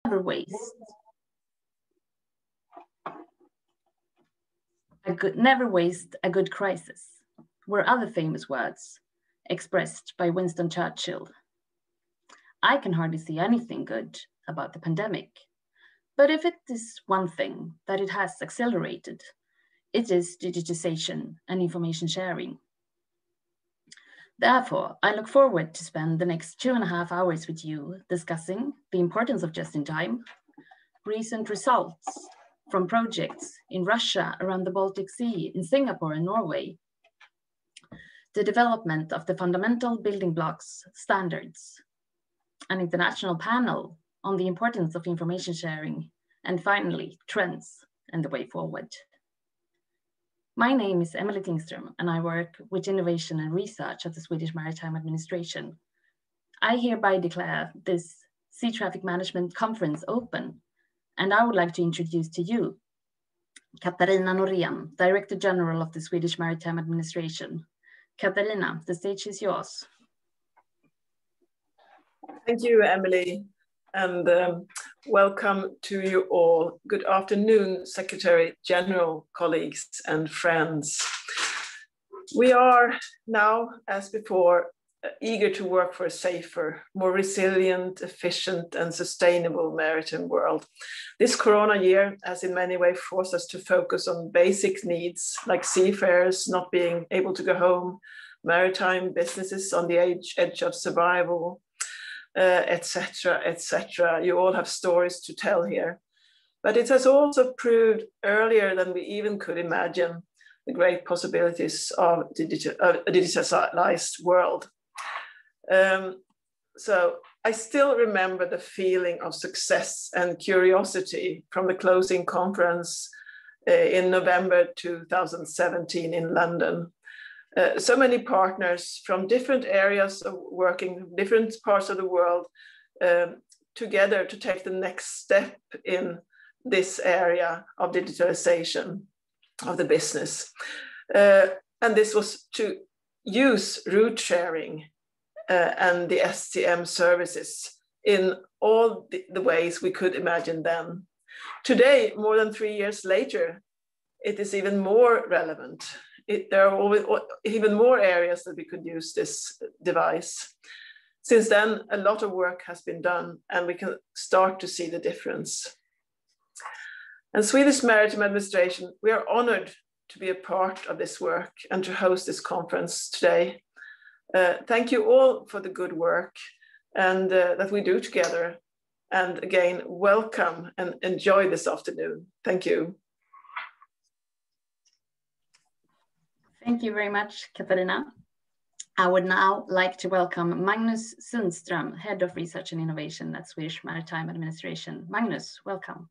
never waste. Never waste a good crisis, were other famous words expressed by Winston Churchill. I can hardly see anything good about the pandemic, but if it is one thing that it has accelerated, it is digitization and information sharing. Therefore, I look forward to spend the next 2.5 hours with you discussing the importance of just-in-time, recent results from projects in Russia, around the Baltic Sea, in Singapore and Norway, the development of the fundamental building blocks standards, an international panel on the importance of information sharing, and finally, trends and the way forward. My name is Emily Tingström, and I work with innovation and research at the Swedish Maritime Administration. I hereby declare this Sea Traffic Management Conference open, and I would like to introduce to you Katarina Norén, Director General of the Swedish Maritime Administration. Katarina, the stage is yours. Thank you, Emily, and welcome to you all. Good afternoon, Secretary General, colleagues and friends. We are now, as before, eager to work for a safer, more resilient, efficient and sustainable maritime world. This Corona year has in many ways forced us to focus on basic needs like seafarers not being able to go home, maritime businesses on the edge of survival, etc., etc. You all have stories to tell here. But it has also proved earlier than we even could imagine the great possibilities of a digitalized world. So I still remember the feeling of success and curiosity from the closing conference in November 2017 in London. So many partners from different areas of working, different parts of the world, together to take the next step in this area of digitalization of the business. And this was to use route sharing and the STM services in all the ways we could imagine then. Today, more than 3 years later, it is even more relevant. There are always even more areas that we could use this device. Since then, a lot of work has been done and we can start to see the difference. And Swedish Maritime Administration, we are honored to be a part of this work and to host this conference today. Thank you all for the good work and that we do together. And again, welcome and enjoy this afternoon. Thank you. Thank you very much, Katarina. I would now like to welcome Magnus Sundström, Head of Research and Innovation at Swedish Maritime Administration. Magnus, welcome.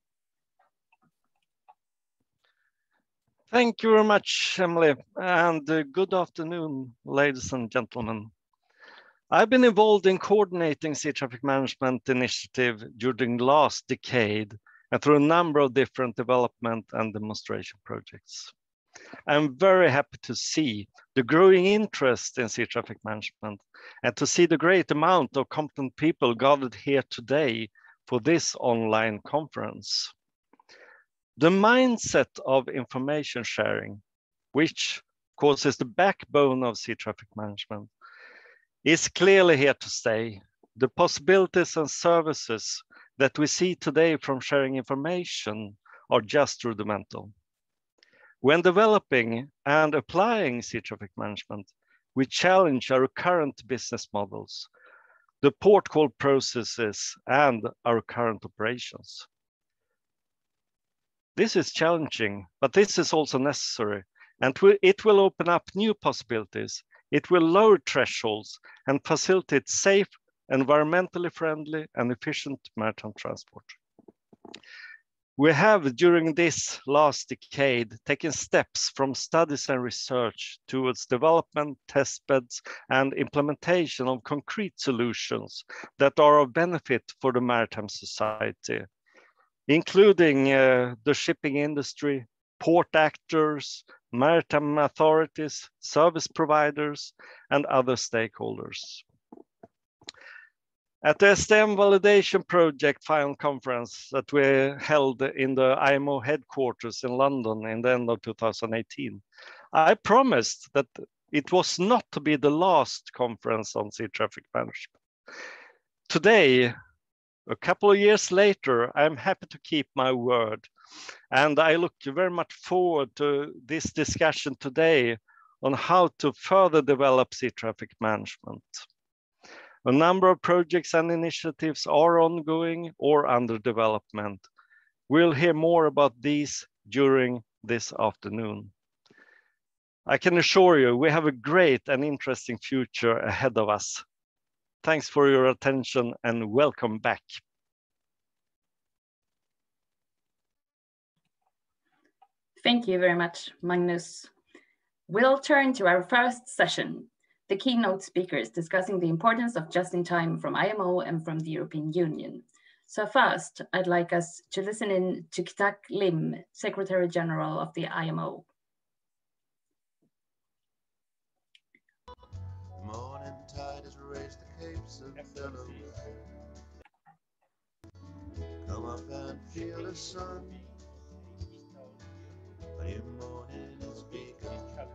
Thank you very much, Emily, and good afternoon, ladies and gentlemen. I've been involved in coordinating sea traffic management initiative during the last decade and through a number of different development and demonstration projects. I'm very happy to see the growing interest in sea traffic management and to see the great amount of competent people gathered here today for this online conference. The mindset of information sharing, which of course is the backbone of sea traffic management, is clearly here to stay. The possibilities and services that we see today from sharing information are just rudimental. When developing and applying sea traffic management, we challenge our current business models, the port call processes, and our current operations. This is challenging, but this is also necessary, and it will open up new possibilities. It will lower thresholds and facilitate safe, environmentally friendly, and efficient maritime transport. We have, during this last decade, taken steps from studies and research towards development, testbeds, and implementation of concrete solutions that are of benefit for the maritime society, including the shipping industry, port actors, maritime authorities, service providers, and other stakeholders. At the STM Validation Project final conference that we held in the IMO headquarters in London in the end of 2018, I promised that it was not to be the last conference on sea traffic management. Today, a couple of years later, I'm happy to keep my word. And I look very much forward to this discussion today on how to further develop sea traffic management. A number of projects and initiatives are ongoing or under development. We'll hear more about these during this afternoon. I can assure you we have a great and interesting future ahead of us. Thanks for your attention and welcome back. Thank you very much, Magnus. We'll turn to our first session, the keynote speakers discussing the importance of just-in-time from IMO and from the European Union. So first, I'd like us to listen in to Ktak Lim, Secretary General of the IMO. The morning tide has raised the capes of billows. Come up and feel the sun. A new morning has begun.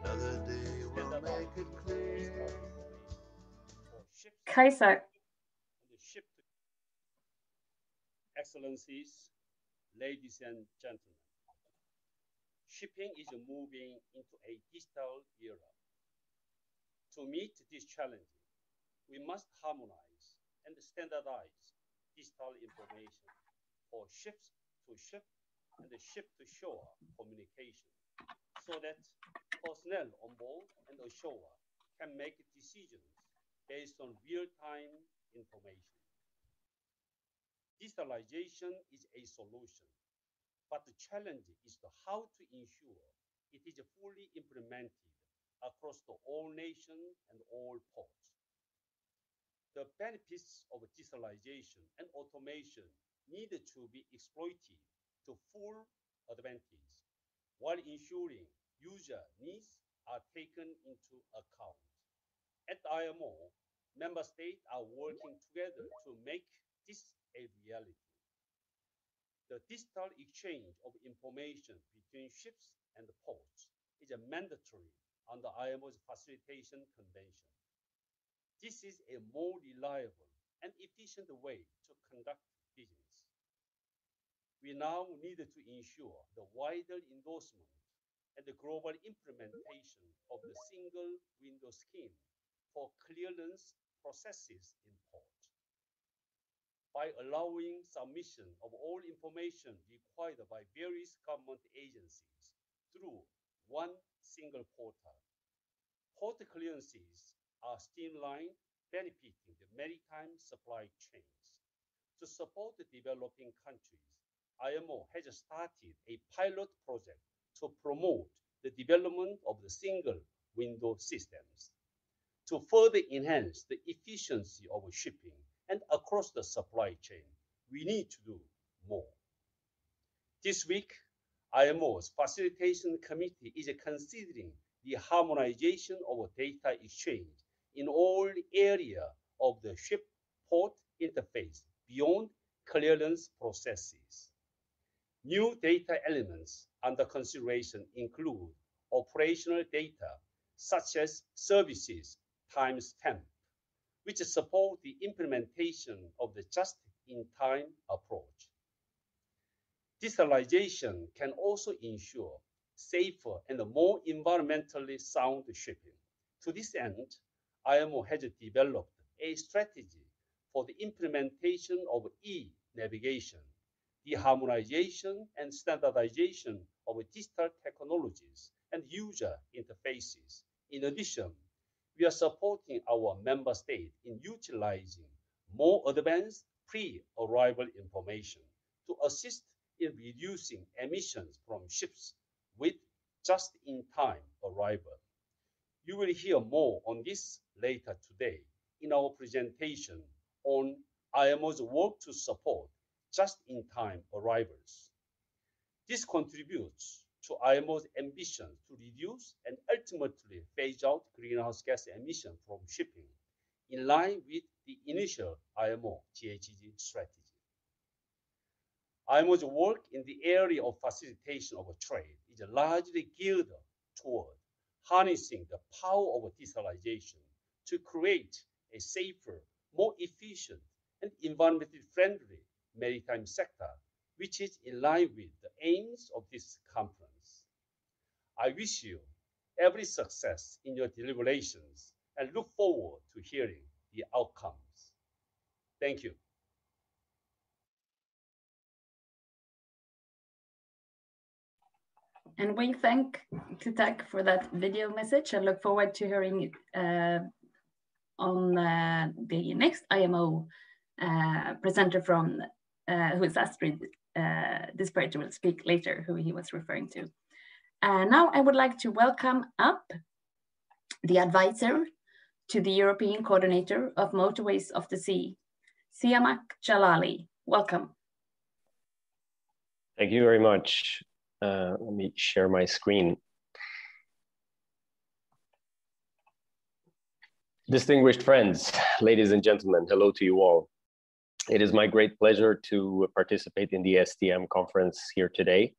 Another day will make it clear. Kaisa. Excellencies, ladies and gentlemen, shipping is moving into a digital era. To meet this challenge, we must harmonize and standardize digital information for ships-to-ship and ship-to-shore communication, so that personnel on board and ashore can make decisions based on real-time information. Digitalization is a solution, but the challenge is how to ensure it is fully implemented across all nations and all ports. The benefits of digitalization and automation need to be exploited to full advantage, while ensuring user needs are taken into account. At IMO, member states are working together to make this a reality. The digital exchange of information between ships and ports is mandatory under IMO's Facilitation Convention. This is a more reliable and efficient way to conduct business. We now need to ensure the wider endorsement and the global implementation of the single window scheme for clearance processes in port. By allowing submission of all information required by various government agencies through one single portal, port clearances are streamlined, benefiting the maritime supply chains. To support the developing countries, IMO has started a pilot project to promote the development of the single window systems. To further enhance the efficiency of shipping and across the supply chain, we need to do more. This week, IMO's Facilitation Committee is considering the harmonization of data exchange in all areas of the ship-port interface beyond clearance processes. New data elements under consideration include operational data, such as services timestamp, which support the implementation of the just-in-time approach. Digitalization can also ensure safer and more environmentally sound shipping. To this end, IMO has developed a strategy for the implementation of e-navigation, the harmonization and standardization of digital technologies and user interfaces. In addition, we are supporting our member states in utilizing more advanced pre-arrival information to assist in reducing emissions from ships with just-in-time arrival. You will hear more on this later today in our presentation on IMO's work to support just-in-time arrivals. This contributes to IMO's ambition to reduce and ultimately phase out greenhouse gas emissions from shipping, in line with the initial IMO GHG strategy. IMO's work in the area of facilitation of trade is largely geared toward harnessing the power of digitalization to create a safer, more efficient, and environmentally friendly maritime sector, which is in line with the aims of this conference. I wish you every success in your deliberations and look forward to hearing the outcomes. Thank you. And we thank Kutak for that video message and look forward to hearing on the next IMO presenter from who is Astrid Disparity will speak later, who he was referring to. Now I would like to welcome up the advisor to the European Coordinator of Motorways of the Sea, Siamak Jalali. Welcome. Thank you very much. Let me share my screen. Distinguished friends, ladies and gentlemen, hello to you all. It is my great pleasure to participate in the STM conference here today.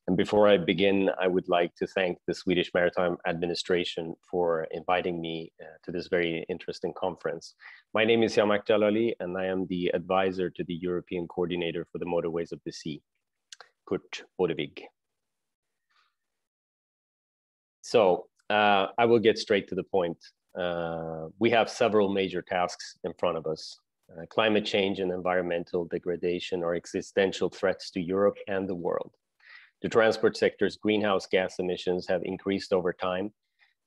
And before I begin, I would like to thank the Swedish Maritime Administration for inviting me to this very interesting conference. My name is Siamak Jalali, and I am the advisor to the European Coordinator for the Motorways of the Sea, Kurt Bodevig. So I will get straight to the point. We have several major tasks in front of us. Climate change and environmental degradation are existential threats to Europe and the world. The transport sector's greenhouse gas emissions have increased over time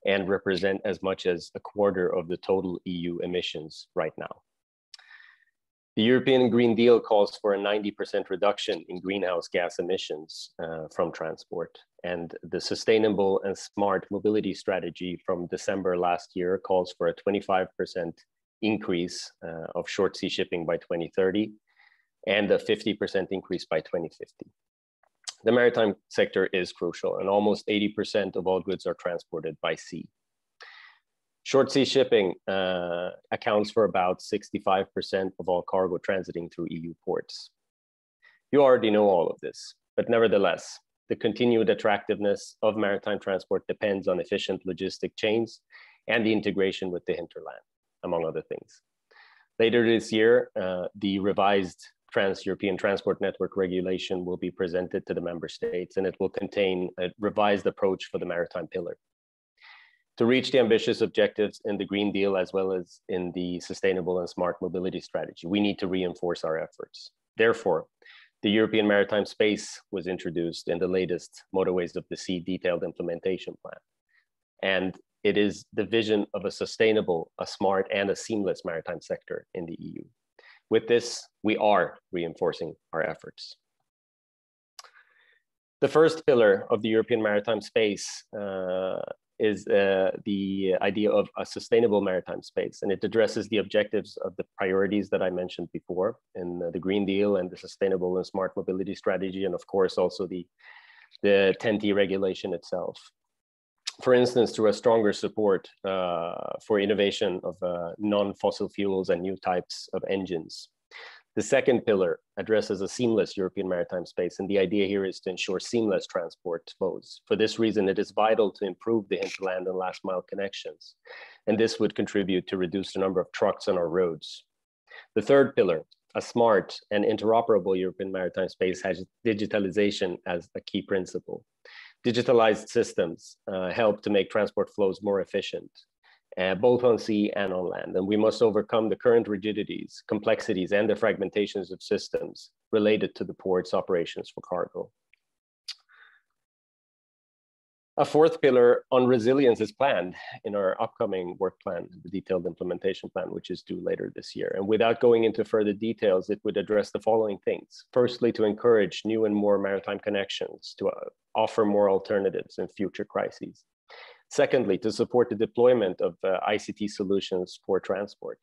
and represent as much as a quarter of the total EU emissions right now. The European Green Deal calls for a 90% reduction in greenhouse gas emissions from transport. And the Sustainable and Smart Mobility Strategy from December last year calls for a 25% increase of short sea shipping by 2030 and a 50% increase by 2050. The maritime sector is crucial, and almost 80% of all goods are transported by sea. Short sea shipping accounts for about 65% of all cargo transiting through EU ports. You already know all of this, but nevertheless, the continued attractiveness of maritime transport depends on efficient logistic chains and the integration with the hinterland, among other things. Later this year, the revised Trans-European Transport Network regulation will be presented to the member states, and it will contain a revised approach for the maritime pillar. To reach the ambitious objectives in the Green Deal, as well as in the Sustainable and Smart Mobility Strategy, we need to reinforce our efforts. Therefore, the European Maritime Space was introduced in the latest Motorways of the Sea detailed implementation plan. And it is the vision of a sustainable, a smart, and a seamless maritime sector in the EU. With this, we are reinforcing our efforts. The first pillar of the European Maritime Space is the idea of a sustainable maritime space, and it addresses the objectives of the priorities that I mentioned before in the Green Deal and the Sustainable and Smart Mobility Strategy, and of course also the 10T regulation itself. For instance, through a stronger support for innovation of non-fossil fuels and new types of engines. The second pillar addresses a seamless European maritime space, and the idea here is to ensure seamless transport flows. For this reason, it is vital to improve the hinterland and last mile connections, and this would contribute to reduce the number of trucks on our roads. The third pillar, a smart and interoperable European maritime space, has digitalization as a key principle. Digitalized systems help to make transport flows more efficient, both on sea and on land. And we must overcome the current rigidities, complexities, and the fragmentations of systems related to the port's operations for cargo. A fourth pillar on resilience is planned in our upcoming work plan, the detailed implementation plan, which is due later this year. And without going into further details, it would address the following things. Firstly, to encourage new and more maritime connections, to offer more alternatives in future crises. Secondly, to support the deployment of ICT solutions for transport.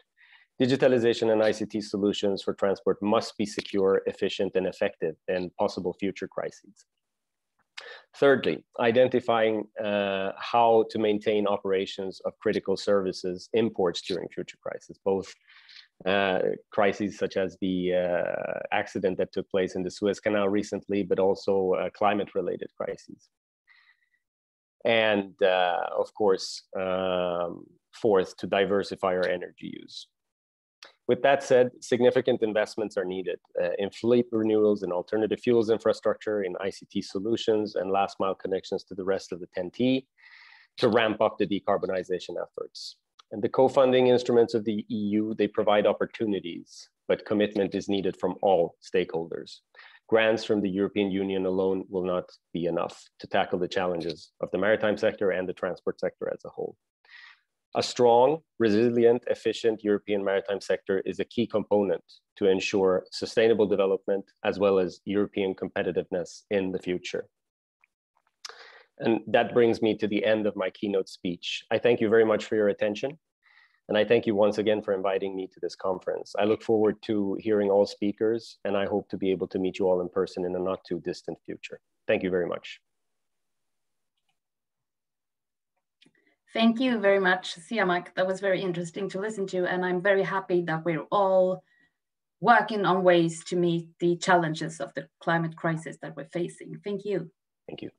Digitalization and ICT solutions for transport must be secure, efficient, and effective in possible future crises. Thirdly, identifying how to maintain operations of critical services imports during future crises, both crises such as the accident that took place in the Suez Canal recently, but also climate-related crises. And of course, fourth, to diversify our energy use. With that said, significant investments are needed in fleet renewals, in alternative fuels infrastructure, in ICT solutions, and last mile connections to the rest of the TEN-T to ramp up the decarbonization efforts. And the co-funding instruments of the EU, they provide opportunities, but commitment is needed from all stakeholders. Grants from the European Union alone will not be enough to tackle the challenges of the maritime sector and the transport sector as a whole. A strong, resilient, efficient European maritime sector is a key component to ensure sustainable development as well as European competitiveness in the future. And that brings me to the end of my keynote speech. I thank you very much for your attention. And I thank you once again for inviting me to this conference. I look forward to hearing all speakers, and I hope to be able to meet you all in person in a not too distant future. Thank you very much. Thank you very much, Siamak. That was very interesting to listen to, and I'm very happy that we're all working on ways to meet the challenges of the climate crisis that we're facing. Thank you. Thank you.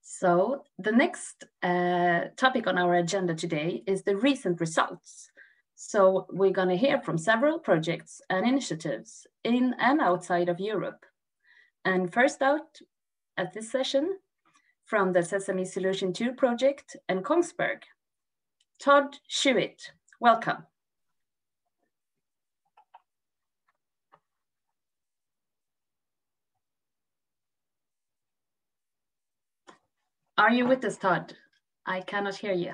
So the next topic on our agenda today is the recent results. So we're going to hear from several projects and initiatives in and outside of Europe. And first out at this session, from the Sesame Solution 2 project and Kongsberg, Todd Schuett, welcome. Are you with us, Todd? I cannot hear you.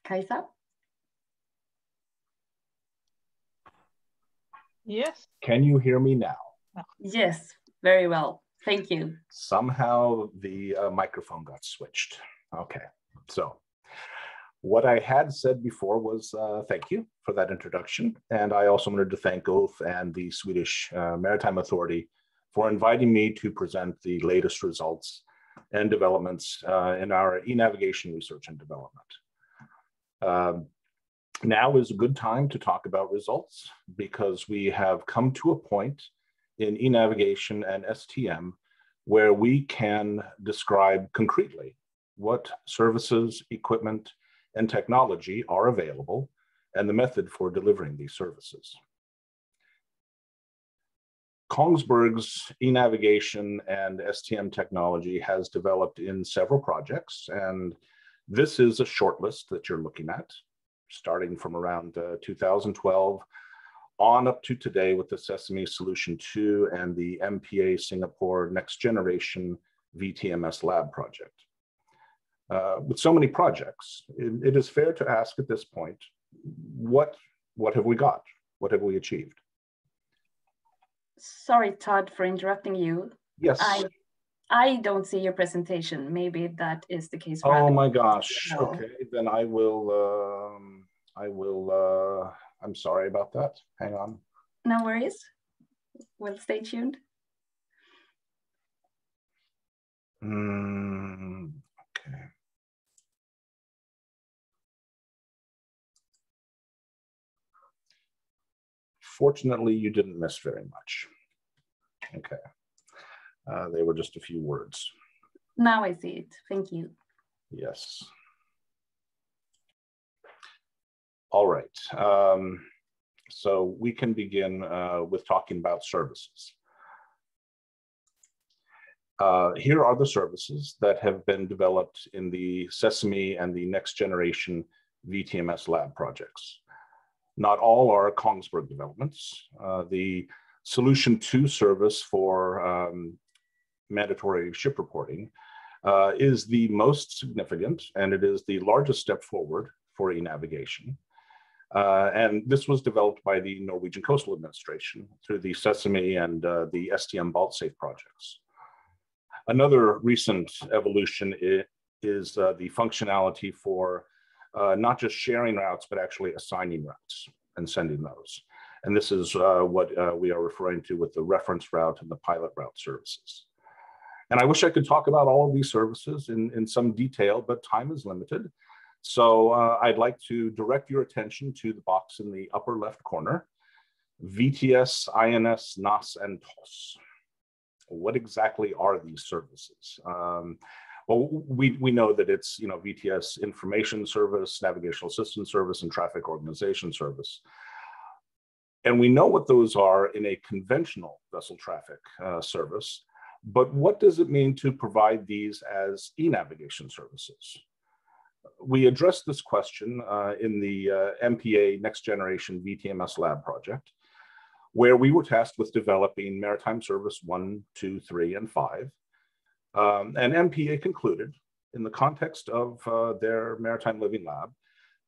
Kajsa? Yes. Can you hear me now? Yes, very well. Thank you. Somehow the microphone got switched. Okay, so what I had said before was thank you for that introduction. And I also wanted to thank Ulf and the Swedish Maritime Authority for inviting me to present the latest results and developments in our e-navigation research and development. Now is a good time to talk about results because we have come to a point in e-navigation and STM where we can describe concretely what services, equipment, and technology are available and the method for delivering these services. Kongsberg's e-navigation and STM technology has developed in several projects, and this is a short list that you're looking at, starting from around 2012 on up to today with the Sesame Solution 2 and the MPA Singapore Next Generation VTMS Lab project. With so many projects, it is fair to ask at this point, what have we got? What have we achieved? Sorry, Todd, for interrupting you. Yes. I don't see your presentation. Maybe that is the case. Oh my gosh. Okay, then I will, I'm sorry about that. Hang on. No worries. We'll stay tuned. Okay. Fortunately, you didn't miss very much. Okay. They were just a few words. Now I see it. Thank you. Yes. All right. So we can begin with talking about services. Here are the services that have been developed in the Sesame and the Next Generation VTMS Lab projects. Not all are Kongsberg developments. The Solution 2 service for mandatory ship reporting is the most significant, and it is the largest step forward for e-navigation. And this was developed by the Norwegian Coastal Administration through the Sesame and the STM Baltic projects. Another recent evolution is the functionality for not just sharing routes, but actually assigning routes and sending those. And this is what we are referring to with the reference route and the pilot route services. And I wish I could talk about all of these services in some detail, but time is limited. So I'd like to direct your attention to the box in the upper left corner, VTS, INS, NAS, and TOS. What exactly are these services? Well, we know that it's VTS information service, navigational assistance service, and traffic organization service. And we know what those are in a conventional vessel traffic service, but what does it mean to provide these as e-navigation services? We addressed this question in the MPA Next Generation VTMS Lab project, where we were tasked with developing Maritime Service 1, 2, 3, and 5. And MPA concluded, in the context of their Maritime Living Lab,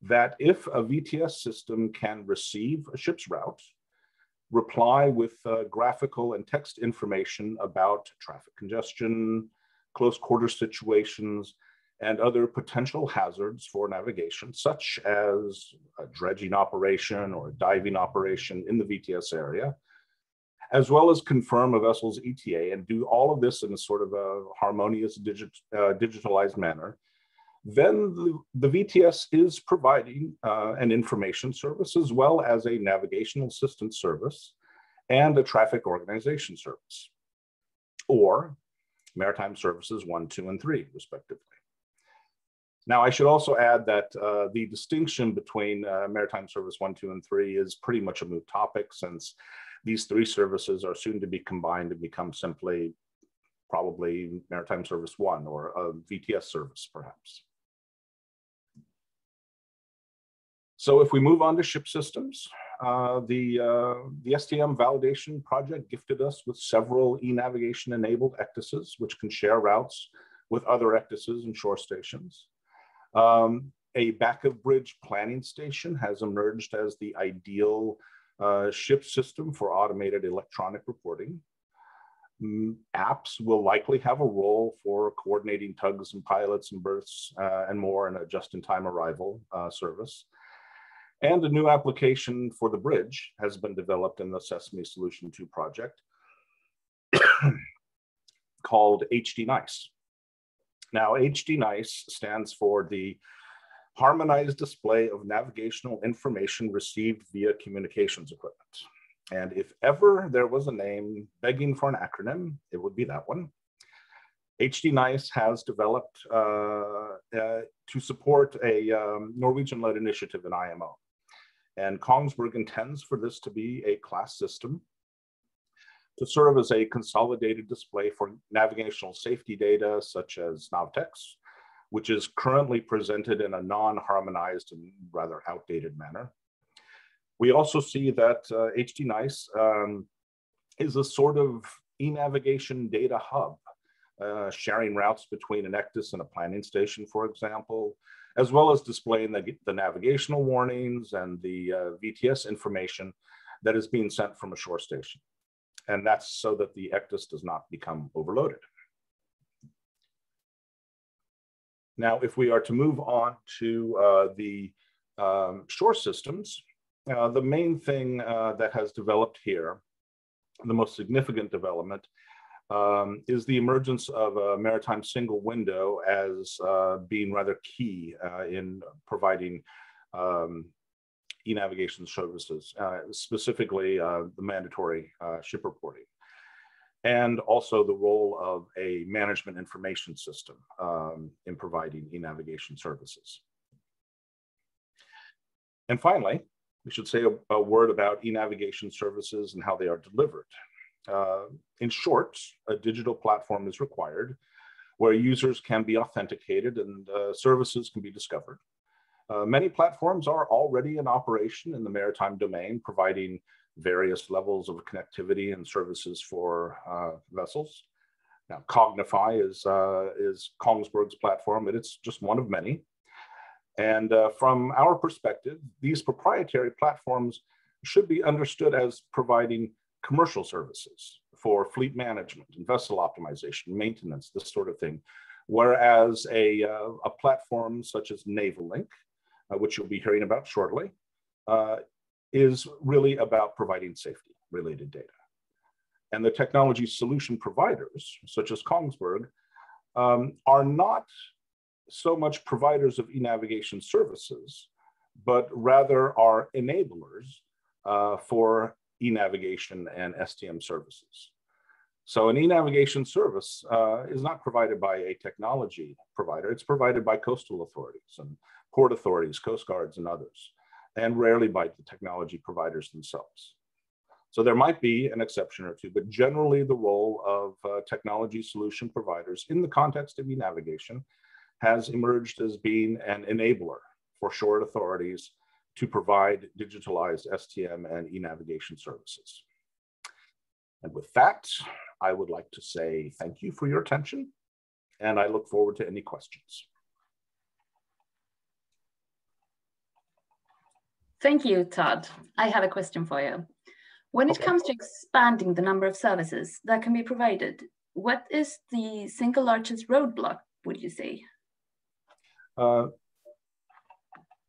that if a VTS system can receive a ship's route, reply with graphical and text information about traffic congestion, close quarter situations, and other potential hazards for navigation, such as a dredging operation or a diving operation in the VTS area, as well as confirm a vessel's ETA and do all of this in a sort of a harmonious digitalized manner, then the VTS is providing an information service as well as a navigational assistance service and a traffic organization service, or Maritime Services 1, 2, and 3, respectively. Now, I should also add that the distinction between Maritime Service 1, 2, and 3 is pretty much a moot topic, since these three services are soon to be combined and become simply probably Maritime Service 1 or a VTS service, perhaps. So if we move on to ship systems, the STM validation project gifted us with several e-navigation enabled ECDISes, which can share routes with other ECDISes and shore stations. A back-of-bridge planning station has emerged as the ideal ship system for automated electronic reporting. Apps will likely have a role for coordinating tugs and pilots and berths and more in a just-in-time arrival service. And a new application for the bridge has been developed in the Sesame Solution 2 project called HD-NICE. Now, HD-NICE stands for the Harmonized Display of Navigational Information Received via Communications Equipment. And if ever there was a name begging for an acronym, it would be that one. HD-NICE has developed to support a Norwegian-led initiative in IMO. And Kongsberg intends for this to be a class system to serve as a consolidated display for navigational safety data, such as NAVTEX, which is currently presented in a non-harmonized and rather outdated manner. We also see that HD-NICE is a sort of e-navigation data hub, sharing routes between an ECDIS and a planning station, for example, as well as displaying the navigational warnings and the VTS information that is being sent from a shore station. And that's so that the ECDIS does not become overloaded. Now, if we are to move on to the shore systems, the main thing that has developed here, the most significant development, is the emergence of a maritime single window as being rather key in providing e-navigation services, specifically the mandatory ship reporting, and also the role of a management information system in providing e-navigation services. And finally, we should say a word about e-navigation services and how they are delivered. In short, a digital platform is required where users can be authenticated and services can be discovered. Many platforms are already in operation in the maritime domain, providing various levels of connectivity and services for vessels. Now, Cognify is Kongsberg's platform, but it's just one of many. And from our perspective, these proprietary platforms should be understood as providing commercial services for fleet management and vessel optimization, maintenance, this sort of thing. Whereas a platform such as Navlink which you'll be hearing about shortly, is really about providing safety-related data. And the technology solution providers, such as Kongsberg, are not so much providers of e-navigation services, but rather are enablers for e-navigation and STM services. So an e-navigation service is not provided by a technology provider. It's provided by coastal authorities and port authorities, coast guards, and others, and rarely by the technology providers themselves. So there might be an exception or two, but generally the role of technology solution providers in the context of e-navigation has emerged as being an enabler for shore authorities to provide digitalized STM and e-navigation services. And with that, I would like to say thank you for your attention, and I look forward to any questions. Thank you, Todd. I have a question for you. When it comes to expanding the number of services that can be provided, what is the single largest roadblock, would you say?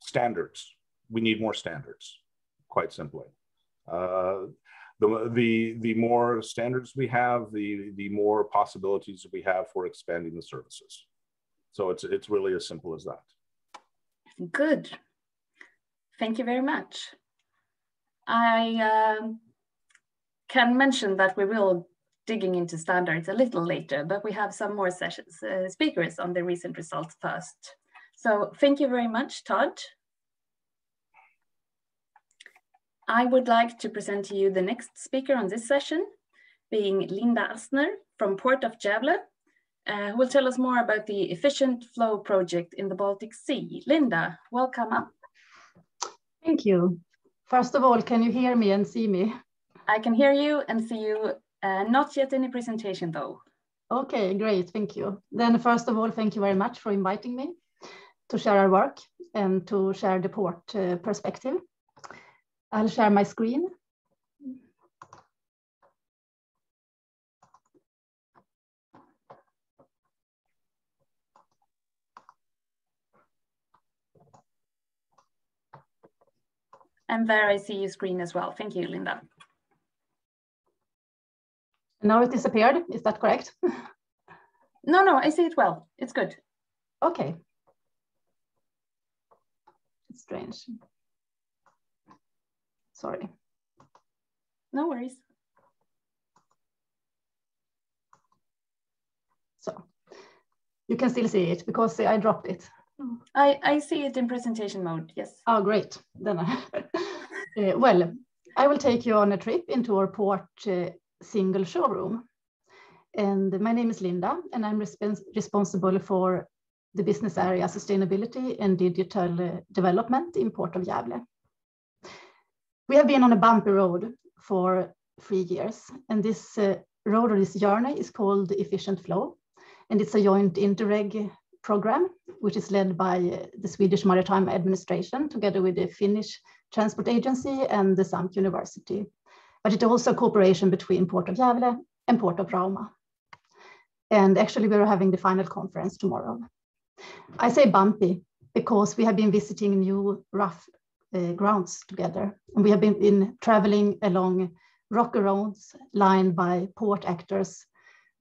Standards. We need more standards, quite simply. The more standards we have, the more possibilities we have for expanding the services. So it's really as simple as that. Good. Thank you very much. I can mention that we will digging into standards a little later, but we have some more sessions, speakers on the recent results first. So thank you very much, Todd. I would like to present to you the next speaker on this session, being Linda Astner from Port of Javelin, who will tell us more about the Efficient Flow project in the Baltic Sea. Linda, welcome up. Thank you. First of all, can you hear me and see me? I can hear you and see you. Not yet any presentation though. Okay, great, thank you. Then first of all, thank you very much for inviting me to share our work and to share the port perspective. I'll share my screen. And there I see your screen as well. Thank you, Linda. Now it disappeared, is that correct? No, I see it well. It's good. Okay. It's strange. Sorry. No worries. So you can still see it because I dropped it. I see it in presentation mode, yes. Oh, great. Then well, I will take you on a trip into our port single showroom. And my name is Linda, and I'm responsible for the business area sustainability and digital development in Port of Gävle. We have been on a bumpy road for 3 years, and this road or this journey is called Efficient Flow, and it's a joint Interreg program, which is led by the Swedish Maritime Administration together with the Finnish Transport Agency and the SAMP University. But it's also a cooperation between Port of Gävle and Port of Rauma. And actually we're having the final conference tomorrow. I say bumpy because we have been visiting new rough grounds together. And we have been traveling along rocky roads lined by port actors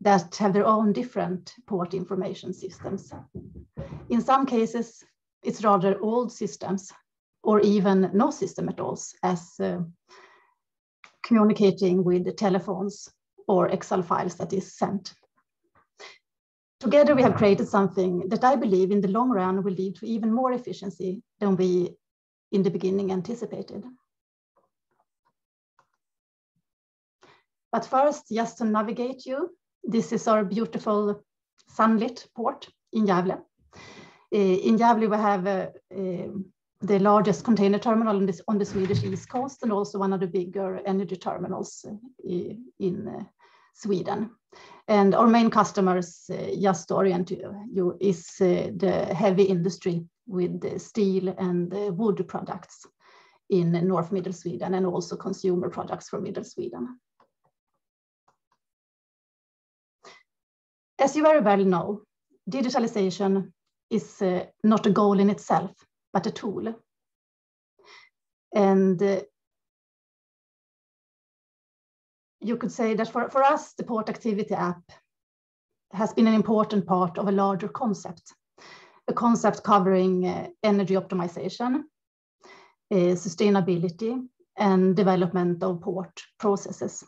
that have their own different port information systems. In some cases, it's rather old systems or even no system at all, as communicating with the telephones or Excel files that is sent. Together, we have created something that I believe in the long run will lead to even more efficiency than we in the beginning anticipated. But first, just to navigate you, this is our beautiful sunlit port in Gävle. In Gävle, we have the largest container terminal on the Swedish East Coast and also one of the bigger energy terminals in Sweden. And our main customers, just to orient you, is the heavy industry with the steel and the wood products in North Middle Sweden and also consumer products from Middle Sweden. As you very well know, digitalization is not a goal in itself, but a tool. And you could say that for us, the Port Activity app has been an important part of a larger concept, a concept covering energy optimization, sustainability, and development of port processes.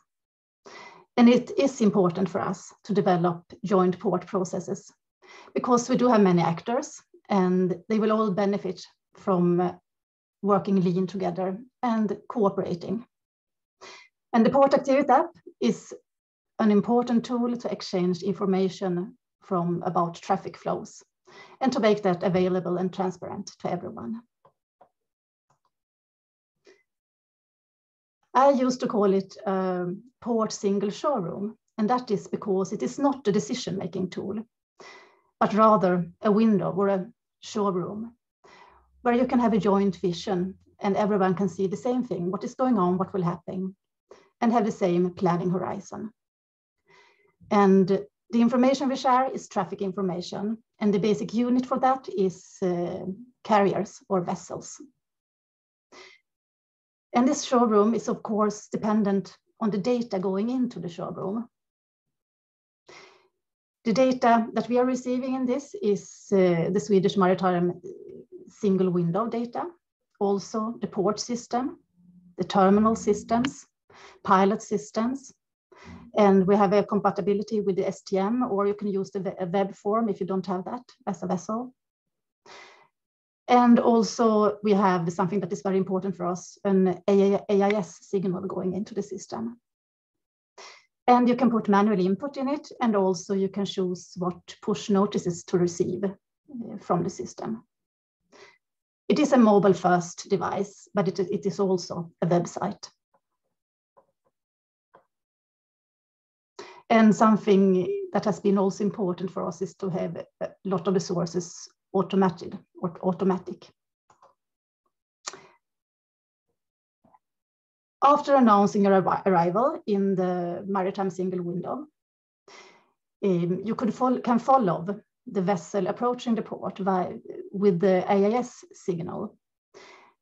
And it is important for us to develop joint port processes because we do have many actors and they will all benefit from working lean together and cooperating. And the Port Activity app is an important tool to exchange information about traffic flows and to make that available and transparent to everyone. I used to call it a port single showroom, and that is because it is not a decision-making tool, but rather a window or a showroom where you can have a joint vision and everyone can see the same thing, what is going on, what will happen, and have the same planning horizon. And the information we share is traffic information, and the basic unit for that is carriers or vessels. And this showroom is, of course, dependent on the data going into the showroom. The data that we are receiving in this is the Swedish Maritime single window data, also the port system, the terminal systems, pilot systems, and we have a compatibility with the STM, or you can use a web form if you don't have that as a vessel. And also we have something that is very important for us, an AIS signal going into the system. And you can put manual input in it, and also you can choose what push notices to receive from the system. It is a mobile first device, but it is also a website. And something that has been also important for us is to have a lot of the sources automatic. After announcing your arrival in the Maritime single window, you can follow the vessel approaching the port with the AIS signal.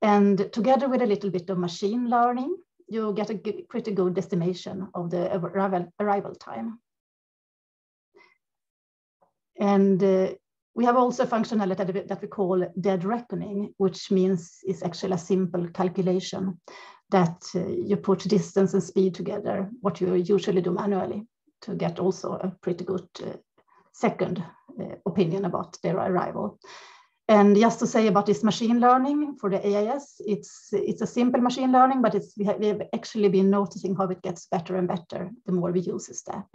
And together with a little bit of machine learning, you get a pretty good estimation of the arrival time. And we have also a functionality that we call dead reckoning, which means it's actually a simple calculation that you put distance and speed together, what you usually do manually, to get also a pretty good second opinion about their arrival. And just to say about this machine learning for the AIS, it's a simple machine learning, but we have actually been noticing how it gets better and better the more we use this app.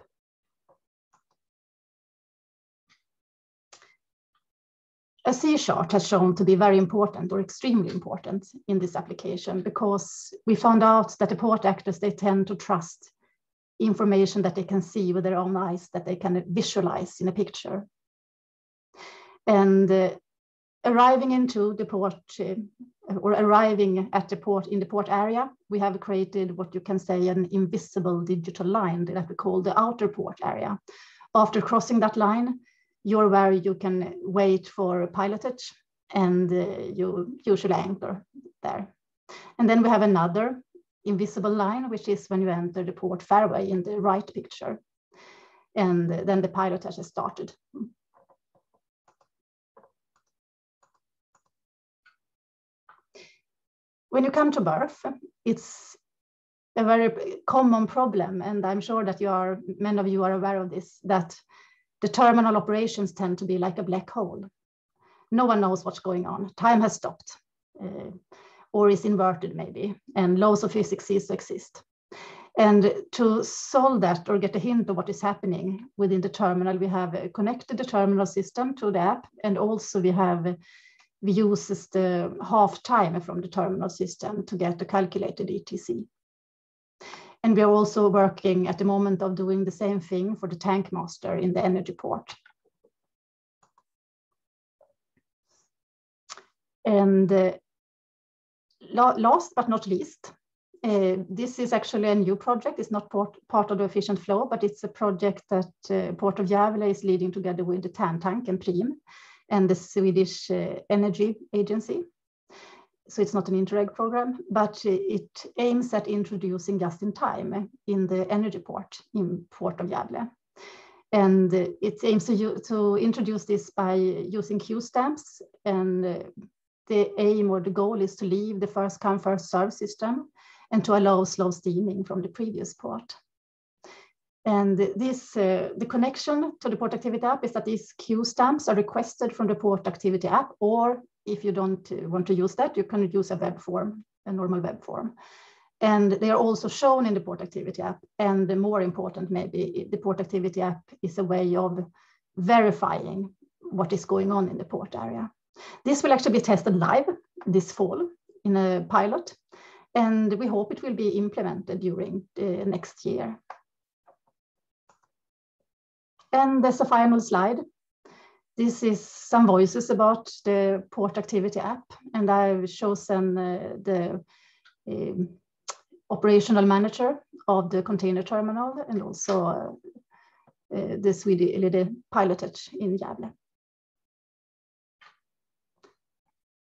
A C chart has shown to be very important or extremely important in this application because we found out that the port actors, they tend to trust information that they can see with their own eyes, that they can visualize in a picture. And arriving into the port or arriving at the port in the port area, we have created what you can say an invisible digital line that we call the outer port area. After crossing that line, you're where you can wait for pilotage and you usually anchor there. And then we have another invisible line, which is when you enter the port fairway in the right picture. And then the pilotage has started. When you come to berth, it's a very common problem, and I'm sure that many of you are aware of this, that the terminal operations tend to be like a black hole. No one knows what's going on. Time has stopped or is inverted maybe, and laws of physics cease to exist. And to solve that or get a hint of what is happening within the terminal, we have connected the terminal system to the app, and also we use the half time from the terminal system to get the calculated ETC. And we are also working at the moment of doing the same thing for the tank master in the energy port. And last but not least, this is actually a new project. It's not part of the efficient flow, but it's a project that Port of Javelin is leading together with the TAN Tank and Prim and the Swedish Energy Agency So it's not an Interreg program, but it aims at introducing just-in-time in the energy port in Port of Gävle. And it aims to introduce this by using Q stamps. And the aim or the goal is to leave the first come, first serve system and to allow slow steaming from the previous port. And this, the connection to the port activity app is that these Q stamps are requested from the port activity app, or if you don't want to use that, you can use a web form, a normal web form. And they are also shown in the port activity app. And the more important, maybe, the port activity app is a way of verifying what is going on in the port area. This will actually be tested live this fall in a pilot. And we hope it will be implemented during the next year. And there's a final slide. This is some voices about the port activity app. And I've chosen the operational manager of the container terminal and also the Swedish piloted in Gävle.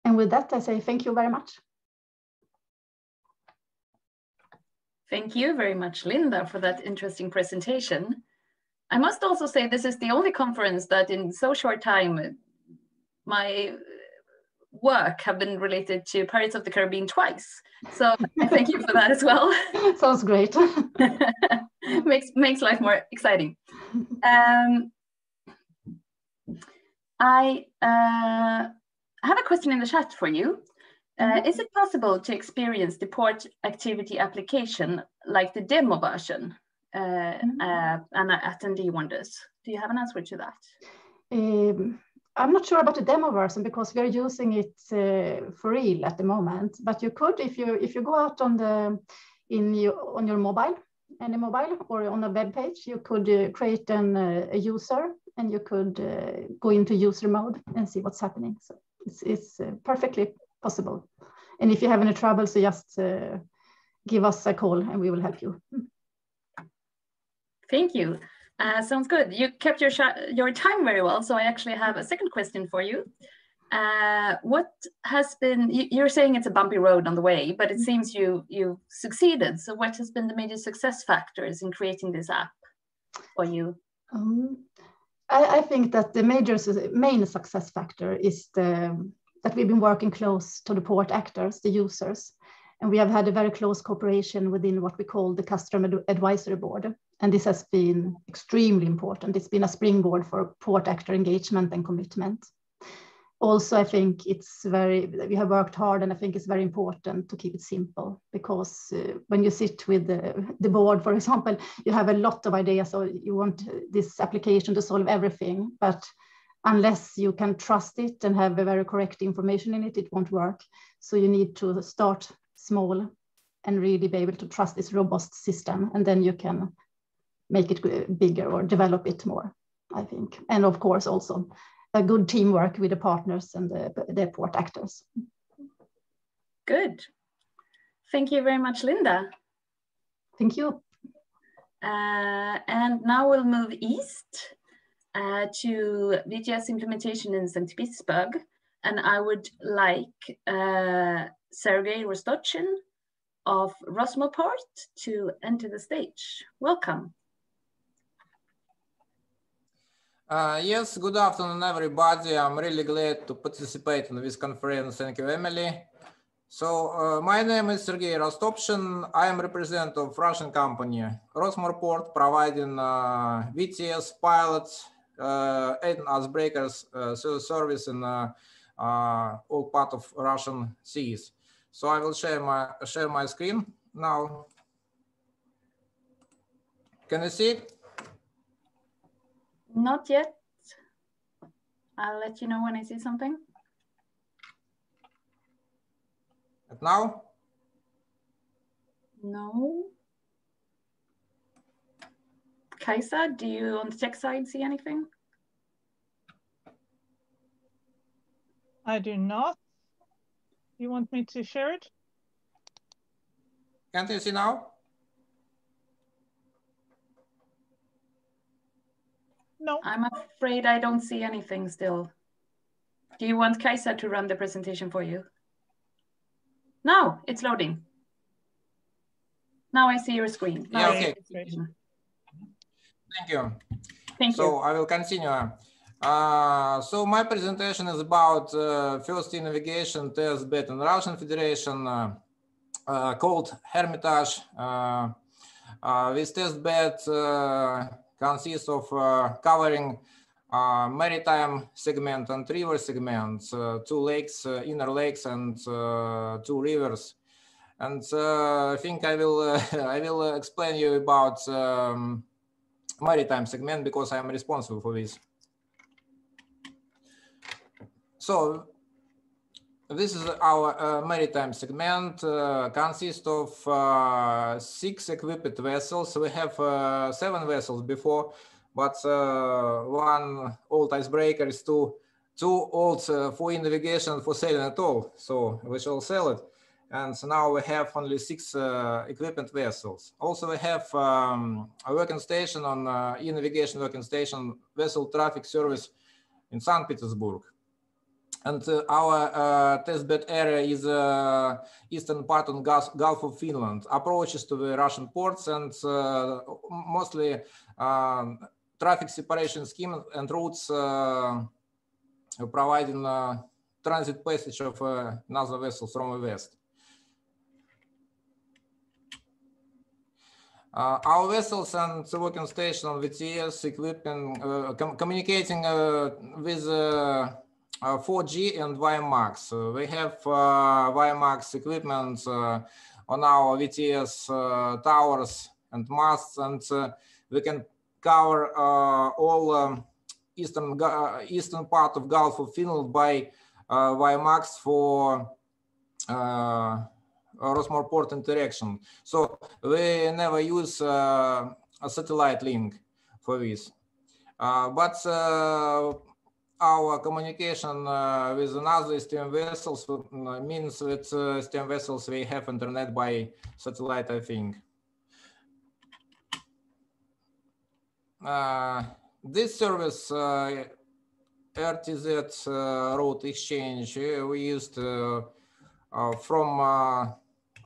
And with that, I say thank you very much. Thank you very much, Linda, for that interesting presentation. I must also say this is the only conference that in so short time, my work have been related to Pirates of the Caribbean twice. So thank you for that as well. Sounds great. makes life more exciting. I have a question in the chat for you. Is it possible to experience the port activity application like the demo version? An attendee wonders. Do you have an answer to that? I'm not sure about the demo version because we are using it for real at the moment. But you could, if you go out on your mobile, any mobile, or on a web page, you could create a user and you could go into user mode and see what's happening. So it's perfectly possible. And if you have any trouble, so just give us a call and we will help you. Thank you. Sounds good. You kept your time very well. So I actually have a second question for you. What has been, you're saying it's a bumpy road on the way, but it seems you succeeded. So what has been the major success factors in creating this app for you? I think that the main success factor is that we've been working close to the port actors, the users. And we have had a very close cooperation within what we call the Customer Advisory Board. And this has been extremely important. It's been a springboard for port actor engagement and commitment. Also, I think we have worked hard, and I think it's very important to keep it simple because when you sit with the board, for example, you have a lot of ideas, so you want this application to solve everything, but unless you can trust it and have a very correct information in it, it won't work. So you need to start small and really be able to trust this robust system, and then you can make it bigger or develop it more, I think. And of course, also a good teamwork with the partners and the port actors. Good. Thank you very much, Linda. Thank you. And now we'll move east to VTS implementation in St. Petersburg. And I would like Sergei Rostochin of Rosmoport to enter the stage. Welcome. Yes, good afternoon, everybody. I'm really glad to participate in this conference. Thank you, Emily. So my name is Sergei Rostopchin. I am representative of Russian company Rosmoport, providing VTS pilots and icebreakers service in all part of Russian seas. So I will share my screen now. Can you see it? Not yet. I'll let you know when I see something. And now? No. Kaisa, do you on the tech side see anything? I do not. You want me to share it? Can't you see now? No. I'm afraid I don't see anything still. Do you want Kaisa to run the presentation for you? Now it's loading. Now I see your screen. Now Yeah, okay. Thank you. Thank you. So I will continue. So my presentation is about first navigation test bed in Russian Federation called Hermitage. This test bed consists of covering maritime segment and river segments, 2 lakes, inner lakes, and 2 rivers. And I think I will explain you about maritime segment because I am responsible for this. So this is our maritime segment, consists of 6 equipped vessels. We have 7 vessels before, but 1 old icebreaker is too old for navigation, for sailing at all. So we shall sell it. And so now we have only 6 equipment vessels. Also, we have a working station on navigation working station, vessel traffic service in St. Petersburg. And our testbed area is eastern part of Gulf of Finland, approaches to the Russian ports, and mostly traffic separation scheme and routes providing transit passage of another vessels from the west. Our vessels and the working station on VTS equipping, communicating with 4G and WiMAX. We have WiMAX equipment on our VTS towers and masts, and we can cover all eastern part of Gulf of Finland by WiMAX for Rosmor port interaction. So we never use a satellite link for this. But our communication with another STM vessels means that STM vessels, we have internet by satellite, I think. This service, RTZ route exchange, we used from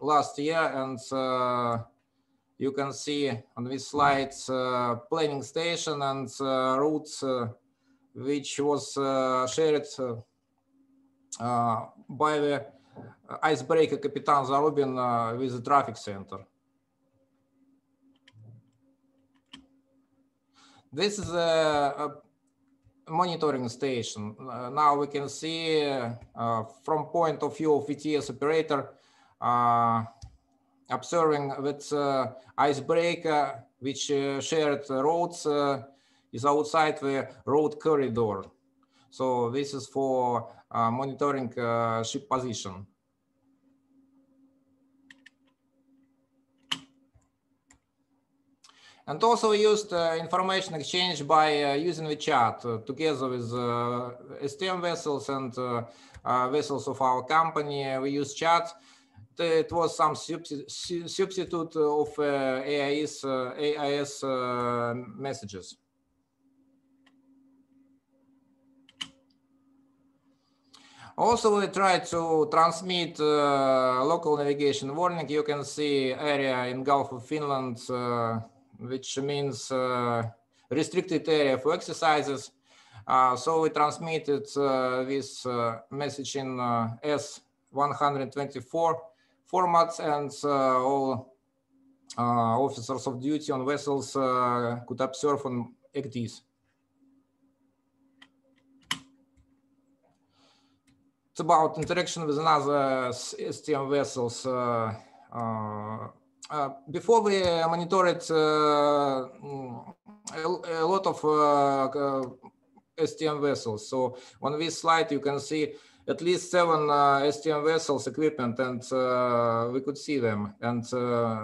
last year, and you can see on this slide planning station and routes which was shared by the icebreaker Kapitan Zarubin with the traffic center. This is a monitoring station. Now we can see from point of view of VTS operator observing that icebreaker which shared roads is outside the road corridor. So this is for monitoring ship position. And also we used information exchange by using the chat together with STM vessels and vessels of our company. We use chat. It was some substitute of AIS messages. Also, we try to transmit local navigation warning. You can see area in Gulf of Finland, which means restricted area for exercises. So we transmitted this message in S124 formats, and all officers of duty on vessels could observe on ECDs. It's about interaction with another STM vessels. Before we monitored a lot of STM vessels. So on this slide, you can see at least 7 STM vessels equipment, and we could see them and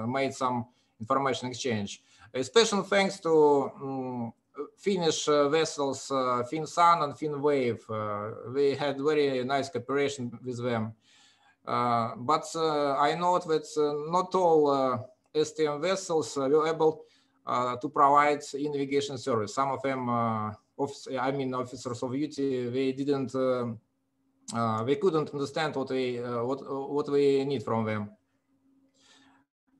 made some information exchange. A special thanks to Finnish vessels, FinSun and FinWave. We had very nice cooperation with them. But I note that not all STM vessels were able to provide navigation service. Some of them, officers of duty, they didn't we couldn't understand what we need from them.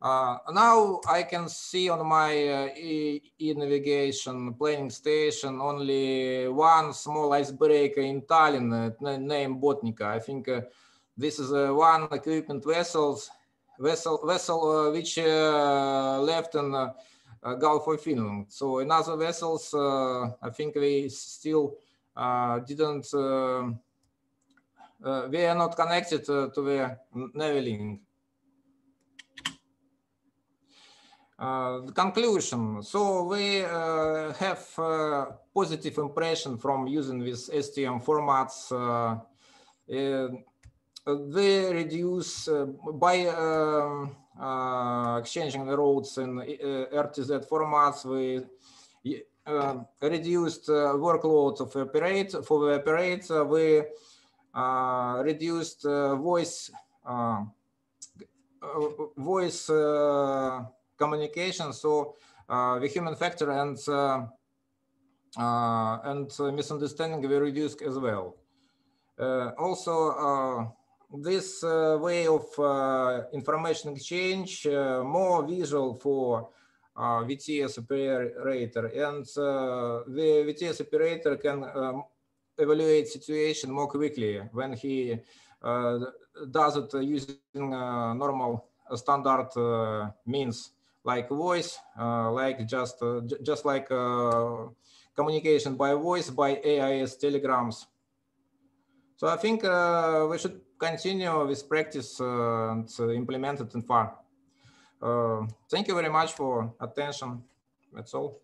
Now I can see on my e-navigation planning station only one small icebreaker in Tallinn named Botnica. I think this is one equipment vessel which left in Gulf of Finland. So in other vessels, I think we still didn't. We are not connected to the navlink. The conclusion. So we have positive impression from using these STM formats. They reduce by exchanging the roads in RTZ formats. We reduced workload of for the operator. We reduced voice communication, so the human factor and misunderstanding we reduced as well. Also, this way of information exchange more visual for VTS operator, and the VTS operator can evaluate situation more quickly when he does it using normal standard means like voice, like just like communication by voice by AIS telegrams. So I think we should continue this practice and implement it in FAR. Thank you very much for attention. That's all.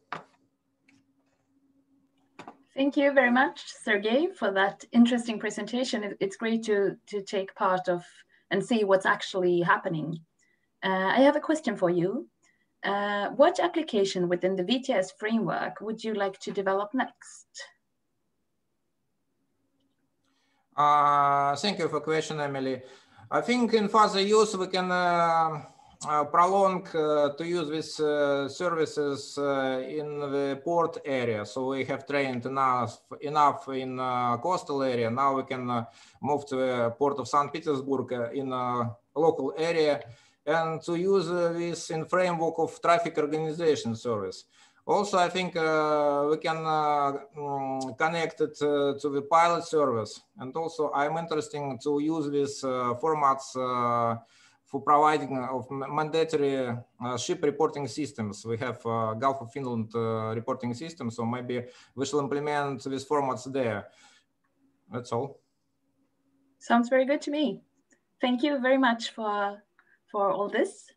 Thank you very much, Sergey, for that interesting presentation. It's great to take part of and see what's actually happening. I have a question for you. What application within the VTS framework would you like to develop next? Thank you for the question, Emily. I think in further use we can prolong to use these services in the port area. So we have trained enough in coastal area. Now we can move to the port of St. Petersburg in a local area and to use this in framework of traffic organization service. Also, I think we can connect it to the pilot service. And also I'm interested to use these formats for providing of mandatory ship reporting systems. We have Gulf of Finland reporting system, so maybe we shall implement these formats there. That's all. Sounds very good to me. Thank you very much for all this.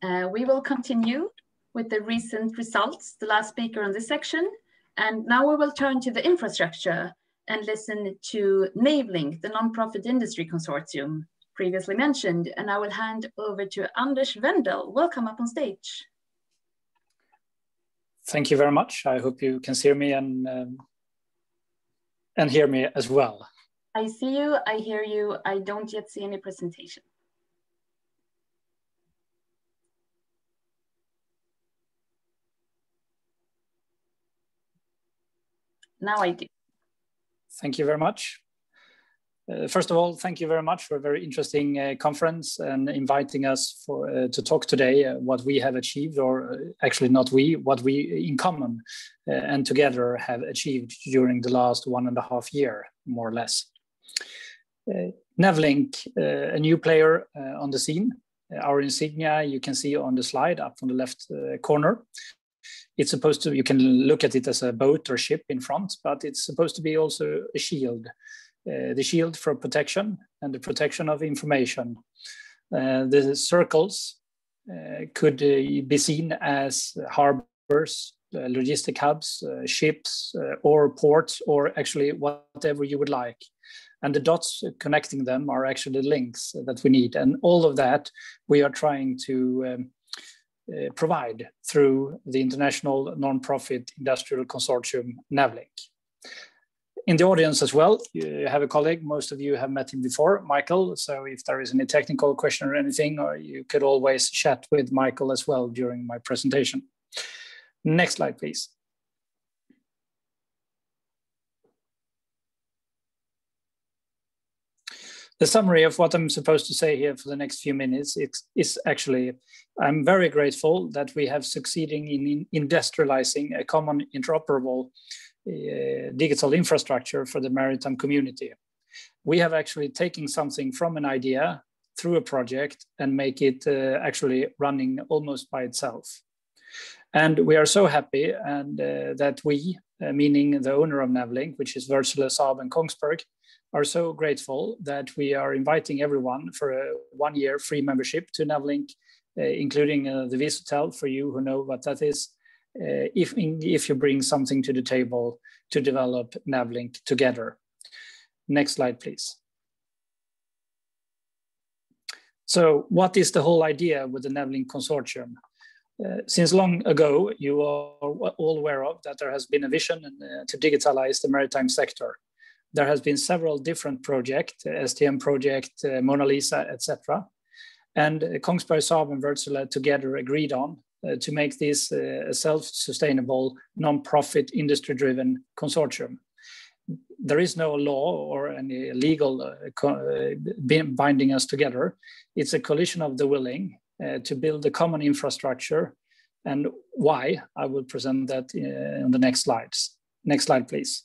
We will continue with the recent results, the last speaker on this section. And now we will turn to the infrastructure and listen to Navlink, the non-profit industry consortium previously mentioned. And I will hand over to Anders Wendel. Welcome up on stage. Thank you very much. I hope you can hear me and hear me as well. I see you, I hear you. I don't yet see any presentation. Now I do. Thank you very much. First of all, thank you very much for a very interesting conference and inviting us to talk today what we have achieved, or actually not we, what we in common and together have achieved during the last 1.5 years, more or less. Navlink, a new player on the scene. Our insignia you can see on the slide up on the left corner. It's supposed to, you can look at it as a boat or ship in front, but it's supposed to be also a shield. The shield for protection and the protection of information. The circles could be seen as harbors, logistic hubs, ships, or ports, or actually whatever you would like. And the dots connecting them are actually the links that we need. And all of that we are trying to provide through the international non-profit industrial consortium Navlink. In the audience as well, you have a colleague, most of you have met him before, Michael. So if there is any technical question or anything, or you could always chat with Michael as well during my presentation. Next slide, please. The summary of what I'm supposed to say here for the next few minutes is actually, I'm very grateful that we have succeeding in industrializing a common interoperable digital infrastructure for the maritime community. We have actually taken something from an idea through a project and make it actually running almost by itself. And we are so happy and that we, meaning the owner of Navlink, which is Wärtsilä, Saab and Kongsberg, are so grateful that we are inviting everyone for a 1-year free membership to Navlink, including the Visotel for you who know what that is, if you bring something to the table to develop Navlink together. Next slide, please. So what is the whole idea with the Navlink consortium? Since long ago, you are all aware of that there has been a vision to digitalize the maritime sector. There has been several different projects, STM project, Mona Lisa, etc. And Kongsberg, Saab and Wärtsilä together agreed on to make this a self-sustainable, non-profit, industry-driven consortium. There is no law or any legal binding us together. It's a coalition of the willing to build a common infrastructure. And why, I will present that on the next slides. Next slide, please.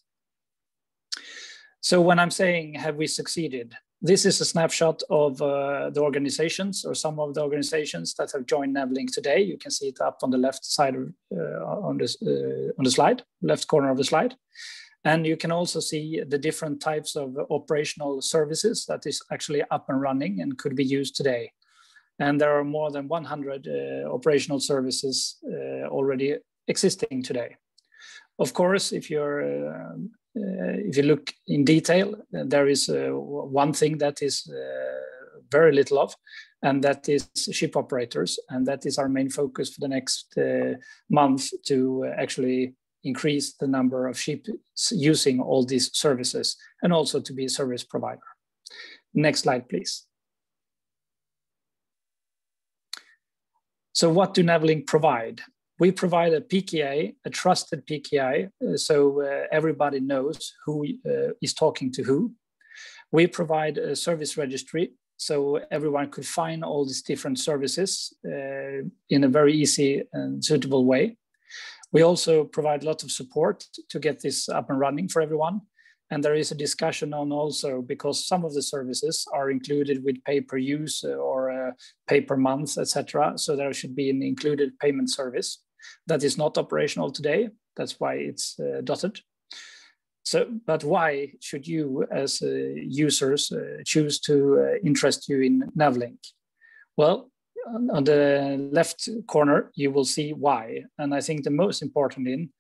So when I'm saying, have we succeeded? This is a snapshot of the organizations or some of the organizations that have joined Navlink today. You can see it up on the left side of, on the slide, left corner of the slide. And you can also see the different types of operational services that is actually up and running and could be used today. And there are more than 100 operational services already existing today. Of course, if you look in detail, there is one thing that is very little of, and that is ship operators. And that is our main focus for the next month, to actually increase the number of ships using all these services and also to be a service provider. Next slide, please. So what do Navlink provide? We provide a PKI, a trusted PKI, so everybody knows who is talking to who. We provide a service registry, so everyone could find all these different services in a very easy and suitable way. We also provide a lot of support to get this up and running for everyone. And there is a discussion on also, because some of the services are included with pay-per-use or pay-per-month, etc. So there should be an included payment service that is not operational today. That's why it's dotted. So, but why should you as users choose to interest you in Navlink? Well, on the left corner, you will see why. And I think the most important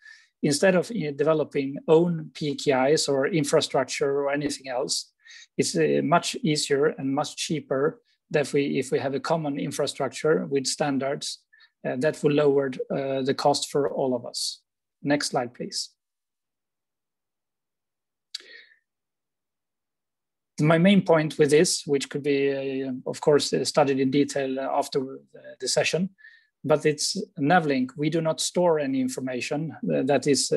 instead of developing own PKIs or infrastructure or anything else, it's much easier and much cheaper that if we have a common infrastructure with standards, that will lower the cost for all of us. Next slide, please. My main point with this, which could be, of course, studied in detail after the session, but it's Navlink. We do not store any information that is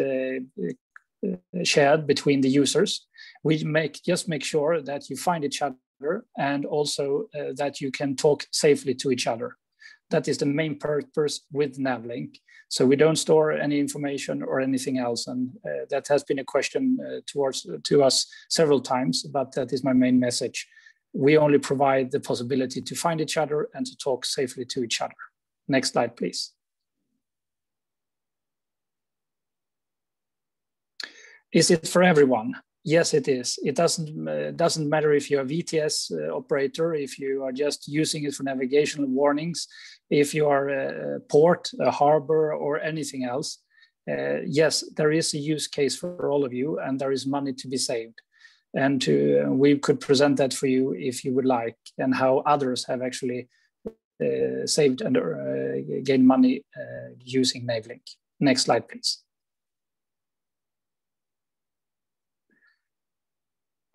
shared between the users. We just make sure that you find each other and also that you can talk safely to each other. That is the main purpose with Navlink. So we don't store any information or anything else. And that has been a question to us several times, but that is my main message. We only provide the possibility to find each other and to talk safely to each other. Next slide, please. Is it for everyone? Yes, it is. It doesn't matter if you're a VTS operator, if you are just using it for navigational warnings, if you are a port, a harbor, or anything else. Yes, there is a use case for all of you, and there is money to be saved. And we could present that for you if you would like, and how others have actually saved and gained money using Navlink. Next slide, please.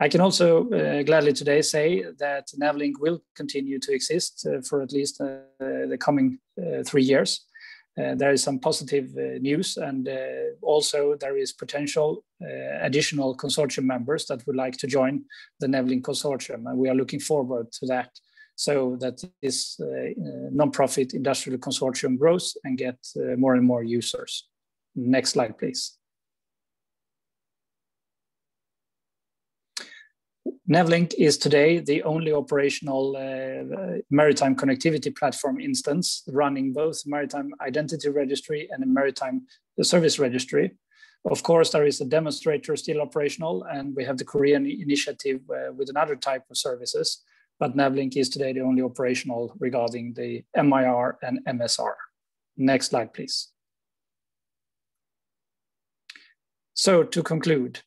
I can also gladly today say that Navlink will continue to exist for at least the coming 3 years. There is some positive news, and also there is potential additional consortium members that would like to join the navlink consortium, and we are looking forward to that, so that this non-profit industrial consortium grows and get more and more users. Next slide, please. Navlink is today the only operational maritime connectivity platform instance running both Maritime Identity Registry and a Maritime Service Registry. Of course, there is a demonstrator still operational, and we have the Korean initiative with another type of services, but Navlink is today the only operational regarding the MIR and MSR. Next slide, please. So to conclude,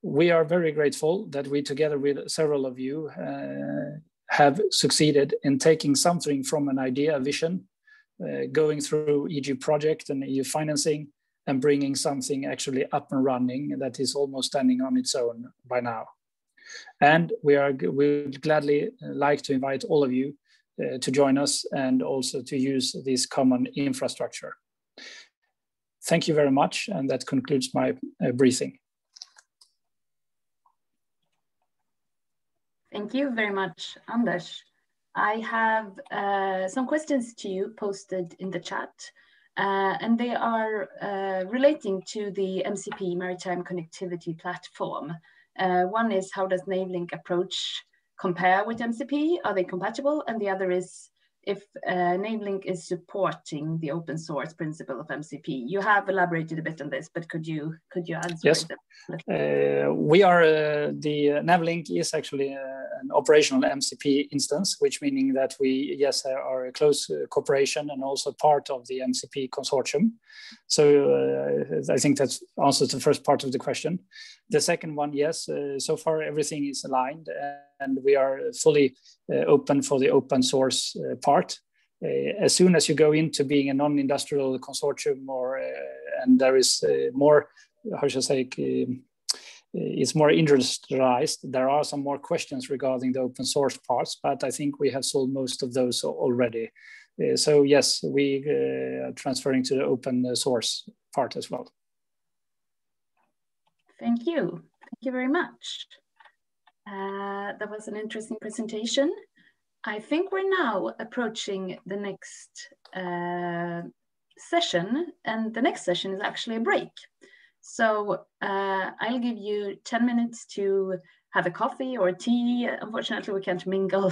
we are very grateful that we, together with several of you, have succeeded in taking something from an idea, vision, going through EG project and EU financing, and bringing something actually up and running that is almost standing on its own by now. And we would gladly like to invite all of you to join us and also to use this common infrastructure. Thank you very much, and that concludes my briefing. Thank you very much, Anders. I have some questions to you posted in the chat, and they are relating to the MCP Maritime Connectivity Platform. One is, how does Navlink approach compare with MCP? Are they compatible? And the other is, if Navlink is supporting the open source principle of MCP. You have elaborated a bit on this, but could you answer? Yes, we are, the Navlink is actually an operational MCP instance, which meaning that we, yes, are a close cooperation and also part of the MCP consortium. So I think that answers the first part of the question. The second one, yes, so far everything is aligned, and we are fully open for the open source part. As soon as you go into being a non-industrial consortium, or and there is more, how should I say, it's more industrialized, there are some more questions regarding the open source parts, but I think we have solved most of those already. So yes, we are transferring to the open source part as well. Thank you. Thank you very much. That was an interesting presentation. I think we're now approaching the next session, and the next session is actually a break. So I'll give you 10 minutes to have a coffee or tea. Unfortunately, we can't mingle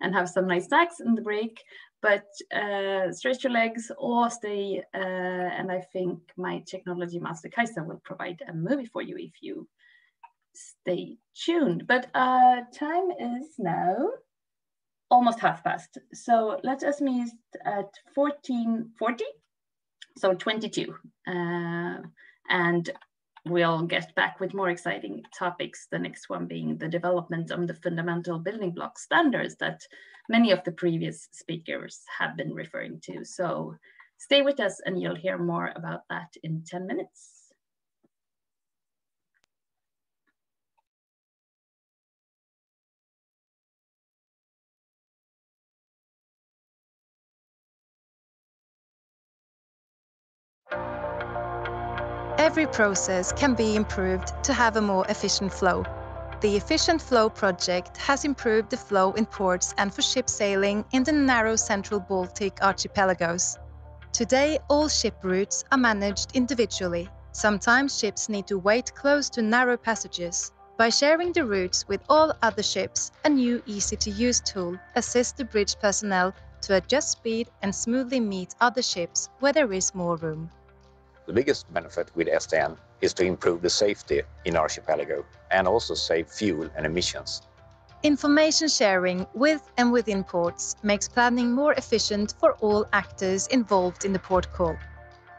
and have some nice snacks in the break, but stretch your legs or stay, and I think my technology master Kajsa will provide a movie for you if you stay tuned. But time is now almost past. So let us meet at 14:40, so 22. And we'll get back with more exciting topics, the next one being the development of the fundamental building block standards that many of the previous speakers have been referring to. So stay with us and you'll hear more about that in 10 minutes. Every process can be improved to have a more efficient flow. The Efficient Flow project has improved the flow in ports and for ship sailing in the narrow central Baltic archipelagos. Today, all ship routes are managed individually. Sometimes ships need to wait close to narrow passages. By sharing the routes with all other ships, a new easy-to-use tool assists the bridge personnel to adjust speed and smoothly meet other ships where there is more room. The biggest benefit with STM is to improve the safety in archipelago and also save fuel and emissions. Information sharing with and within ports makes planning more efficient for all actors involved in the port call.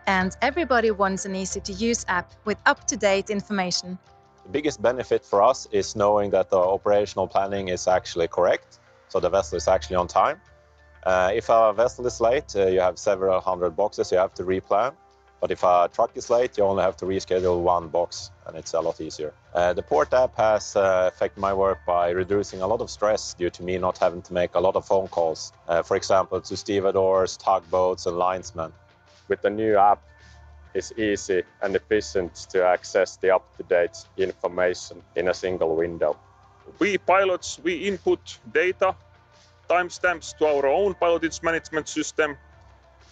And everybody wants an easy-to-use app with up-to-date information. The biggest benefit for us is knowing that the operational planning is actually correct, so the vessel is actually on time. If a vessel is late, you have several hundred boxes you have to replan. But if a truck is late, you only have to reschedule one box, and it's a lot easier. The port app has affected my work by reducing a lot of stress due to me not having to make a lot of phone calls, for example, to stevedores, tugboats, and linesmen. With the new app, it's easy and efficient to access the up-to-date information in a single window. We pilots, we input data, timestamps to our own pilotage management system,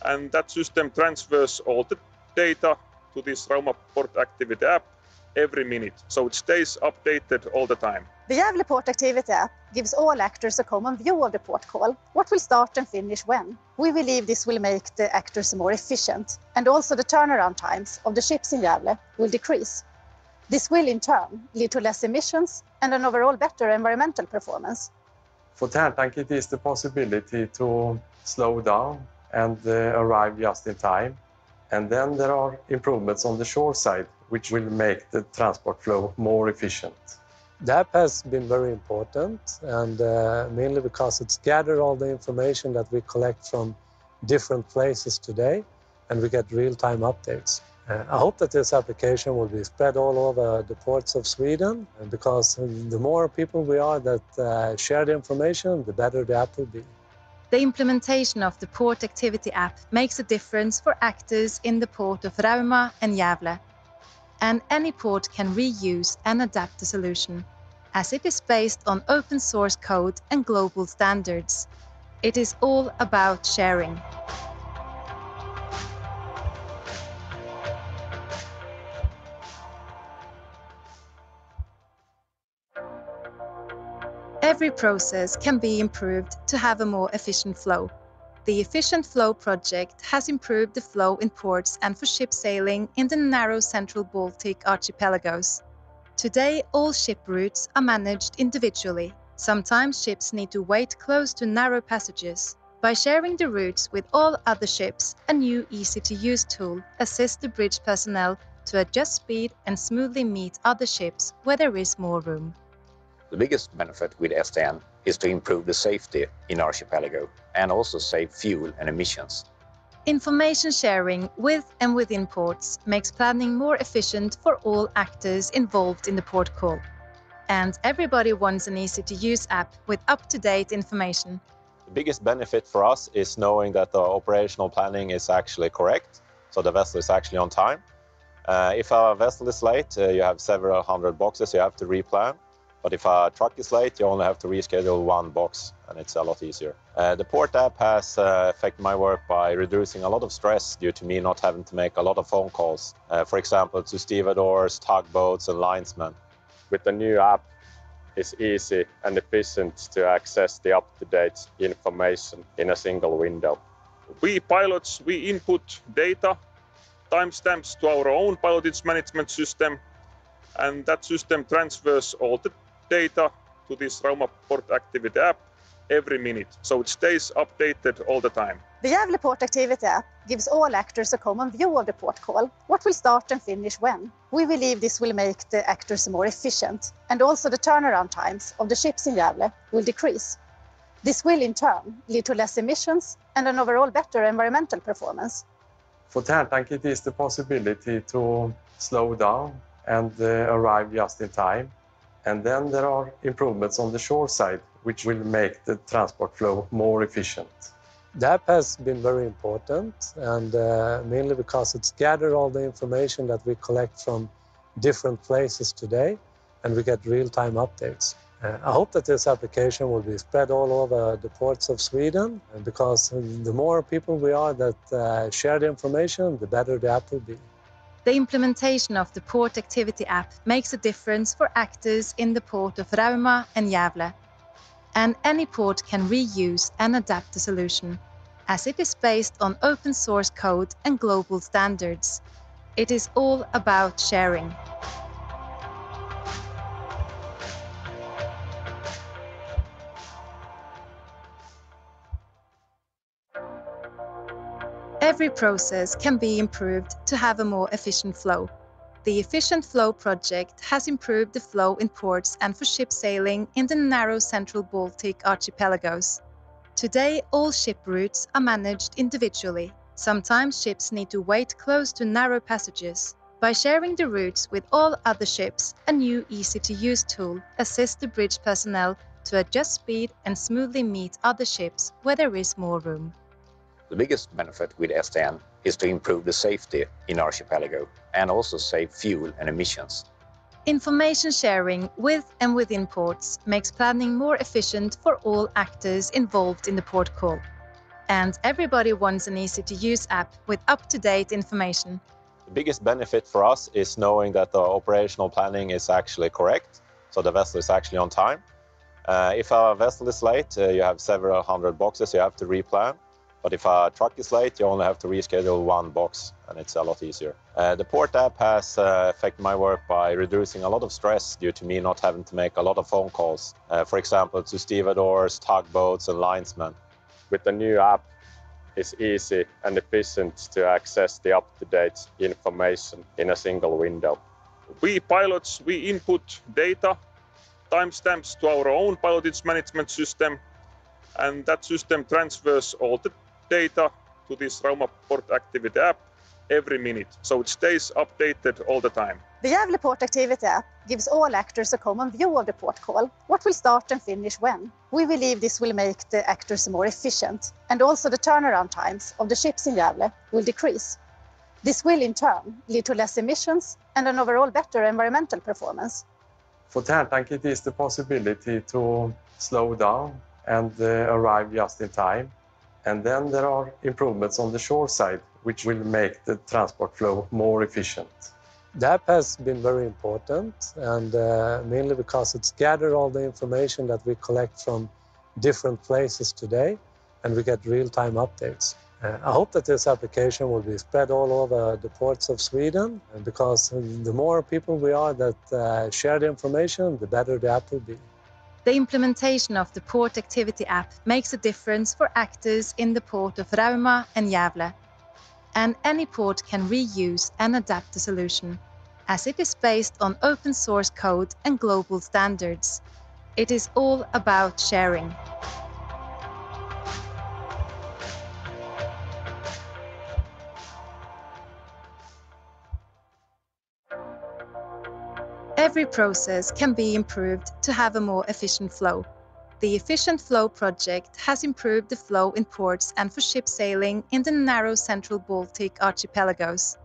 and that system transfers all the data to this Rauma Port Activity app every minute, so it stays updated all the time. The Javelin Port Activity app gives all actors a common view of the port call, what will start and finish when. We believe this will make the actors more efficient, and also the turnaround times of the ships in Javelin will decrease. This will in turn lead to less emissions and an overall better environmental performance. For Tärntank, it is the possibility to slow down and arrive just in time. And then there are improvements on the shore side, which will make the transport flow more efficient. The app has been very important, and mainly because it's gathered all the information that we collect from different places today, and we get real-time updates. I hope that this application will be spread all over the ports of Sweden, because the more people we are that share the information, the better the app will be. The implementation of the Port Activity app makes a difference for actors in the port of Rauma and Gävle. And any port can reuse and adapt the solution, as it is based on open source code and global standards. It is all about sharing. Every process can be improved to have a more efficient flow. The Efficient Flow project has improved the flow in ports and for ship sailing in the narrow central Baltic archipelagos. Today, all ship routes are managed individually. Sometimes ships need to wait close to narrow passages. By sharing the routes with all other ships, a new easy-to-use tool assists the bridge personnel to adjust speed and smoothly meet other ships where there is more room. The biggest benefit with STM is to improve the safety in archipelago and also save fuel and emissions. Information sharing with and within ports makes planning more efficient for all actors involved in the port call. And everybody wants an easy-to-use app with up-to-date information. The biggest benefit for us is knowing that the operational planning is actually correct, so the vessel is actually on time. If a vessel is late, you have several hundred boxes you have to replan. But if a truck is late, you only have to reschedule one box, and it's a lot easier. The Port app has affected my work by reducing a lot of stress due to me not having to make a lot of phone calls, for example, to stevedores, tugboats, and linesmen. With the new app, it's easy and efficient to access the up-to-date information in a single window. We pilots, we input data, timestamps to our own pilotage management system, and that system transfers all the data to this Rauma Port Activity app every minute, so it stays updated all the time. The Javelin Port Activity app gives all actors a common view of the port call, what will start and finish when. We believe this will make the actors more efficient, and also the turnaround times of the ships in Gävle will decrease. This will in turn lead to less emissions and an overall better environmental performance. For Tärntank, it is the possibility to slow down and arrive just in time. And then there are improvements on the shore side, which will make the transport flow more efficient. The app has been very important, and mainly because it's gathered all the information that we collect from different places today, and we get real-time updates. I hope that this application will be spread all over the ports of Sweden, because the more people we are that share the information, the better the app will be. The implementation of the Port Activity app makes a difference for actors in the port of Rauma and Gävle. And any port can reuse and adapt the solution, as it is based on open source code and global standards. It is all about sharing. Every process can be improved to have a more efficient flow. The Efficient Flow project has improved the flow in ports and for ship sailing in the narrow central Baltic archipelagos. Today, all ship routes are managed individually. Sometimes ships need to wait close to narrow passages. By sharing the routes with all other ships, a new easy-to-use tool assists the bridge personnel to adjust speed and smoothly meet other ships where there is more room. The biggest benefit with STM is to improve the safety in archipelago and also save fuel and emissions. Information sharing with and within ports makes planning more efficient for all actors involved in the port call. And everybody wants an easy-to-use app with up-to-date information. The biggest benefit for us is knowing that the operational planning is actually correct, so the vessel is actually on time. If a vessel is late, you have several hundred boxes you have to replan. But if a truck is late, you only have to reschedule one box, and it's a lot easier. The port app has affected my work by reducing a lot of stress due to me not having to make a lot of phone calls, for example, to stevedores, tugboats, and linesmen. With the new app, it's easy and efficient to access the up-to-date information in a single window. We pilots, we input data, timestamps to our own pilotage management system, and that system transfers all the data to this Rauma Port Activity app every minute, so it stays updated all the time. The Javelin Port Activity app gives all actors a common view of the port call, what will start and finish when. We believe this will make the actors more efficient, and also the turnaround times of the ships in Javelin will decrease. This will in turn lead to less emissions and an overall better environmental performance. For Tärntank, it is the possibility to slow down and arrive just in time. And then there are improvements on the shore side, which will make the transport flow more efficient. The app has been very important, and mainly because it's gathered all the information that we collect from different places today, and we get real-time updates. I hope that this application will be spread all over the ports of Sweden, because the more people we are that share the information, the better the app will be. The implementation of the Port Activity app makes a difference for actors in the port of Rauma and Gävle. And any port can reuse and adapt the solution, as it is based on open source code and global standards. It is all about sharing. Every process can be improved to have a more efficient flow. The Efficient Flow project has improved the flow in ports and for ship sailing in the narrow central Baltic archipelagos.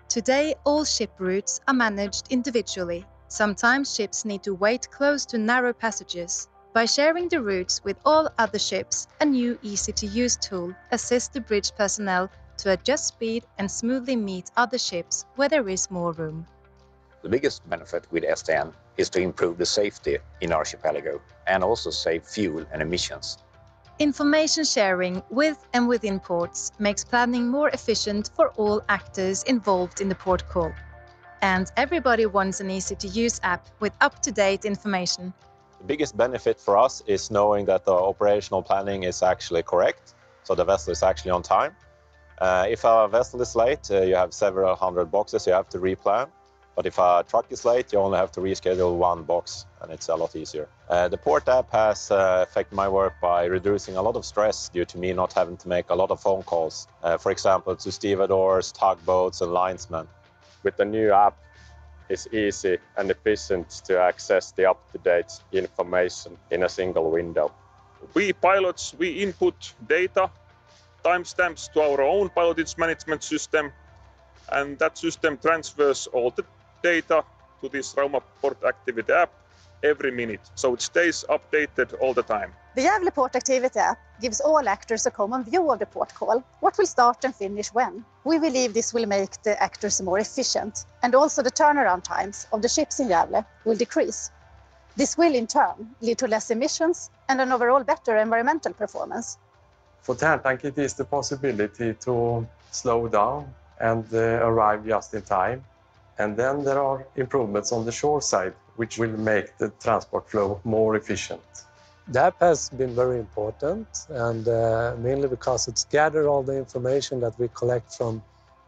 Today, all ship routes are managed individually. Sometimes ships need to wait close to narrow passages. By sharing the routes with all other ships, a new easy-to-use tool assists the bridge personnel to adjust speed and smoothly meet other ships where there is more room. The biggest benefit with STM is to improve the safety in archipelago and also save fuel and emissions. Information sharing with and within ports makes planning more efficient for all actors involved in the port call. And everybody wants an easy-to-use app with up-to-date information. The biggest benefit for us is knowing that the operational planning is actually correct, so the vessel is actually on time. If a vessel is late, you have several hundred boxes you have to replan. But if a truck is late, you only have to reschedule one box, and it's a lot easier. The port app has affected my work by reducing a lot of stress due to me not having to make a lot of phone calls, for example, to stevedores, tugboats, and linesmen. With the new app, it's easy and efficient to access the up-to-date information in a single window. We pilots, we input data, timestamps to our own pilotage management system, and that system transfers all the data to this Rauma Port Activity app every minute, so it stays updated all the time. The Javelin Port Activity app gives all actors a common view of the port call, what will start and finish when. We believe this will make the actors more efficient, and also the turnaround times of the ships in Javelin will decrease. This will in turn lead to less emissions and an overall better environmental performance. For Tärntank, it is the possibility to slow down and arrive just in time. And then there are improvements on the shore side, which will make the transport flow more efficient. The app has been very important, and mainly because it's gathered all the information that we collect from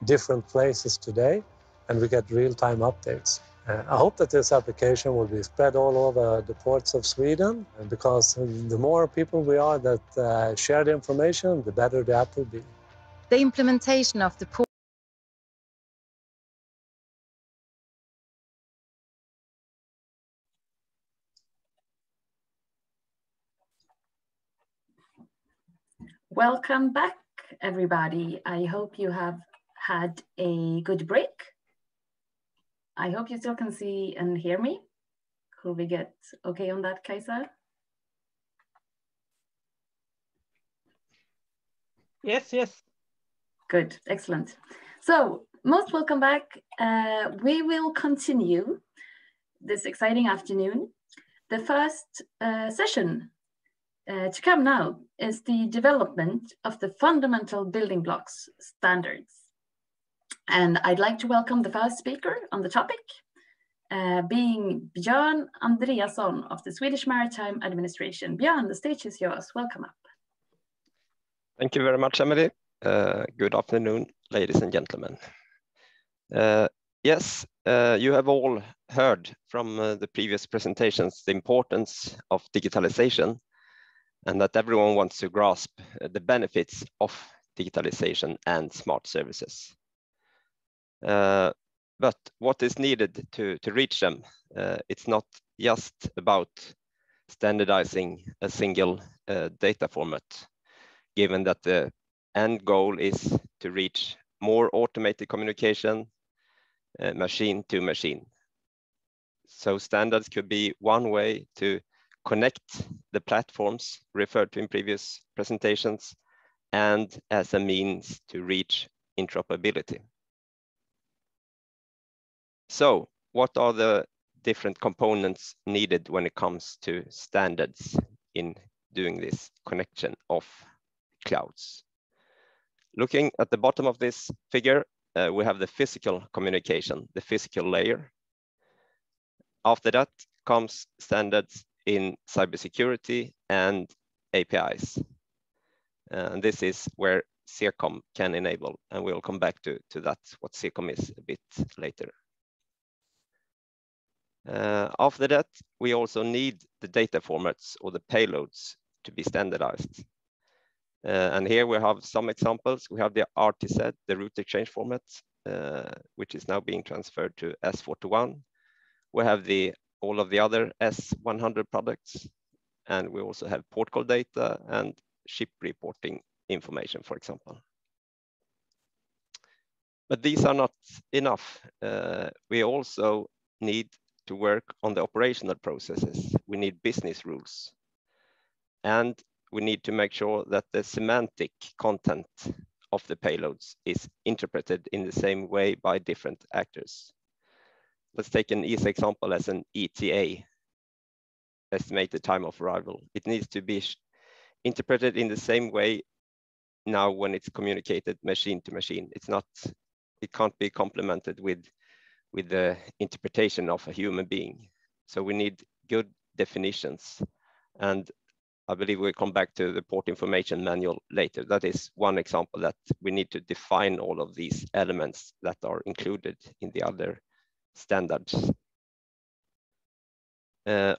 different places today, and we get real-time updates. I hope that this application will be spread all over the ports of Sweden, because the more people we are that share the information, the better the app will be. The implementation of the port Welcome back everybody. I hope you have had a good break. I hope you still can see and hear me. Could we get okay on that, Kajsa? Yes, yes. Good, excellent. So, most welcome back. We will continue this exciting afternoon. The first session to come now is the development of the fundamental building blocks standards. And I'd like to welcome the first speaker on the topic, being Björn Andreasson of the Swedish Maritime Administration. Björn, the stage is yours. Welcome up. Thank you very much, Emily. Good afternoon, ladies and gentlemen. Yes, you have all heard from the previous presentations the importance of digitalization, and that everyone wants to grasp the benefits of digitalization and smart services. But what is needed to reach them? It's not just about standardizing a single data format, given that the end goal is to reach more automated communication, machine to machine. So standards could be one way to connect the platforms referred to in previous presentations, and as a means to reach interoperability. So what are the different components needed when it comes to standards in doing this connection of clouds? Looking at the bottom of this figure, we have the physical communication, the physical layer. After that comes standards in cybersecurity and APIs. And this is where SECOM can enable, and we'll come back to that, what SECOM is a bit later. After that, we also need the data formats or the payloads to be standardized. And here we have some examples. We have the RTZ, the route exchange format, which is now being transferred to S41. We have all of the other S100 products, and we also have port call data and ship reporting information, for example. But these are not enough. We also need to work on the operational processes. We need business rules. And we need to make sure that the semantic content of the payloads is interpreted in the same way by different actors. Let's take an easy example as an ETA, estimated time of arrival. It needs to be interpreted in the same way now when it's communicated machine to machine. It can't be complemented with the interpretation of a human being. So we need good definitions. And I believe we'll come back to the port information manual later. That is one example that we need to define all of these elements that are included in the other standards.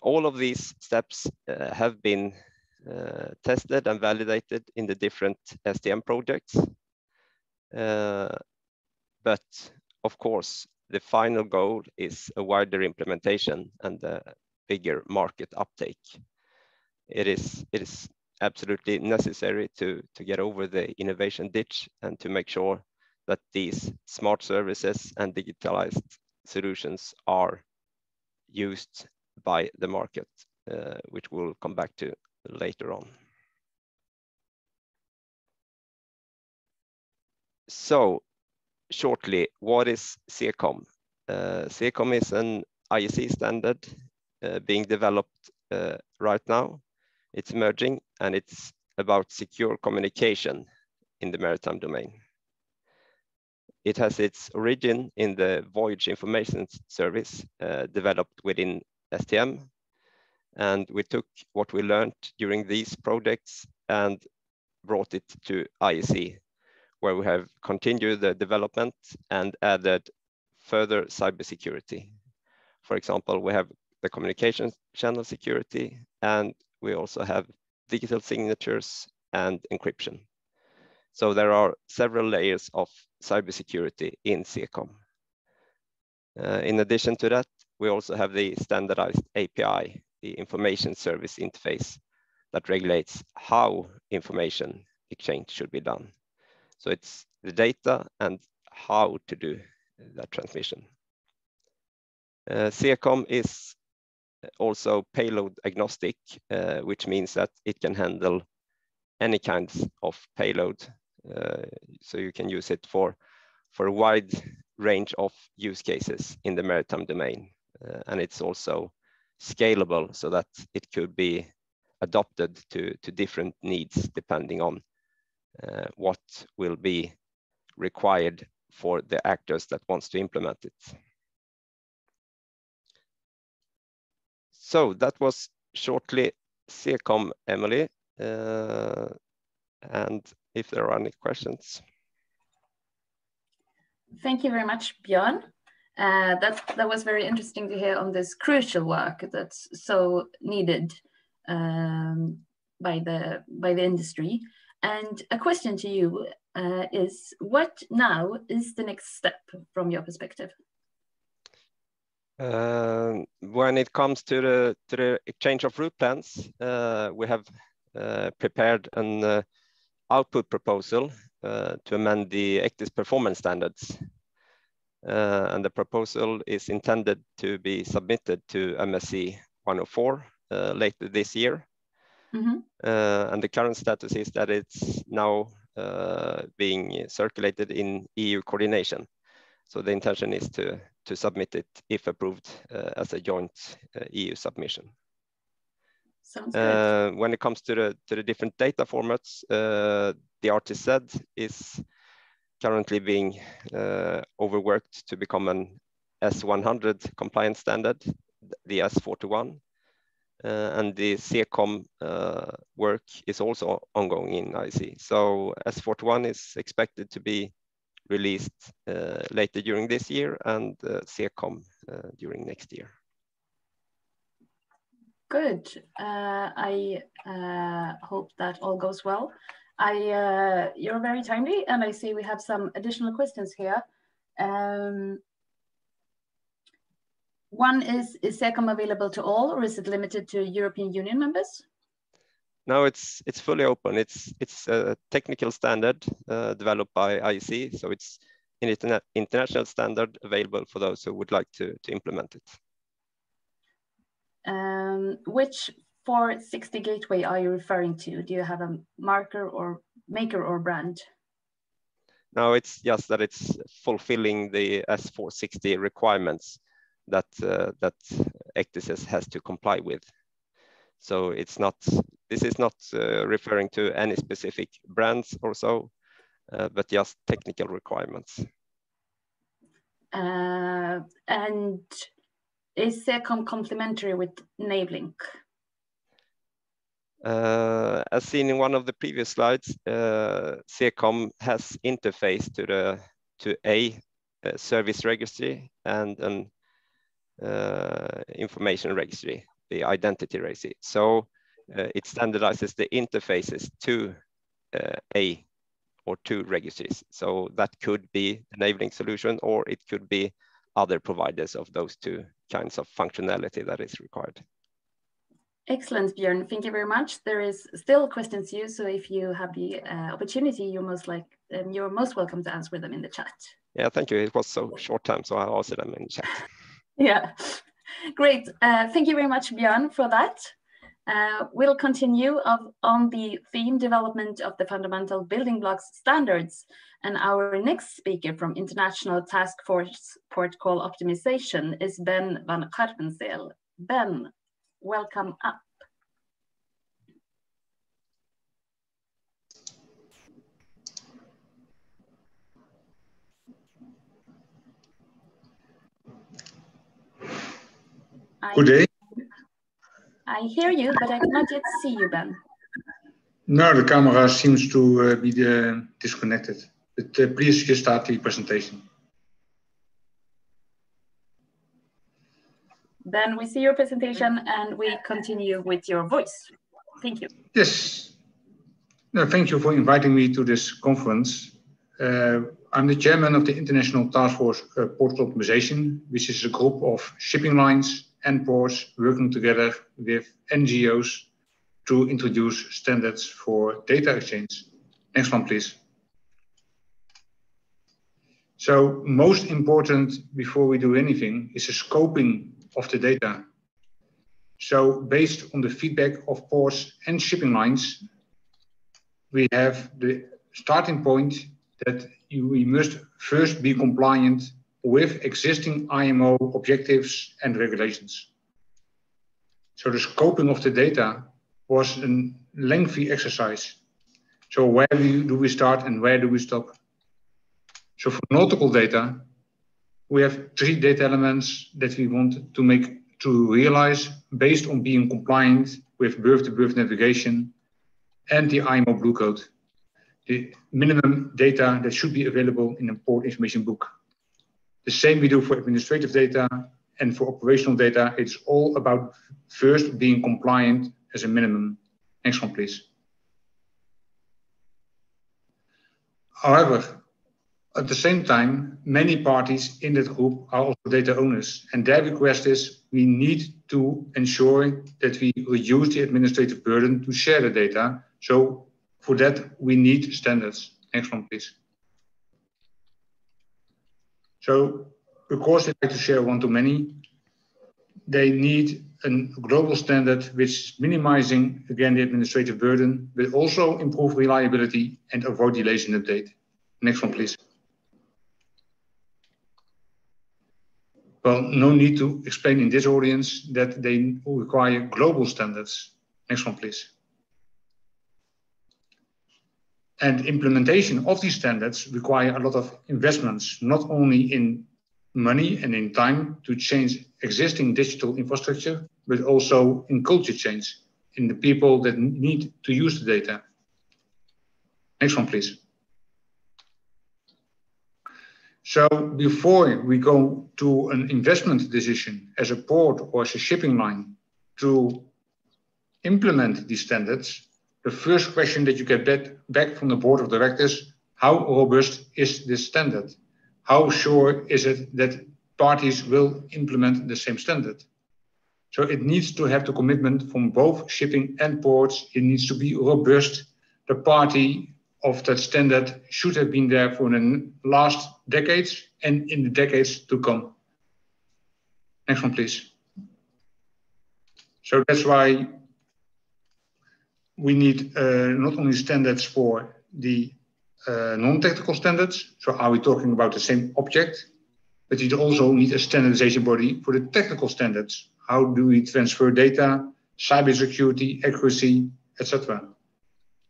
All of these steps have been tested and validated in the different STM projects. But of course, the final goal is a wider implementation and a bigger market uptake. It is absolutely necessary to get over the innovation ditch and to make sure that these smart services and digitalized solutions are used by the market, which we'll come back to later on. So shortly, what is SECOM? SECOM is an IEC standard being developed right now. It's emerging, and it's about secure communication in the maritime domain. It has its origin in the Voyage Information Service developed within STM. And we took what we learned during these projects and brought it to IEC, where we have continued the development and added further cybersecurity. For example, we have the communication channel security, and we also have digital signatures and encryption. So there are several layers of cybersecurity in SECOM. In addition to that, we also have the standardized API, the information service interface, that regulates how information exchange should be done. So it's the data and how to do that transmission. SECOM is also payload agnostic, which means that it can handle any kinds of payload. So you can use it for a wide range of use cases in the maritime domain. And it's also scalable so that it could be adopted to different needs depending on what will be required for the actors that wants to implement it. So that was shortly SECOM, Emily. And if there are any questions. Thank you very much, Björn. That was very interesting to hear on this crucial work that's so needed by the industry. And a question to you is, what now is the next step from your perspective? When it comes to the exchange of route plans, we have prepared an output proposal to amend the ECDIS performance standards. And the proposal is intended to be submitted to MSC 104 later this year. Mm-hmm. And the current status is that it's now being circulated in EU coordination. So the intention is to submit it, if approved, as a joint EU submission. Sounds good. When it comes to the different data formats, the RTZ is currently being overworked to become an S100 compliant standard, the S41. And the SECOM work is also ongoing in IC. So S41 is expected to be released later during this year, and SECOM during next year. Good. I hope that all goes well. You're very timely, and I see we have some additional questions here. One is SECOM available to all, or is it limited to European Union members? No, it's fully open. It's a technical standard developed by IEC, so it's an international standard available for those who would like to implement it. Which 460 gateway are you referring to? Do you have a marker or maker or brand? No, it's just that it's fulfilling the S460 requirements that ECDIS has to comply with. So it's not. This is not referring to any specific brands or so, but just technical requirements. And is SECOM complementary with navlink? As seen in one of the previous slides, SECOM has interface to a service registry and an information registry, the identity registry. So it standardizes the interfaces to a or two registries. So that could be the navlink solution, or it could be other providers of those two kinds of functionality that is required. Excellent, Björn. Thank you very much. There is still questions to you, so if you have the opportunity, you're most welcome to answer them in the chat. Yeah, thank you. It was so short time, so I'll answer them in the chat. Yeah, great. Thank you very much, Björn, for that. We'll continue on the theme development of the fundamental building blocks standards. And our next speaker from International Task Force Port Call Optimization is Ben van Garpenzeel. Ben, welcome up. Good day. I hear you, but I cannot yet see you, Ben. No, the camera seems to be disconnected. But please just start the presentation. Then we see your presentation and we continue with your voice. Thank you. Yes. No, thank you for inviting me to this conference. I'm the chairman of the International Task Force Port Optimization, which is a group of shipping lines and ports working together with NGOs to introduce standards for data exchange. Next one, please. So most important before we do anything is the scoping of the data. So based on the feedback of ports and shipping lines, we have the starting point that we must first be compliant with existing IMO objectives and regulations. So the scoping of the data was a lengthy exercise. So where do we start and where do we stop? So for nautical data, we have 3 data elements that we want to realize based on being compliant with berth-to-berth navigation and the IMO Blue Code, the minimum data that should be available in a port information book. The same we do for administrative data, and for operational data, it's all about first being compliant as a minimum. Next one, please. However, at the same time, many parties in that group are also data owners, and their request is we need to ensure that we reduce the administrative burden to share the data. So for that, we need standards. Next one, please. So because they like to share one-to-many, they need a global standard which is minimizing, again, the administrative burden, but also improve reliability and avoid delays in update. Next one, please. Well, no need to explain in this audience that they require global standards. Next one, please. And implementation of these standards require a lot of investments, not only in money and in time to change existing digital infrastructure, but also in culture change, in the people that need to use the data. Next one, please. So before we go to an investment decision as a port or as a shipping line to implement these standards, the first question that you get back from the board of directors, how robust is this standard? How sure is it that parties will implement the same standard? So it needs to have the commitment from both shipping and ports. It needs to be robust. The party of that standard should have been there for the last decades and in the decades to come. Next one, please. So that's why we need not only standards for the non-technical standards, so are we talking about the same object, but we also need a standardization body for the technical standards. How do we transfer data, cybersecurity, accuracy, etc.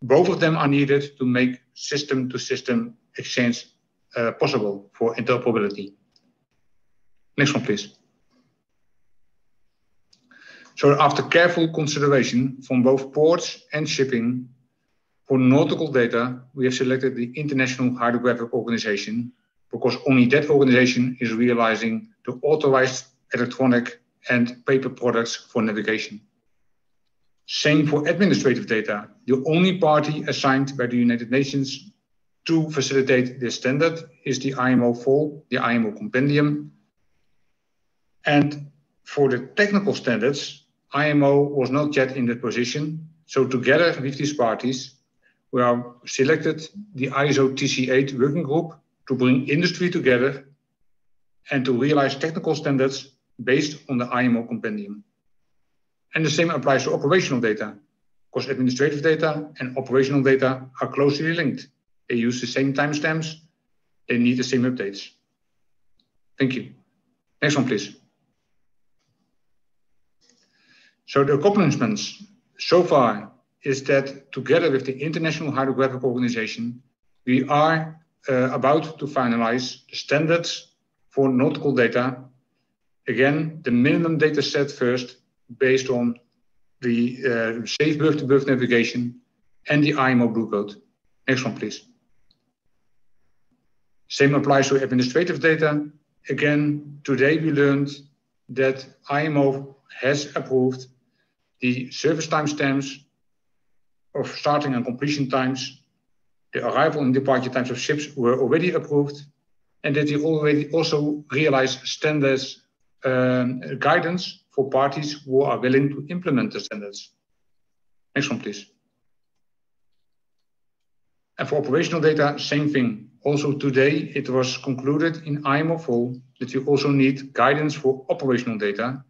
Both of them are needed to make system-to-system exchange possible for interoperability. Next one, please. So after careful consideration from both ports and shipping, for nautical data, we have selected the International Hydrographic Organization because only that organization is realizing the authorized electronic and paper products for navigation. Same for administrative data. The only party assigned by the United Nations to facilitate this standard is the IMO FOL, the IMO Compendium. And for the technical standards, IMO was not yet in that position. So together with these parties, we have selected the ISO TC8 working group to bring industry together and to realize technical standards based on the IMO Compendium. And the same applies to operational data, because administrative data and operational data are closely linked. They use the same timestamps, they need the same updates. Thank you. Next one, please. So the accomplishments so far is that together with the International Hydrographic Organization, we are about to finalize the standards for nautical data. Again, the minimum data set first, based on the safe berth-to-berth navigation and the IMO Blue Code. Next one, please. Same applies to administrative data. Again, today we learned that IMO has approved the service timestamps of starting and completion times. The arrival and departure times of ships were already approved, and that they already also realized standards guidance for parties who are willing to implement the standards. Next one, please. And for operational data, same thing. Also today, it was concluded in IMO 4 that we also need guidance for operational data,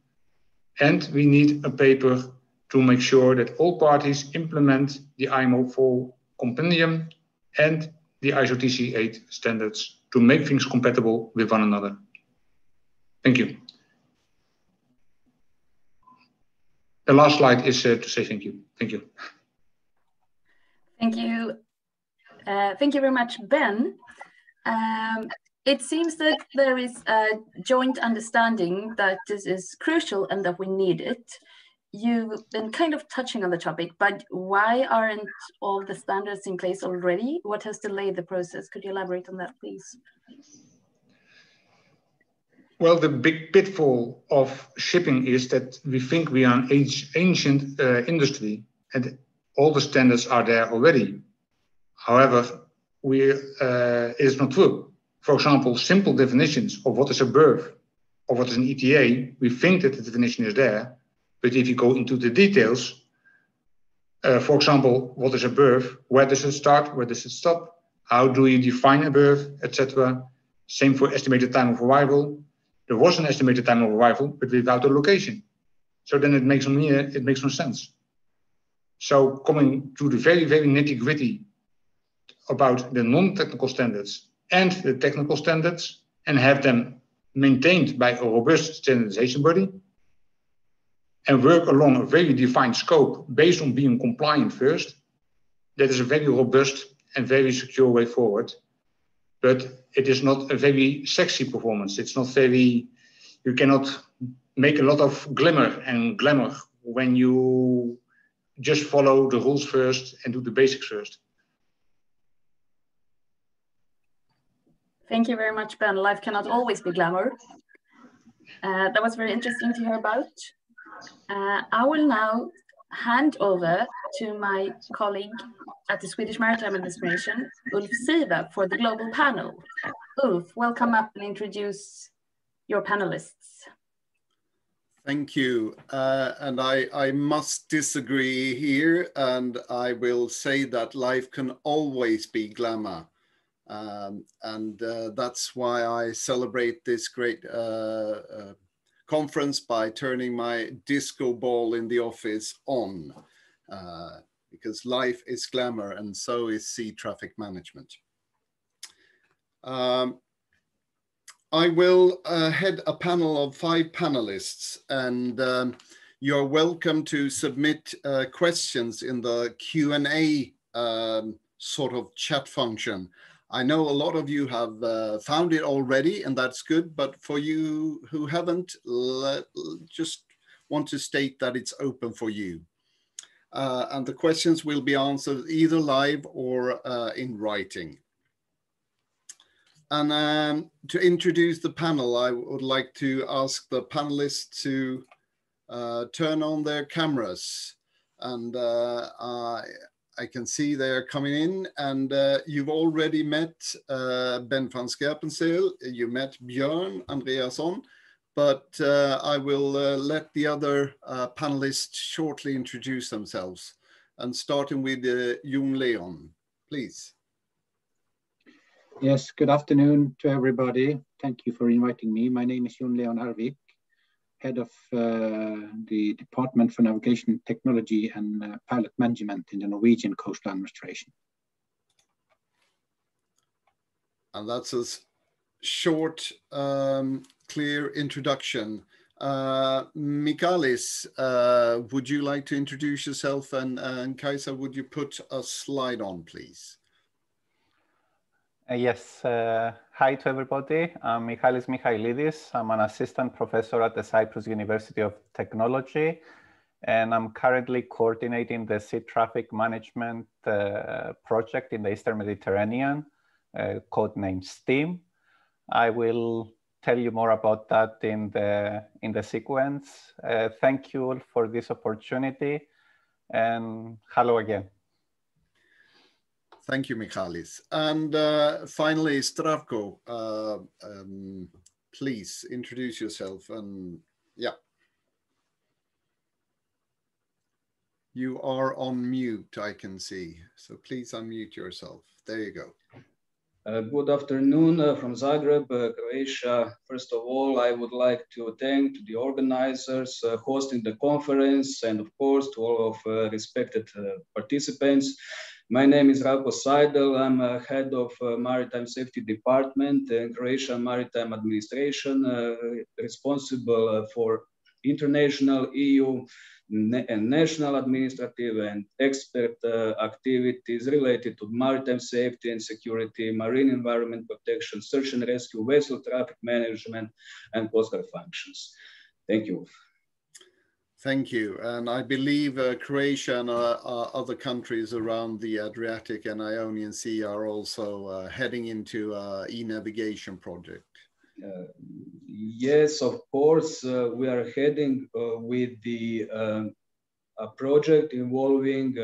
and we need a paper to make sure that all parties implement the IMO 4 compendium and the ISO TC8 standards to make things compatible with one another. Thank you. The last slide is to say thank you. Thank you. Thank you. Thank you very much, Ben. It seems that there is a joint understanding that this is crucial and that we need it. You've been kind of touching on the topic, but why aren't all the standards in place already? What has delayed the process? Could you elaborate on that, please? Well, the big pitfall of shipping is that we think we are an ancient industry and all the standards are there already. However, it is not true. For example, simple definitions of what is a berth or what is an ETA, we think that the definition is there, but if you go into the details, for example, what is a berth, where does it start, where does it stop, how do you define a berth, etc. Same for estimated time of arrival. There was an estimated time of arrival, but without a location. So then it makes no sense. So coming to the very, very nitty-gritty about the non-technical standards and the technical standards and have them maintained by a robust standardization body and work along a very defined scope based on being compliant first, that is a very robust and very secure way forward. But it is not a very sexy performance. It's not very, you cannot make a lot of glimmer and glamour when you just follow the rules first and do the basics first. Thank you very much, Ben. Life cannot always be glamour. That was very interesting to hear about. I will now hand over to my colleague at the Swedish Maritime Administration, Ulf Siva, for the global panel. Ulf, welcome up and introduce your panelists. Thank you. And I must disagree here, and I will say that life can always be glamour. That's why I celebrate this great conference by turning my disco ball in the office on, because life is glamour and so is sea traffic management. I will head a panel of 5 panelists, and you're welcome to submit questions in the Q&A sort of chat function. I know a lot of you have found it already, and that's good, but for you who haven't, just want to state that it's open for you. And the questions will be answered either live or in writing. And to introduce the panel, I would like to ask the panelists to turn on their cameras. And I can see they're coming in, and you've already met Ben van Scherpenzeel, you met Björn Andreasson, but I will let the other panelists shortly introduce themselves. And starting with Jun Leon, please. Yes, good afternoon to everybody. Thank you for inviting me. My name is Jun Leonharvik, head of the Department for Navigation Technology and Pilot Management in the Norwegian Coastal Administration. And that's a short, clear introduction. Michalis, would you like to introduce yourself? And Kaisa, would you put a slide on, please? Yes, hi to everybody. I'm Michalis Michailidis. I'm an assistant professor at the Cyprus University of Technology, and I'm currently coordinating the sea traffic management project in the Eastern Mediterranean, codenamed STM. I will tell you more about that in the sequence. Thank you all for this opportunity, and hello again. Thank you, Michalis. And finally, Zdravko, please introduce yourself. And yeah, you are on mute, I can see. So please unmute yourself. There you go. Good afternoon from Zagreb, Croatia. First of all, I would like to thank the organizers hosting the conference, and of course to all of respected participants. My name is Rako Seidel. I'm head of Maritime Safety Department in Croatian Maritime Administration, responsible for international, EU, and national administrative and expert activities related to maritime safety and security, marine environment protection, search and rescue, vessel traffic management, and coast guard functions. Thank you. Thank you. And I believe Croatia and other countries around the Adriatic and Ionian Sea are also heading into an e-navigation project. Yes, of course, we are heading with the a project involving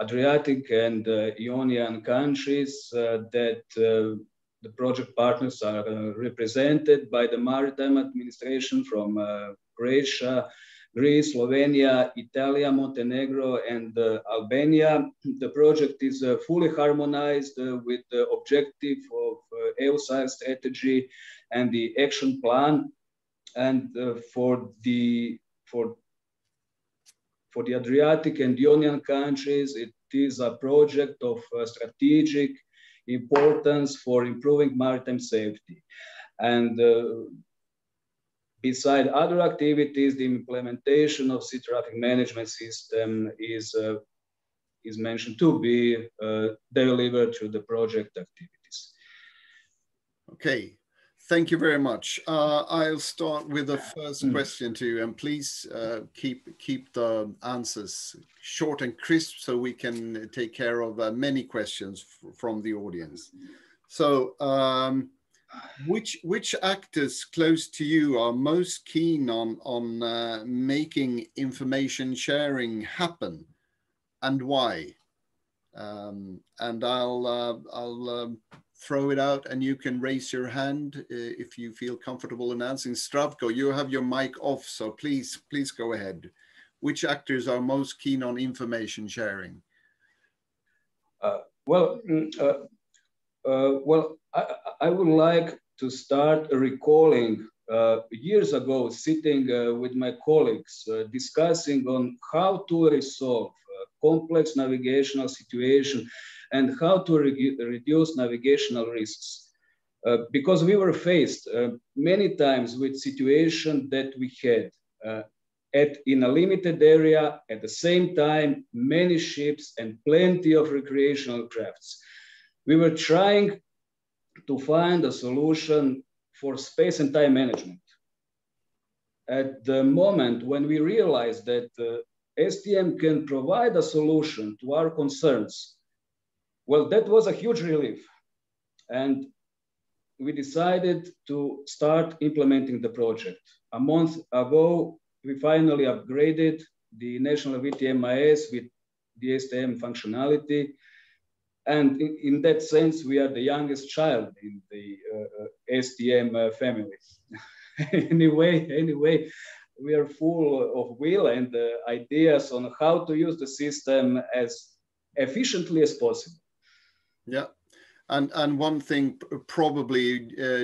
Adriatic and Ionian countries that the project partners are represented by the Maritime Administration from Croatia, Greece, Slovenia, Italy, Montenegro, and Albania. The project is fully harmonized with the objective of EUSAR strategy and the action plan. And for the Adriatic and Ionian countries, it is a project of strategic importance for improving maritime safety. And beside other activities, the implementation of sea traffic management system is mentioned to be delivered through the project activities. Okay, thank you very much. I'll start with the first question to you, and please keep the answers short and crisp so we can take care of many questions from the audience. So, which actors close to you are most keen on making information sharing happen, and why? And I'll throw it out, and you can raise your hand if you feel comfortable in answering. Zdravko, you have your mic off, so please go ahead. Which actors are most keen on information sharing? I would like to start recalling years ago, sitting with my colleagues, discussing on how to resolve complex navigational situation and how to reduce navigational risks. Because we were faced many times with situations that we had in a limited area, at the same time, many ships and plenty of recreational crafts. We were trying to find a solution for space and time management. At the moment when we realized that STM can provide a solution to our concerns, well, that was a huge relief. And we decided to start implementing the project. A month ago, we finally upgraded the national VTMIS with the STM functionality. And in that sense, we are the youngest child in the STM family. Anyway, we are full of will and ideas on how to use the system as efficiently as possible. Yeah, and one thing probably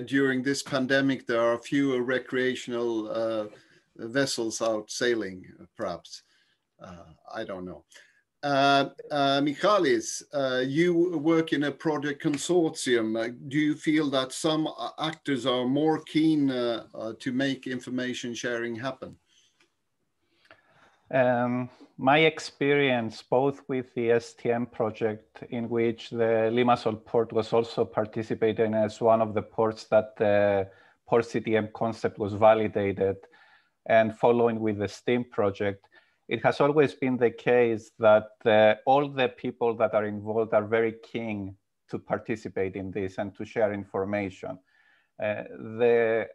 during this pandemic, there are fewer recreational vessels out sailing, perhaps. I don't know. Michalis, you work in a project consortium. Do you feel that some actors are more keen to make information sharing happen? My experience, both with the STM project, in which the Limassol port was also participating as one of the ports that the port CTM concept was validated, and following with the STEAM project, it has always been the case that all the people that are involved are very keen to participate in this and to share information. The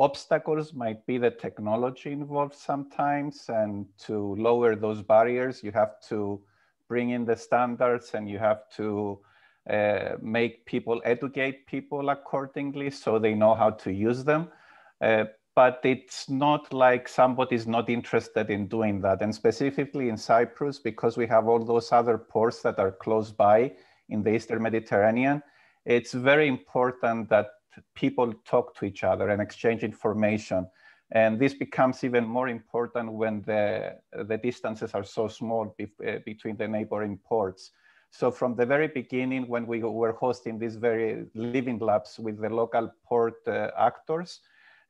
obstacles might be the technology involved sometimes, and to lower those barriers, you have to bring in the standards and you have to make people, educate people accordingly so they know how to use them. But it's not like somebody's not interested in doing that. And specifically in Cyprus, because we have all those other ports that are close by in the Eastern Mediterranean, it's very important that people talk to each other and exchange information. And this becomes even more important when the distances are so small between the neighboring ports. So from the very beginning, when we were hosting these very living labs with the local port actors,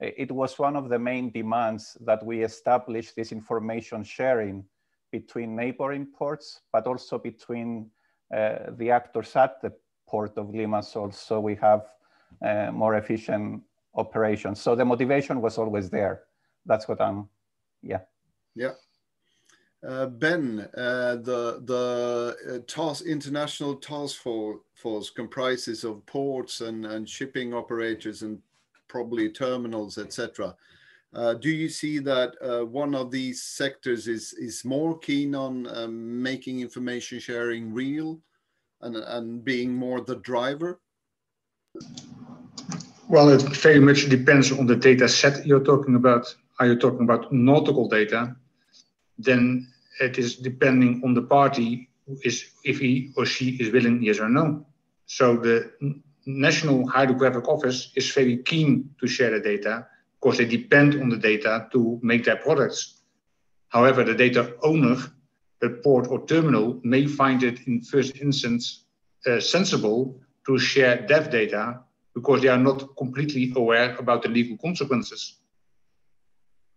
it was one of the main demands that we establish this information sharing between neighboring ports, but also between the actors at the port of Limassol, so we have more efficient operations. So the motivation was always there. That's what yeah. Yeah. Ben, the international task force comprises of ports and shipping operators and probably terminals, etc. Do you see that one of these sectors is more keen on making information sharing real and being more the driver? Well, it very much depends on the data set you're talking about. Are you talking about nautical data? Then it is depending on the party if he or she is willing, yes or no. So the National Hydrographic Office is very keen to share the data because they depend on the data to make their products. However, the data owner, the port or terminal, may find it in first instance sensible to share dev data because they are not completely aware about the legal consequences.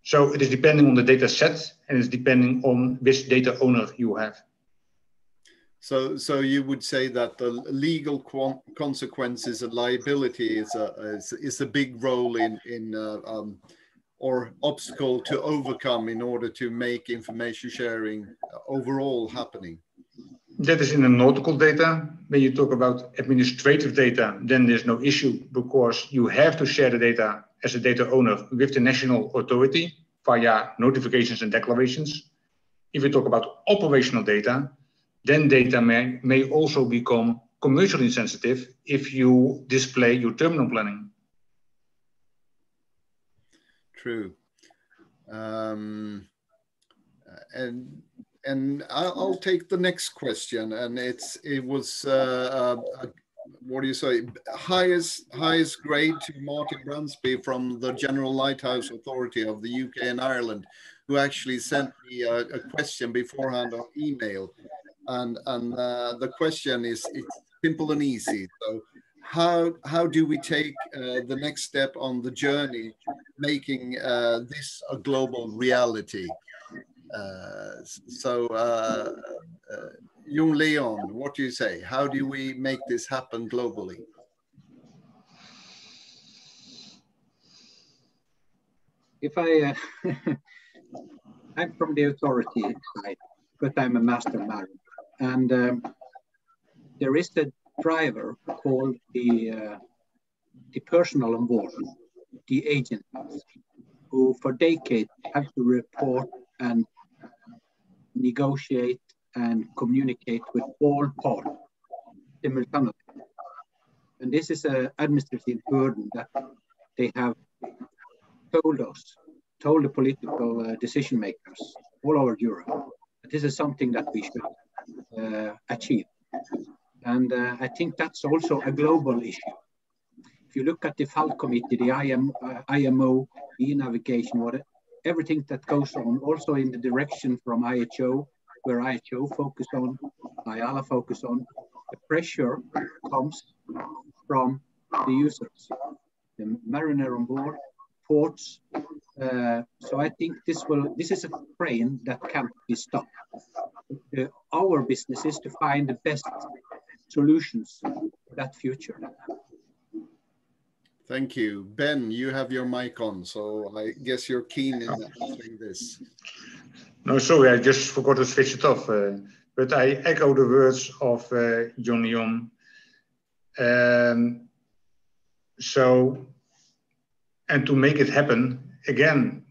So it is depending on the data set and it's depending on which data owner you have. So you would say that the legal consequences and liability is a big role in or obstacle to overcome in order to make information sharing overall happening. That is in the nautical data. When you talk about administrative data, then there's no issue because you have to share the data as a data owner with the national authority via notifications and declarations. If you talk about operational data, then data may also become commercially sensitive if you display your terminal planning. True. And I'll take the next question, and it was what do you say? Highest grade to Martin Bransby from the General Lighthouse Authority of the UK and Ireland, who actually sent me a question beforehand on email, and the question is it's simple and easy. So how do we take the next step on the journey, making this a global reality? Jun Leon, what do you say? How do we make this happen globally? If I'm from the authority side, but I'm a master mariner, and there is the driver called the personnel on board, the agents, who for decades have to report and negotiate and communicate with all parts simultaneously. And this is an administrative burden that they have told the political decision makers all over Europe. But this is something that we should achieve. And I think that's also a global issue. If you look at the FAL committee, the IMO, e-navigation, everything that goes on, also in the direction from IHO, where IHO focus on, IALA focus on, the pressure comes from the users, the mariner on board, ports. So I think this is a train that can't be stopped. Our business is to find the best solutions for that future. Thank you. Ben, you have your mic on, so I guess you're keen in answering this. No, sorry, I just forgot to switch it off. But I echo the words of Jun Leon. And to make it happen, again,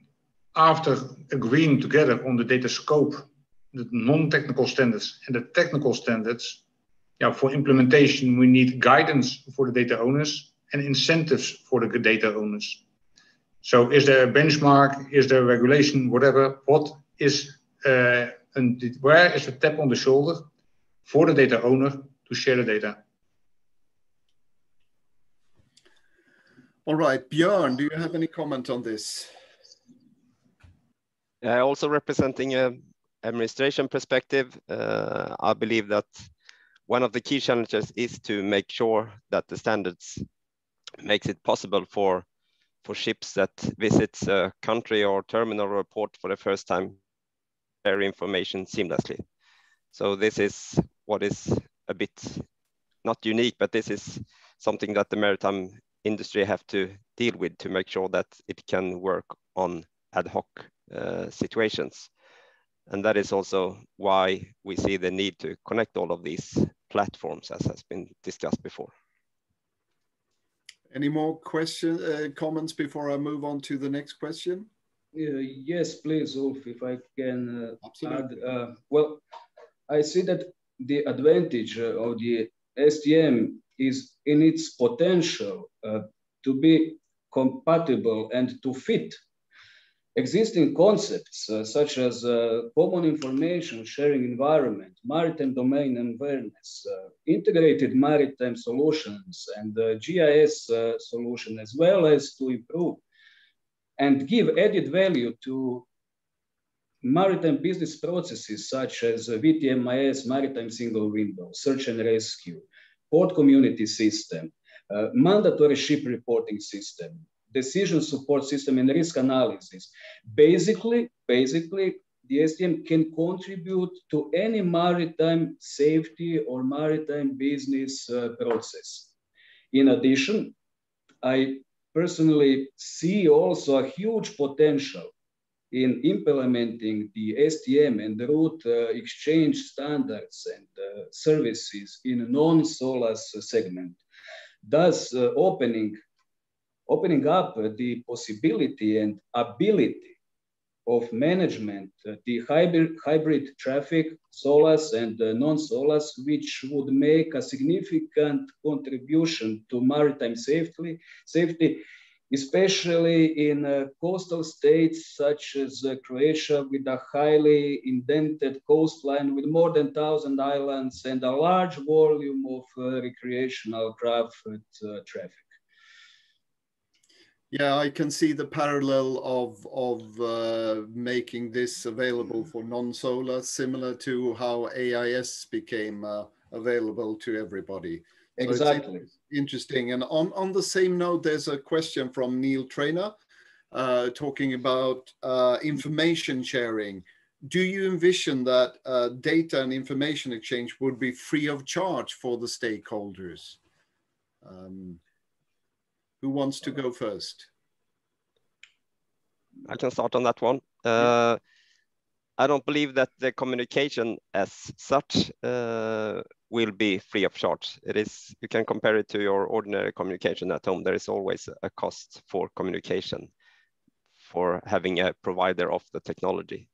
after agreeing together on the data scope, the non-technical standards and the technical standards, for implementation, we need guidance for the data owners and incentives for the data owners. So is there a benchmark, is there a regulation, whatever, what is, where is the tap on the shoulder for the data owner to share the data? All right, Björn, do you have any comment on this? Also representing an administration perspective, I believe that one of the key challenges is to make sure that the standards makes it possible for ships that visits a country or terminal or port for the first time share information seamlessly. So this is what is a bit not unique, but this is something that the maritime industry have to deal with to make sure that it can work on ad hoc situations. And that is also why we see the need to connect all of these platforms, as has been discussed before. Any more comments before I move on to the next question? Yes, please, Ulf, if I can Absolutely. add. Well, I see that the advantage of the STM is in its potential to be compatible and to fit existing concepts such as common information sharing environment, maritime domain awareness, integrated maritime solutions, and GIS solution, as well as to improve and give added value to maritime business processes such as VTMIS, maritime single window, search and rescue, port community system, mandatory ship reporting system, decision support system, and risk analysis. Basically, the STM can contribute to any maritime safety or maritime business process. In addition, I personally see also a huge potential in implementing the STM and the route exchange standards and services in non-SOLAS segment, thus opening up the possibility and ability of management, the hybrid traffic, SOLAS and non-SOLAS, which would make a significant contribution to maritime safety, especially in coastal states such as Croatia, with a highly indented coastline with more than 1,000 islands and a large volume of recreational craft traffic. Yeah, I can see the parallel of making this available for non-SOLAS, similar to how AIS became available to everybody. Exactly. So interesting. And on the same note, there's a question from Neil Trainer talking about information sharing. Do you envision that data and information exchange would be free of charge for the stakeholders? Who wants to go first? I can start on that one. I don't believe that the communication as such will be free of charge. It is, you can compare it to your ordinary communication at home. There is always a cost for communication for having a provider of the technology.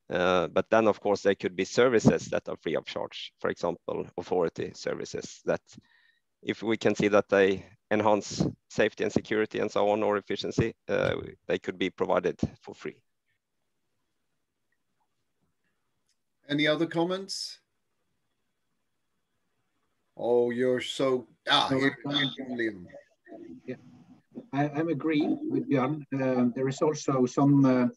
But then of course there could be services that are free of charge. For example, authority services that if we can see that they enhance safety and security and so on, or efficiency, they could be provided for free. Any other comments? Oh, you're so... Yeah. I'm agreeing with Jan. There is also some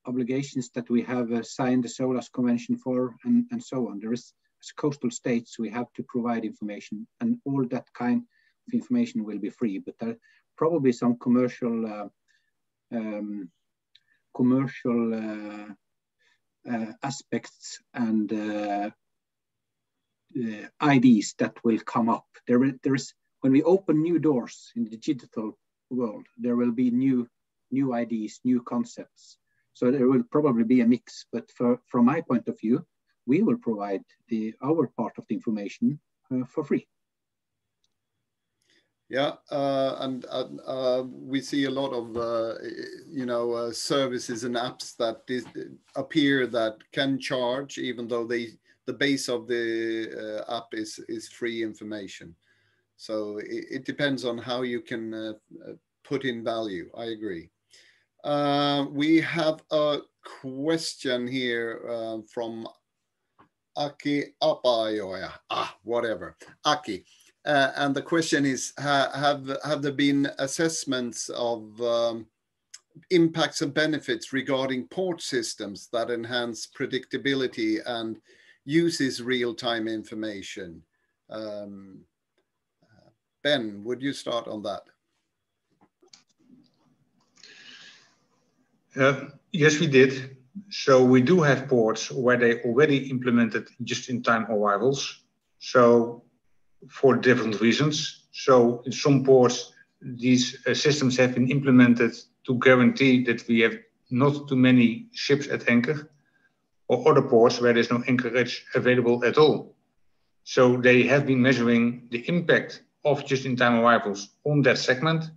obligations that we have signed the SOLAS Convention for, and so on. There is, as coastal states, we have to provide information, and all that kind of information will be free. But there are probably some commercial aspects and IDs that will come up. There is when we open new doors in the digital world, there will be new IDs, new concepts. So there will probably be a mix. But from my point of view, we will provide our part of the information for free. Yeah, and we see a lot of services and apps that appear that can charge, even though the base of the app is free information. So it depends on how you can put in value. I agree. We have a question here from Aki Apajoja. Whatever. Aki. And the question is, have there been assessments of impacts and benefits regarding port systems that enhance predictability and uses real-time information? Ben, would you start on that? Yes, we did. So we do have ports where they already implemented just-in-time arrivals. So for different reasons. So in some ports, these systems have been implemented to guarantee that we have not too many ships at anchor, or other ports where there's no anchorage available at all. So they have been measuring the impact of just-in-time arrivals on that segment.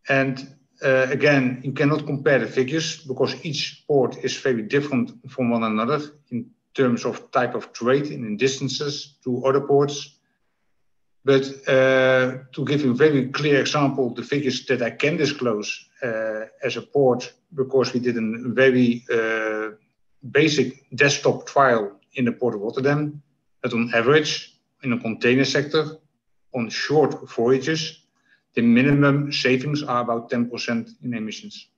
And again, you cannot compare the figures because each port is very different from one another in terms of type of trade and in distances to other ports. But to give you a very clear example, the figures that I can disclose as a port, because we did a very basic desktop trial in the port of Rotterdam, that on average, in a container sector, on short voyages, the minimum savings are about 10% in emissions.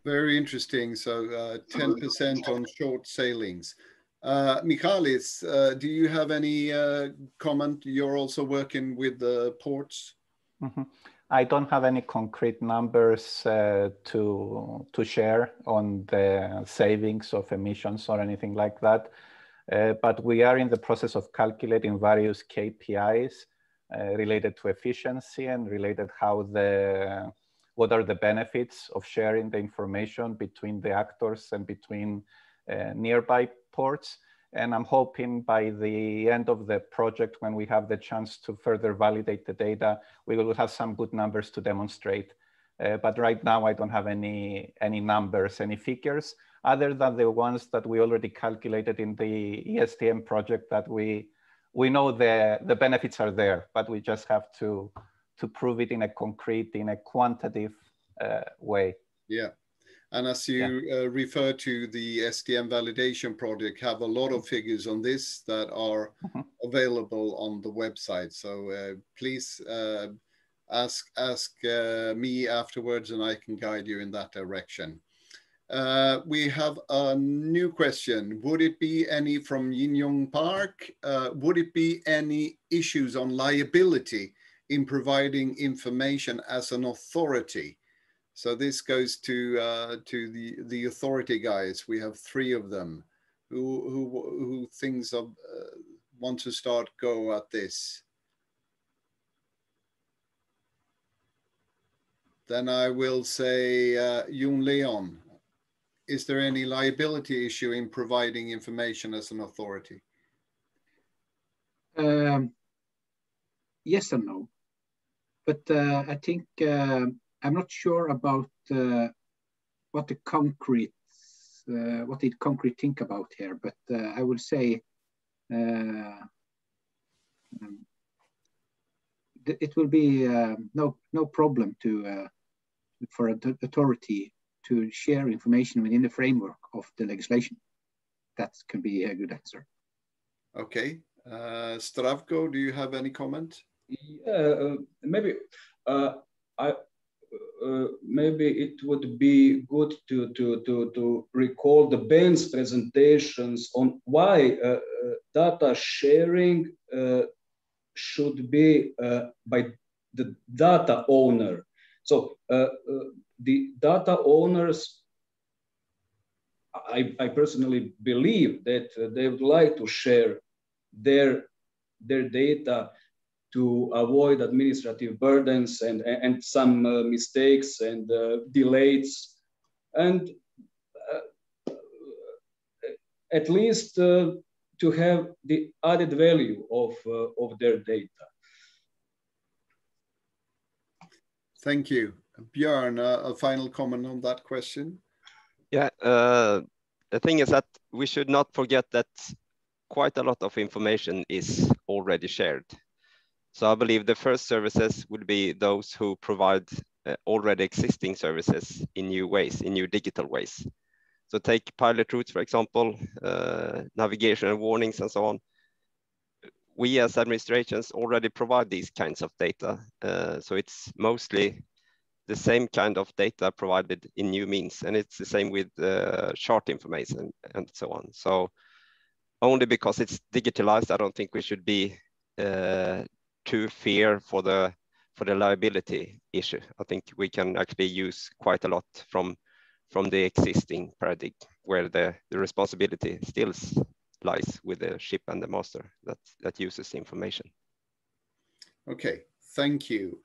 Very interesting. So 10% on short sailings. Michalis, do you have any comment? You're also working with the ports. Mm-hmm. I don't have any concrete numbers to share on the savings of emissions or anything like that. But we are in the process of calculating various KPIs related to efficiency and related what are the benefits of sharing the information between the actors and between nearby ports. And I'm hoping by the end of the project, when we have the chance to further validate the data, we will have some good numbers to demonstrate. But right now, I don't have any numbers, any figures, other than the ones that we already calculated in the STM project that we know the benefits are there, but we just have to prove it in a concrete, in a quantitative way. Yeah. And as you refer to the STM validation project, have a lot of figures on this that are available on the website. So please ask me afterwards and I can guide you in that direction. We have a new question. Would it be any from Yin Yong Park? Would it be any issues on liability in providing information as an authority? So this goes to the authority guys. We have 3 of them who things of want to start go at this. Then I will say Jun Leon. Is there any liability issue in providing information as an authority? Yes and no, but I think I'm not sure about what the concrete think about here, but I will say it will be no problem for an authority to share information within the framework of the legislation. That can be a good answer. Okay. Stravko, do you have any comment? Maybe maybe it would be good to recall the Ben's presentations on why data sharing should be by the data owner. So the data owners, I personally believe that they would like to share their data to avoid administrative burdens and some mistakes and delays, and at least to have the added value of their data. Thank you. Björn, a final comment on that question? Yeah, the thing is that we should not forget that quite a lot of information is already shared. So I believe the first services would be those who provide already existing services in new ways, in new digital ways. So take pilot routes, for example, navigation and warnings and so on. we as administrations already provide these kinds of data. So it's mostly the same kind of data provided in new means, and it's the same with chart information and so on. So only because it's digitalized, I don't think we should be too fear for the liability issue. I think we can actually use quite a lot from the existing paradigm, where the responsibility still lies with the ship and the master that uses the information. Okay, thank you.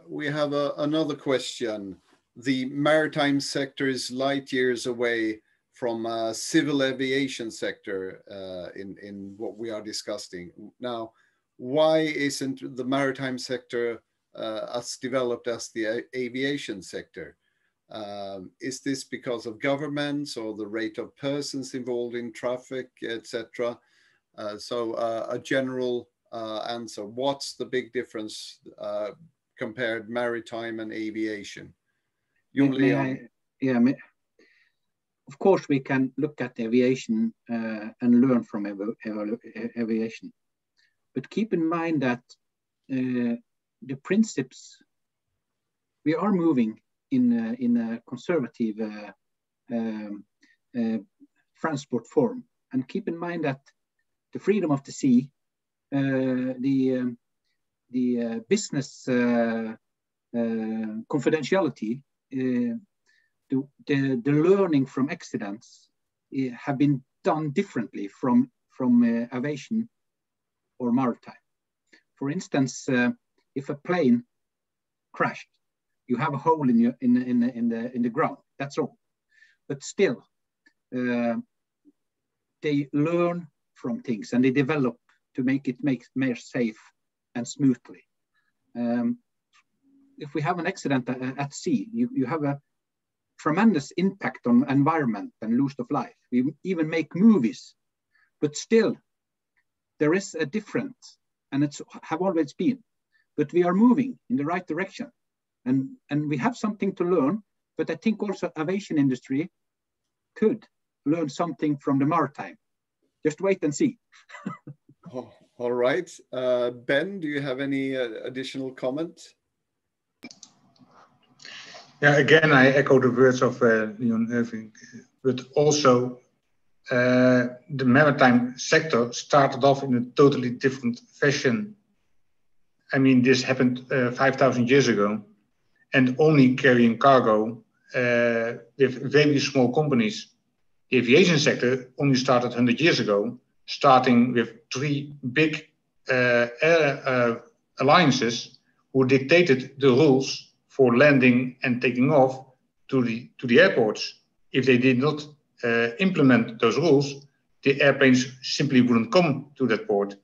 We have another question. The maritime sector is light years away from civil aviation sector in what we are discussing. Now, why isn't the maritime sector as developed as the aviation sector? Is this because of governments or the rate of persons involved in traffic, etc.? So a general answer, what's the big difference compared maritime and aviation? Jun Leon. Of course, we can look at aviation and learn from aviation. But keep in mind that the principles, we are moving in a conservative transport form. And keep in mind that the freedom of the sea, the business confidentiality, the learning from accidents have been done differently from aviation or maritime. For instance, if a plane crashed, you have a hole in the ground. That's all. But still, they learn from things and they develop to make it more safe and smoothly. If we have an accident at sea, you have a tremendous impact on environment and loss of life. We even make movies, but still there is a difference, and it's have always been. But we are moving in the right direction, and we have something to learn. But I think also aviation industry could learn something from the maritime. Just wait and see. Oh, all right, Ben, do you have any additional comment? Yeah, again, I echo the words of Jun Leonharvik, but also the maritime sector started off in a totally different fashion. I mean, this happened 5,000 years ago, and only carrying cargo with very small companies. The aviation sector only started 100 years ago, starting with 3 big alliances who dictated the rules for landing and taking off to the airports. If they did not implement those rules, the airplanes simply wouldn't come to that port.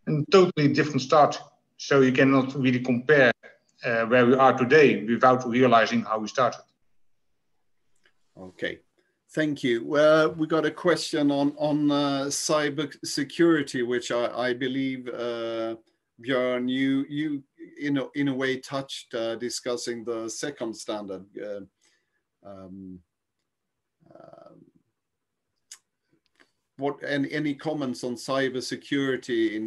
And totally different start. So you cannot really compare where we are today without realizing how we started. Okay, thank you. Well, we got a question on cyber security, which I believe Björn, you in a way touched discussing the second standard. Any comments on cyber security?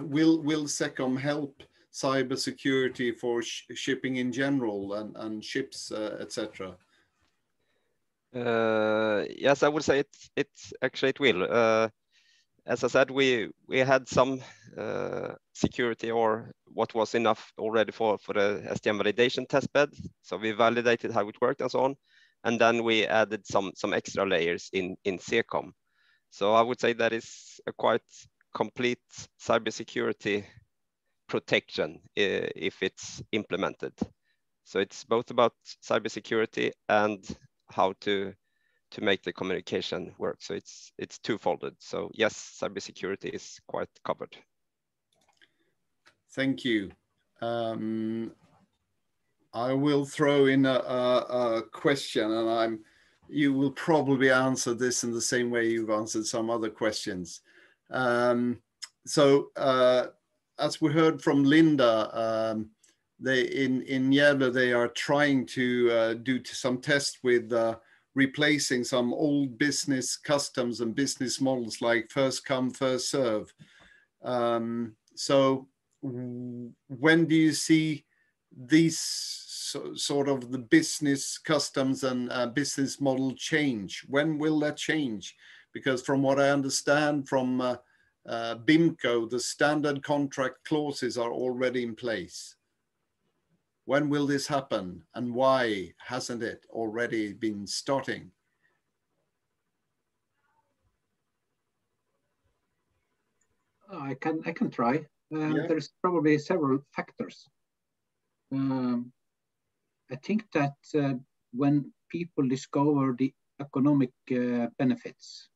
Will SECOM help cyber security for shipping in general and ships, etc.? Yes, I would say it actually it will. As I said, we had some security, or what was enough already for the STM validation testbed. So we validated how it worked and so on, and then we added some extra layers in SECOM. So I would say that is a quite complete cybersecurity protection if it's implemented. So it's both about cybersecurity and how to make the communication work. So it's two-folded. So yes, cybersecurity is quite covered. Thank you. I will throw in a question, and you will probably answer this in the same way you've answered some other questions. As we heard from Linda, in Gävle, they are trying to do some tests with replacing some old business customs and business models like first come, first serve. So when do you see these sort of the business customs and business model change? When will that change? Because from what I understand from BIMCO, the standard contract clauses are already in place. When will this happen, and why hasn't it already been starting? I can try. Yeah. There's probably several factors. I think that when people discover the economic benefits,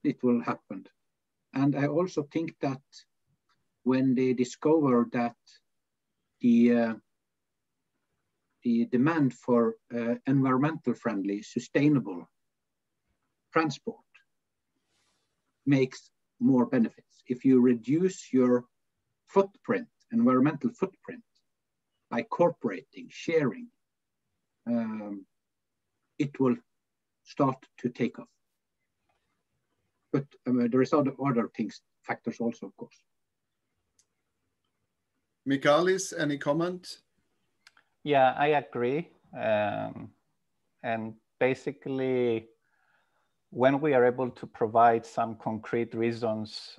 it will happen. And I also think that when they discover that the demand for environmental friendly, sustainable transport makes more benefits. If you reduce your footprint, environmental footprint, by cooperating, sharing, it will start to take off. But there is other factors also, of course. Michalis, any comment? Yeah, I agree. And basically, when we are able to provide some concrete reasons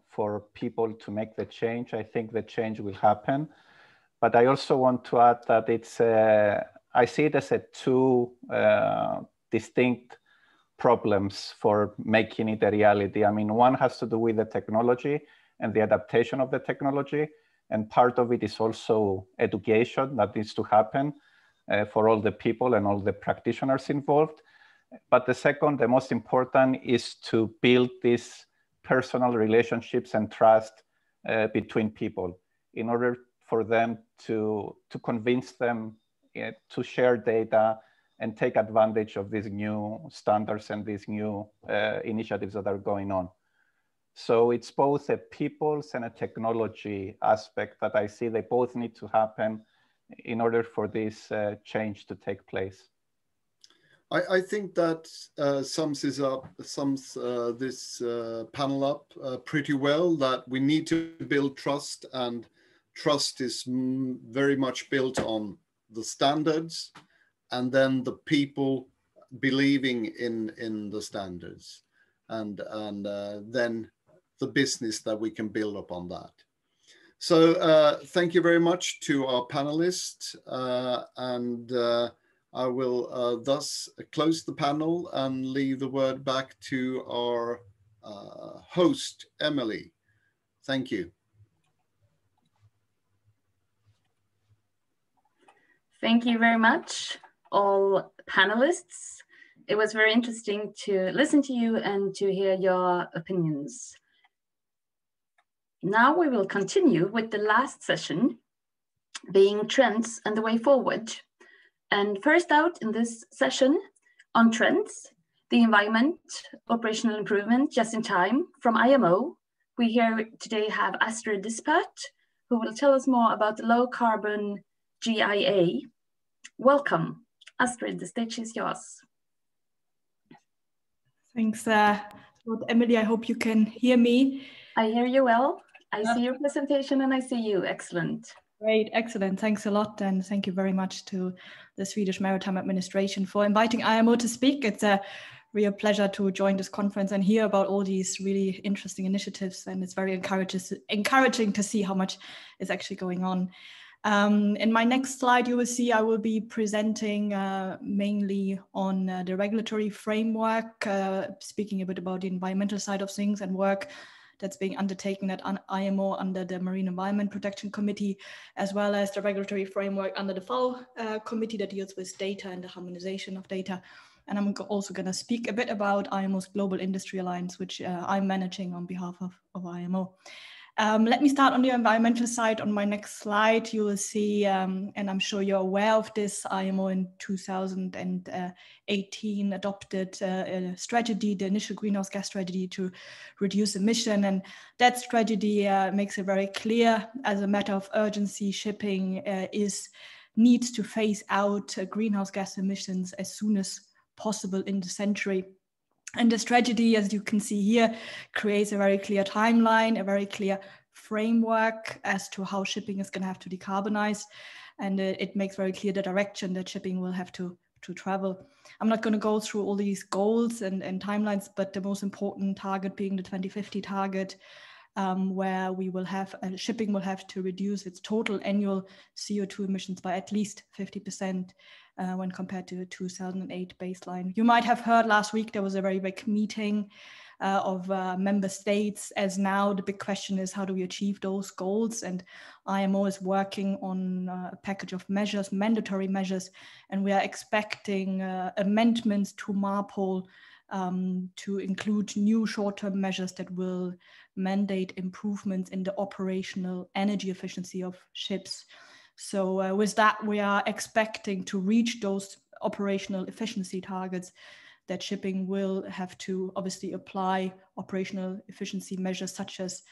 for people to make the change, I think the change will happen. But I also want to add that it's, I see it as two distinct problems for making it a reality. I mean, one has to do with the technology and the adaptation of the technology. And part of it is also education that needs to happen for all the people and all the practitioners involved. But the second, the most important, is to build these personal relationships and trust between people in order for them to convince them to share data and take advantage of these new standards and these new initiatives that are going on. So it's both a people's and a technology aspect that I see they both need to happen in order for this change to take place. I think that sums this panel up pretty well, that we need to build trust, and trust is very much built on the standards and then the people believing in the standards, and then the business that we can build upon that. So thank you very much to our panelists, and I will thus close the panel and leave the word back to our host, Emily. Thank you. Thank you very much, all panelists. It was very interesting to listen to you and to hear your opinions. Now we will continue with the last session, being trends and the way forward. And first out in this session on trends, the environment, operational improvement, just in time from IMO. We here today have Astrid Dispert, who will tell us more about the low carbon GIA. Welcome, Astrid, the stage is yours. Thanks, Emily. I hope you can hear me. I hear you well. I see your presentation and I see you. Excellent. Great, excellent. Thanks a lot. And thank you very much to the Swedish Maritime Administration for inviting IMO to speak. It's a real pleasure to join this conference and hear about all these really interesting initiatives. And it's very encouraging to see how much is actually going on. In my next slide, you will see I will be presenting mainly on the regulatory framework, speaking a bit about the environmental side of things and work that's being undertaken at IMO under the Marine Environment Protection Committee, as well as the regulatory framework under the FAO committee that deals with data and the harmonization of data. And I'm also going to speak a bit about IMO's Global Industry Alliance, which I'm managing on behalf of IMO. Let me start on the environmental side. On my next slide, you will see, and I'm sure you're aware of this, IMO in 2018 adopted a strategy, the initial greenhouse gas strategy to reduce emission. And that strategy makes it very clear, as a matter of urgency, shipping needs to phase out greenhouse gas emissions as soon as possible in the century. And this strategy, as you can see here, creates a very clear timeline, a very clear framework as to how shipping is going to have to decarbonize. And it makes very clear the direction that shipping will have to travel. I'm not going to go through all these goals and timelines, but the most important target being the 2050 target, where we will have shipping will have to reduce its total annual CO2 emissions by at least 50% when compared to the 2008 baseline. You might have heard last week there was a very big meeting of member states, as now the big question is how do we achieve those goals, and IMO is working on a package of measures, mandatory measures, and we are expecting amendments to MARPOL to include new short-term measures that will mandate improvements in the operational energy efficiency of ships. So with that, we are expecting to reach those operational efficiency targets, that shipping will have to obviously apply operational efficiency measures such as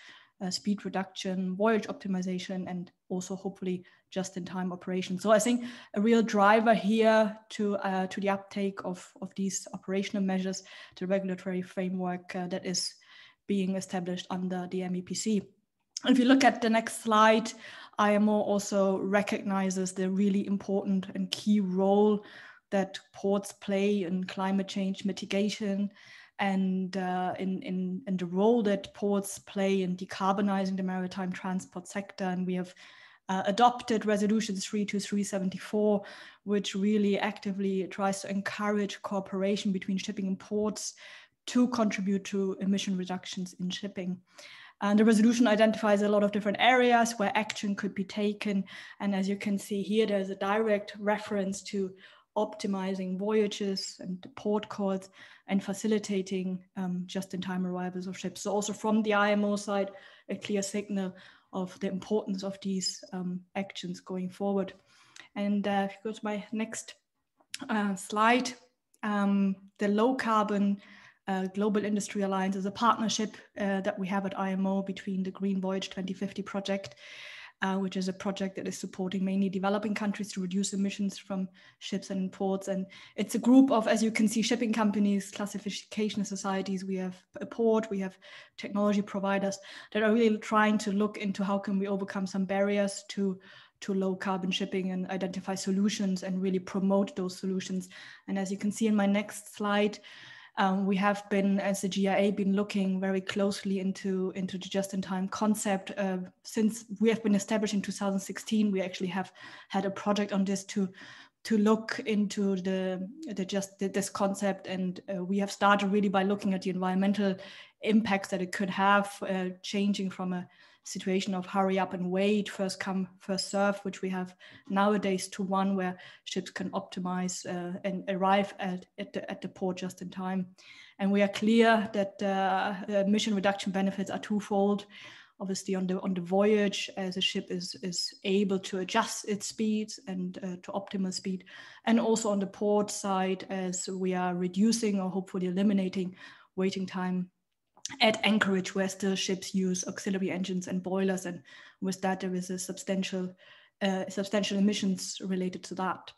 speed reduction, voyage optimization, and also hopefully just-in-time operation. So I think a real driver here to the uptake of these operational measures, the regulatory framework that is being established under the MEPC. If you look at the next slide, IMO also recognizes the really important and key role that ports play in climate change mitigation, and in the role that ports play in decarbonizing the maritime transport sector. And we have adopted Resolution 32374, which really actively tries to encourage cooperation between shipping and ports to contribute to emission reductions in shipping. And the resolution identifies a lot of different areas where action could be taken. And as you can see here, there's a direct reference to optimizing voyages and port calls and facilitating just-in-time arrivals of ships. So also from the IMO side, a clear signal of the importance of these actions going forward. And if you go to my next slide, the Low Carbon Global Industry Alliance is a partnership that we have at IMO between the Green Voyage 2050 project, which is a project that is supporting mainly developing countries to reduce emissions from ships and ports. And it's a group of, as you can see, shipping companies, classification societies. We have a port, we have technology providers that are really trying to look into how can we overcome some barriers to low carbon shipping and identify solutions and really promote those solutions. And as you can see in my next slide, we have been, as the GIA, been looking very closely into the just-in-time concept. Since we have been established in 2016, we actually have had a project on this to look into this concept, and we have started really by looking at the environmental impacts that it could have, changing from a situation of hurry up and wait, first come, first serve, which we have nowadays, to one where ships can optimize and arrive at the port just in time. And we are clear that emission reduction benefits are twofold. Obviously on the voyage, as a ship is able to adjust its speeds and to optimal speed, and also on the port side, as we are reducing or hopefully eliminating waiting time at anchorage, where still ships use auxiliary engines and boilers, and with that there is a substantial emissions related to that.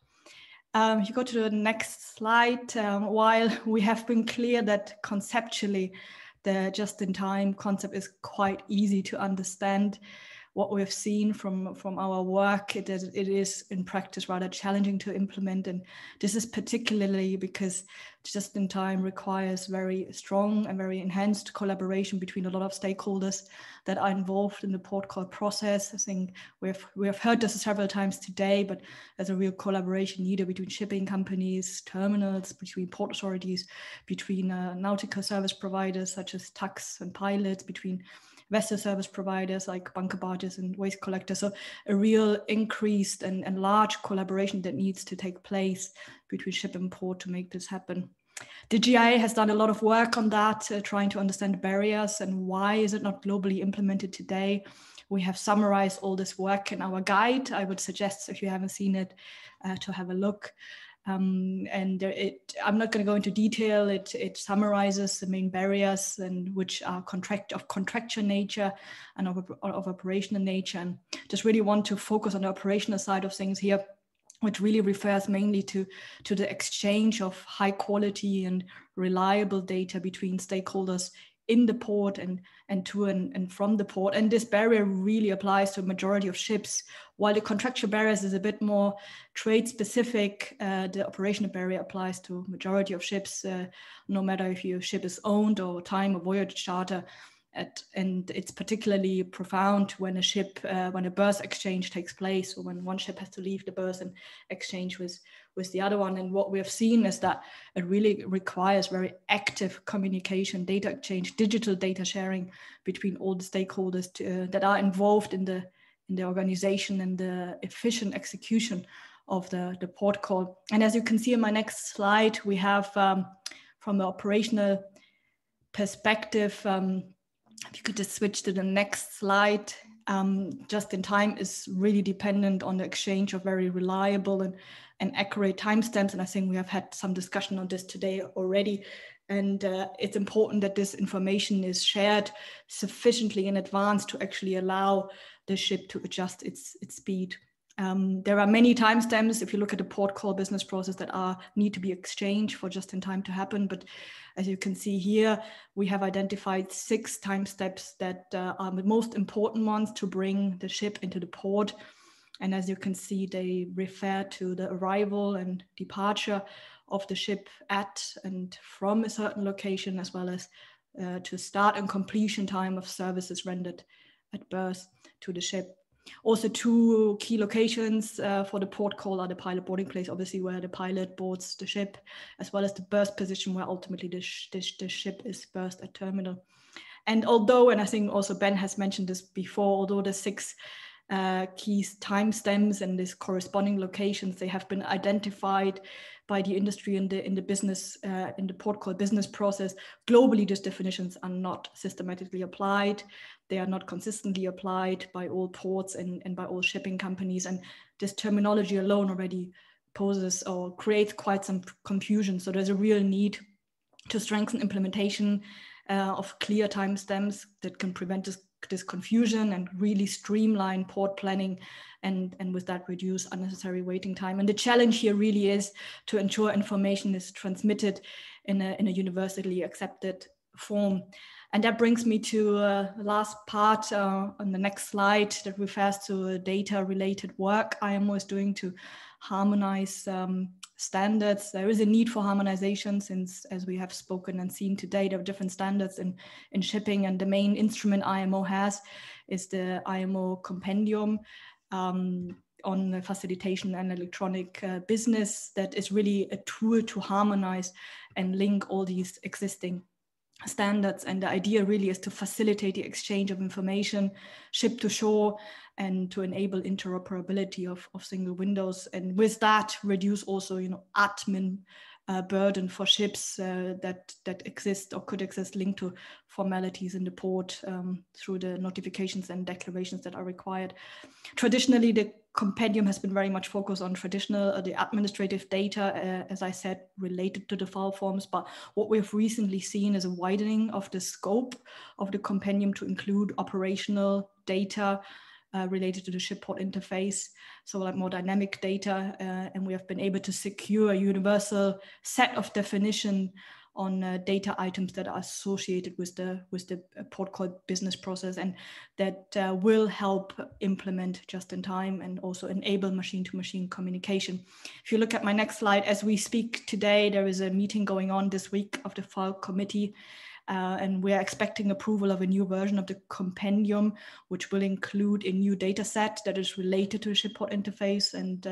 If you go to the next slide, while we have been clear that conceptually the just-in-time concept is quite easy to understand, what we have seen from our work, it is in practice rather challenging to implement. And this is particularly because just-in-time requires very strong and very enhanced collaboration between a lot of stakeholders that are involved in the port call process. I think we have heard this several times today, but there's a real collaboration needed between shipping companies, terminals, between port authorities, between nautical service providers such as tugs and pilots, between vessel service providers like bunker barges and waste collectors. So a real increased and large collaboration that needs to take place between ship and port to make this happen. The GIA has done a lot of work on that, trying to understand the barriers and why is it not globally implemented today. We have summarized all this work in our guide. I would suggest, if you haven't seen it, to have a look. I'm not going to go into detail. It summarizes the main barriers, and which are of contractual nature and of operational nature. And just really want to focus on the operational side of things here, which really refers mainly to the exchange of high quality and reliable data between stakeholders in the port and to and from the port. And this barrier really applies to a majority of ships. While the contractual barriers is a bit more trade specific, the operational barrier applies to majority of ships, no matter if your ship is owned or time or voyage charter. And it's particularly profound when when a berth exchange takes place, or when one ship has to leave the berth and exchange with the other one. And what we have seen is that it really requires very active communication, data exchange, digital data sharing between all the stakeholders that are involved in the organization and the efficient execution of the port call. And as you can see in my next slide, we have from the operational perspective, if you could just switch to the next slide, just in time is really dependent on the exchange of very reliable and accurate timestamps. And I think we have had some discussion on this today already. And it's important that this information is shared sufficiently in advance to actually allow the ship to adjust its speed. There are many timestamps, if you look at the port call business process, that need to be exchanged for just in time to happen. But as you can see here, we have identified 6 time steps that are the most important ones to bring the ship into the port. And as you can see, they refer to the arrival and departure of the ship at and from a certain location, as well as to start and completion time of services rendered at berth to the ship. Also, 2 key locations for the port call are the pilot boarding place, obviously where the pilot boards the ship, as well as the berth position where ultimately the ship is berthed at terminal. And although, and I think also Ben has mentioned this before, although the 6 key timestamps and these corresponding locations, they have been identified by the industry in the business, in the port call business process, globally these definitions are not systematically applied. They are not consistently applied by all ports and by all shipping companies. And this terminology alone already poses or creates quite some confusion. So there's a real need to strengthen implementation of clear timestamps that can prevent this confusion and really streamline port planning and with that reduce unnecessary waiting time. And the challenge here really is to ensure information is transmitted in a universally accepted form. And that brings me to the last part on the next slide that refers to data-related work IMO is doing to harmonize standards. There is a need for harmonization since, as we have spoken and seen today, there are different standards in shipping, and the main instrument IMO has is the IMO Compendium on facilitation and electronic business that is really a tool to harmonize and link all these existing standards. And the idea really is to facilitate the exchange of information ship to shore and to enable interoperability of single windows, and with that reduce also admin burden for ships that exist or could exist linked to formalities in the port through the notifications and declarations that are required. Traditionally, the compendium has been very much focused on the administrative data, as I said, related to the file forms. But what we've recently seen is a widening of the scope of the compendium to include operational data related to the ship port interface, so like more dynamic data, and we have been able to secure a universal set of definition on data items that are associated with the port call business process, and that will help implement just in time and also enable machine-to-machine communication. If you look at my next slide, as we speak today, there is a meeting going on this week of the FAL committee. And we are expecting approval of a new version of the compendium, which will include a new data set that is related to the ship port interface and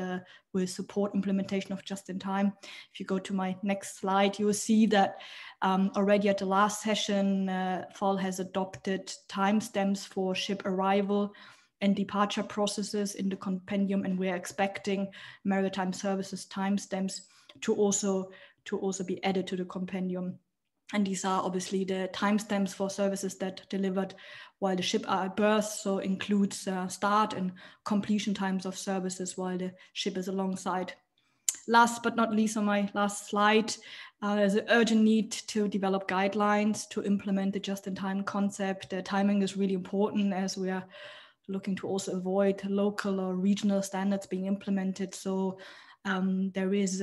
will support implementation of just in time. If you go to my next slide, you will see that already at the last session, FAL has adopted timestamps for ship arrival and departure processes in the compendium, and we're expecting maritime services timestamps to also be added to the compendium. And these are obviously the timestamps for services that delivered while the ship are at berth, so includes start and completion times of services while the ship is alongside. Last but not least, on my last slide, there's an urgent need to develop guidelines to implement the just-in-time concept. The timing is really important as we are looking to also avoid local or regional standards being implemented. So there is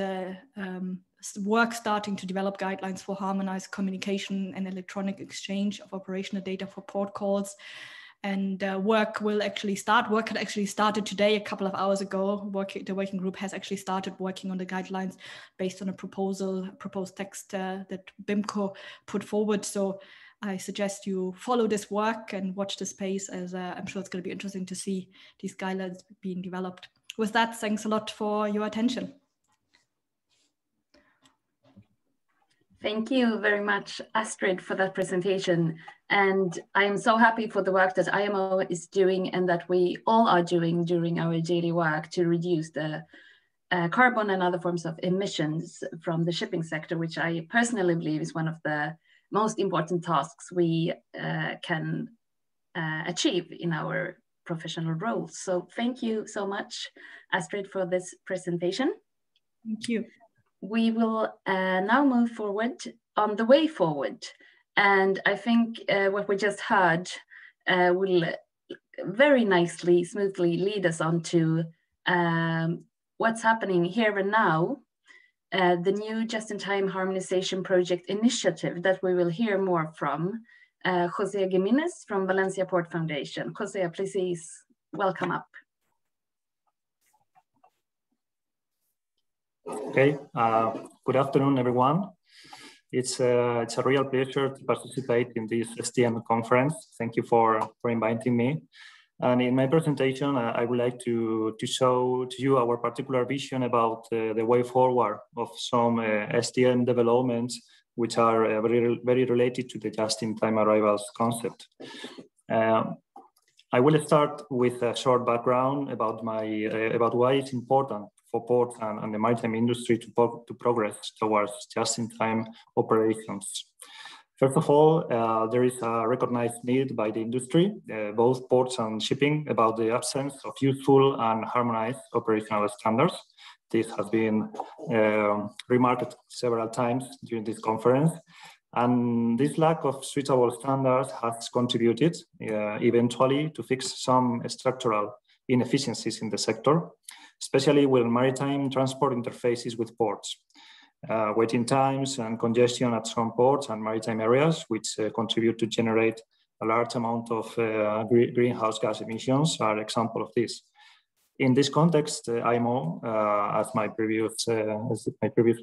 work starting to develop guidelines for harmonized communication and electronic exchange of operational data for port calls. And work will actually start. Work had actually started today, a couple of hours ago. The working group has actually started working on the guidelines based on a proposed text that BIMCO put forward. So I suggest you follow this work and watch the space, as I'm sure it's going to be interesting to see these guidelines being developed. With that, thanks a lot for your attention. Thank you very much, Astrid, for that presentation. And I'm so happy for the work that IMO is doing and that we all are doing during our daily work to reduce the carbon and other forms of emissions from the shipping sector, which I personally believe is one of the most important tasks we can achieve in our professional roles. So thank you so much, Astrid, for this presentation. Thank you. We will now move forward on the way forward. And I think what we just heard will very nicely, smoothly lead us on to what's happening here and now, the new just-in-time harmonization project initiative that we will hear more from Jose Gimenez from Valencia Port Foundation. Jose, please welcome up. Okay, good afternoon, everyone. It's a real pleasure to participate in this STM conference. Thank you for inviting me. And in my presentation, I would like to show to you our particular vision about the way forward of some STM developments, which are very related to the just-in-time arrivals concept. I will start with a short background about why it's important for ports and the maritime industry to progress towards just-in-time operations. First of all, there is a recognized need by the industry, both ports and shipping, about the absence of useful and harmonized operational standards. This has been remarked several times during this conference. And this lack of suitable standards has contributed eventually to fix some structural inefficiencies in the sector, especially with maritime transport interfaces with ports. Waiting times and congestion at some ports and maritime areas, which contribute to generate a large amount of greenhouse gas emissions, are example of this. In this context, IMO, as my previous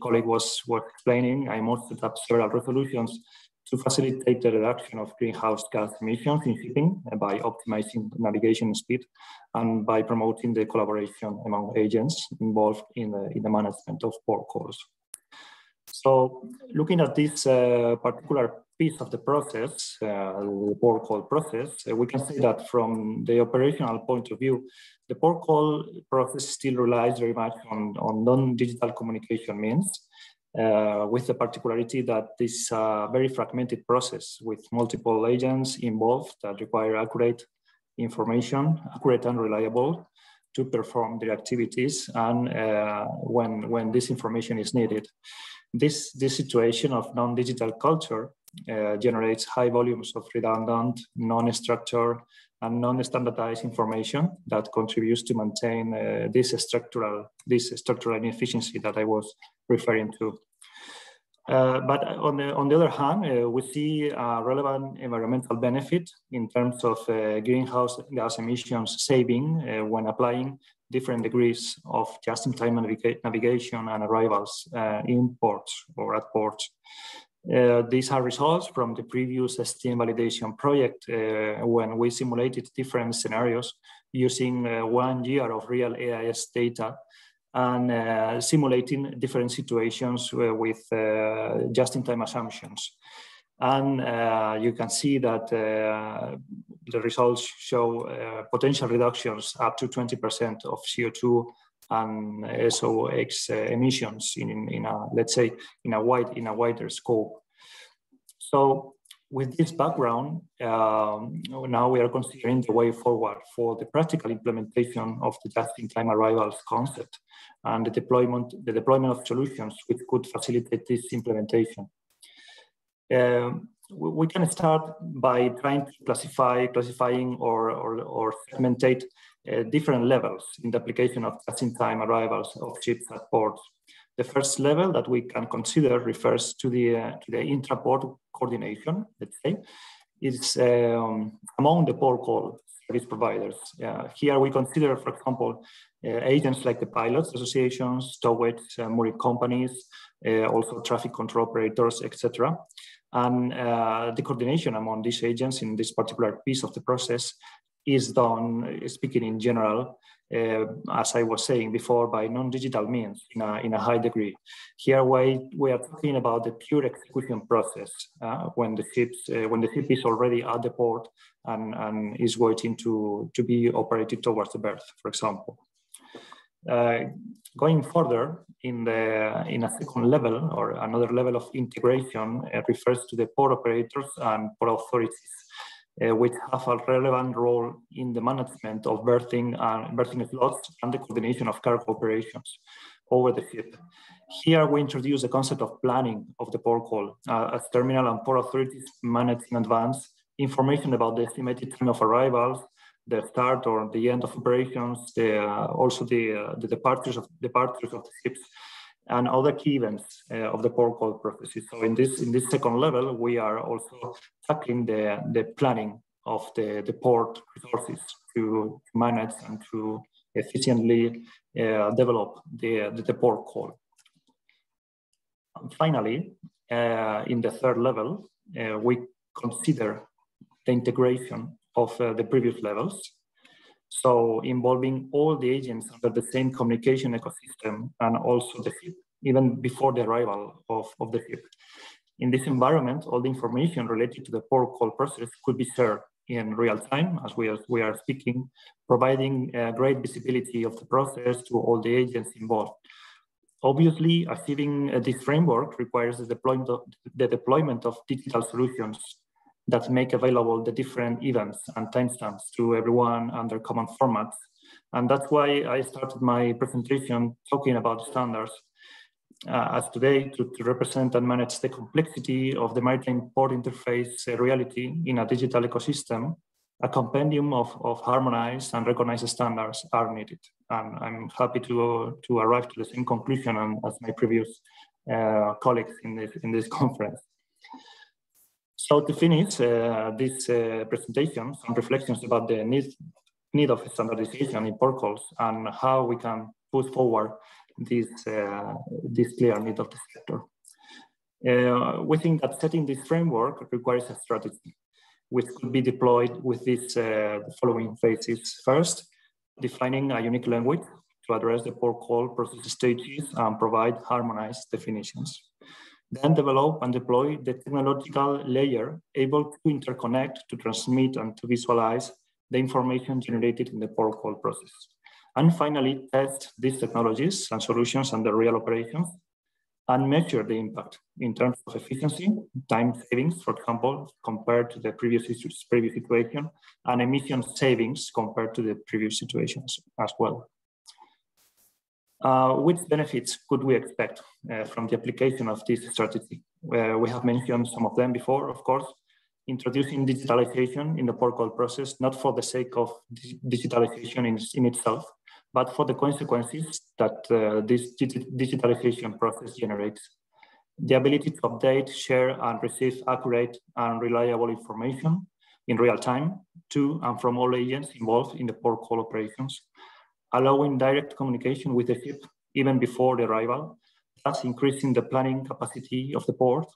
colleague was explaining, IMO set up several resolutions to facilitate the reduction of greenhouse gas emissions in shipping by optimizing navigation speed and by promoting the collaboration among agents involved in the management of port calls. So looking at this particular piece of the process, the port call process, we can say that from the operational point of view, the port call process still relies very much on non-digital communication means, with the particularity that this is a very fragmented process with multiple agents involved that require accurate information, accurate and reliable, to perform their activities and when this information is needed. This situation of non-digital culture generates high volumes of redundant, non-structured, and non-standardized information that contributes to maintain this structural inefficiency that I was referring to. But on the other hand, we see a relevant environmental benefit in terms of greenhouse gas emissions saving when applying different degrees of just-in-time navigation and arrivals in ports or at ports. These are results from the previous STM validation project when we simulated different scenarios using 1 year of real AIS data and simulating different situations with just-in-time assumptions. And you can see that the results show potential reductions up to 20% of CO2 and SOx emissions in a, let's say, in a wider scope. So with this background, now we are considering the way forward for the practical implementation of the just-in-time arrivals concept and the deployment of solutions which could facilitate this implementation. we can start by trying to classifying or segmentate different levels in the application of just-in-time arrivals of ships at ports. The first level that we can consider refers to the intra-port coordination, let's say. It's among the port call service providers. Here we consider, for example, agents like the pilots associations, towards mooring companies, also traffic control operators, etc. And the coordination among these agents in this particular piece of the process is done, speaking in general, as I was saying before, by non-digital means in a high degree. Here we are talking about the pure execution process when the ship is already at the port and is waiting to be operated towards the berth, for example. Going further, in a second level or another level of integration refers to the port operators and port authorities, which have a relevant role in the management of berthing slots and the coordination of cargo operations over the ship. Here we introduce the concept of planning of the port call, as terminal and port authorities manage in advance information about the estimated time of arrivals, the start or the end of operations, also the departures of the ships, and other key events of the port call processes. So in this second level, we are also tackling the planning of the port resources to manage and to efficiently develop the port call. And finally, in the third level, we consider the integration of the previous levels. So involving all the agents under the same communication ecosystem and also the ship, even before the arrival of the ship. In this environment, all the information related to the port call process could be shared in real time, as we are speaking, providing great visibility of the process to all the agents involved. Obviously, achieving this framework requires the deployment of digital solutions that make available the different events and timestamps to everyone under common formats. And that's why I started my presentation talking about standards as today to represent and manage the complexity of the maritime port interface reality in a digital ecosystem. A compendium of harmonized and recognized standards are needed. And I'm happy to arrive to the same conclusion as my previous colleagues in this conference. So to finish this presentation, some reflections about the need of standardization in port calls and how we can push forward this clear need of the sector. We think that setting this framework requires a strategy, which could be deployed with these following phases. First, defining a unique language to address the port call process stages and provide harmonized definitions. Then develop and deploy the technological layer able to interconnect, to transmit, and to visualize the information generated in the port call process. And finally, test these technologies and solutions under real operations and measure the impact in terms of efficiency, time savings, for example, compared to the previous situation, and emission savings compared to the previous situations as well. Which benefits could we expect from the application of this strategy? We have mentioned some of them before, of course. Introducing digitalization in the port call process, not for the sake of digitalization in itself, but for the consequences that this digitalization process generates. The ability to update, share, and receive accurate and reliable information in real time to and from all agents involved in the port call operations, allowing direct communication with the ship even before the arrival, thus increasing the planning capacity of the port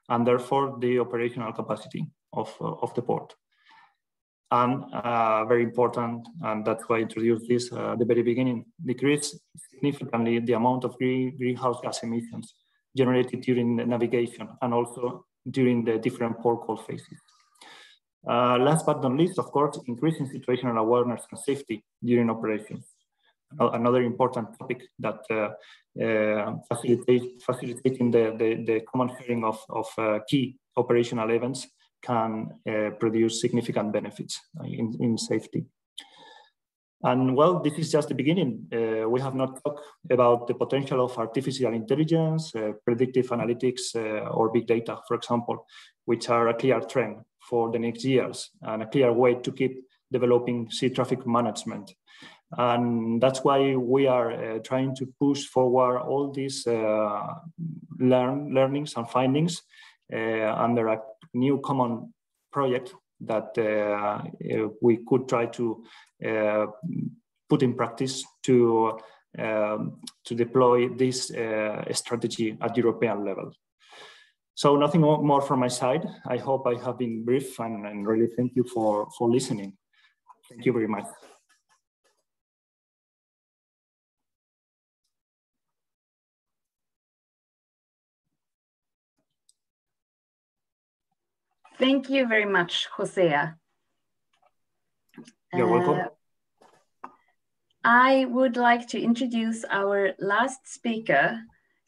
and therefore the operational capacity of the port. And very important, and that's why I introduced this at the very beginning, decrease significantly the amount of greenhouse gas emissions generated during the navigation and also during the different port call phases. Last but not least, of course, increasing situational awareness and safety during operations. Another important topic that facilitating the common sharing of key operational events can produce significant benefits in safety. And well, this is just the beginning. We have not talked about the potential of artificial intelligence, predictive analytics, or big data, for example, which are a clear trend for the next years and a clear way to keep developing sea traffic management. And that's why we are trying to push forward all these learnings and findings under a new common project that we could try to put in practice to deploy this strategy at European level. So nothing more from my side. I hope I have been brief and really thank you for listening. Thank you very much. Thank you very much, Jose. You're welcome. I would like to introduce our last speaker,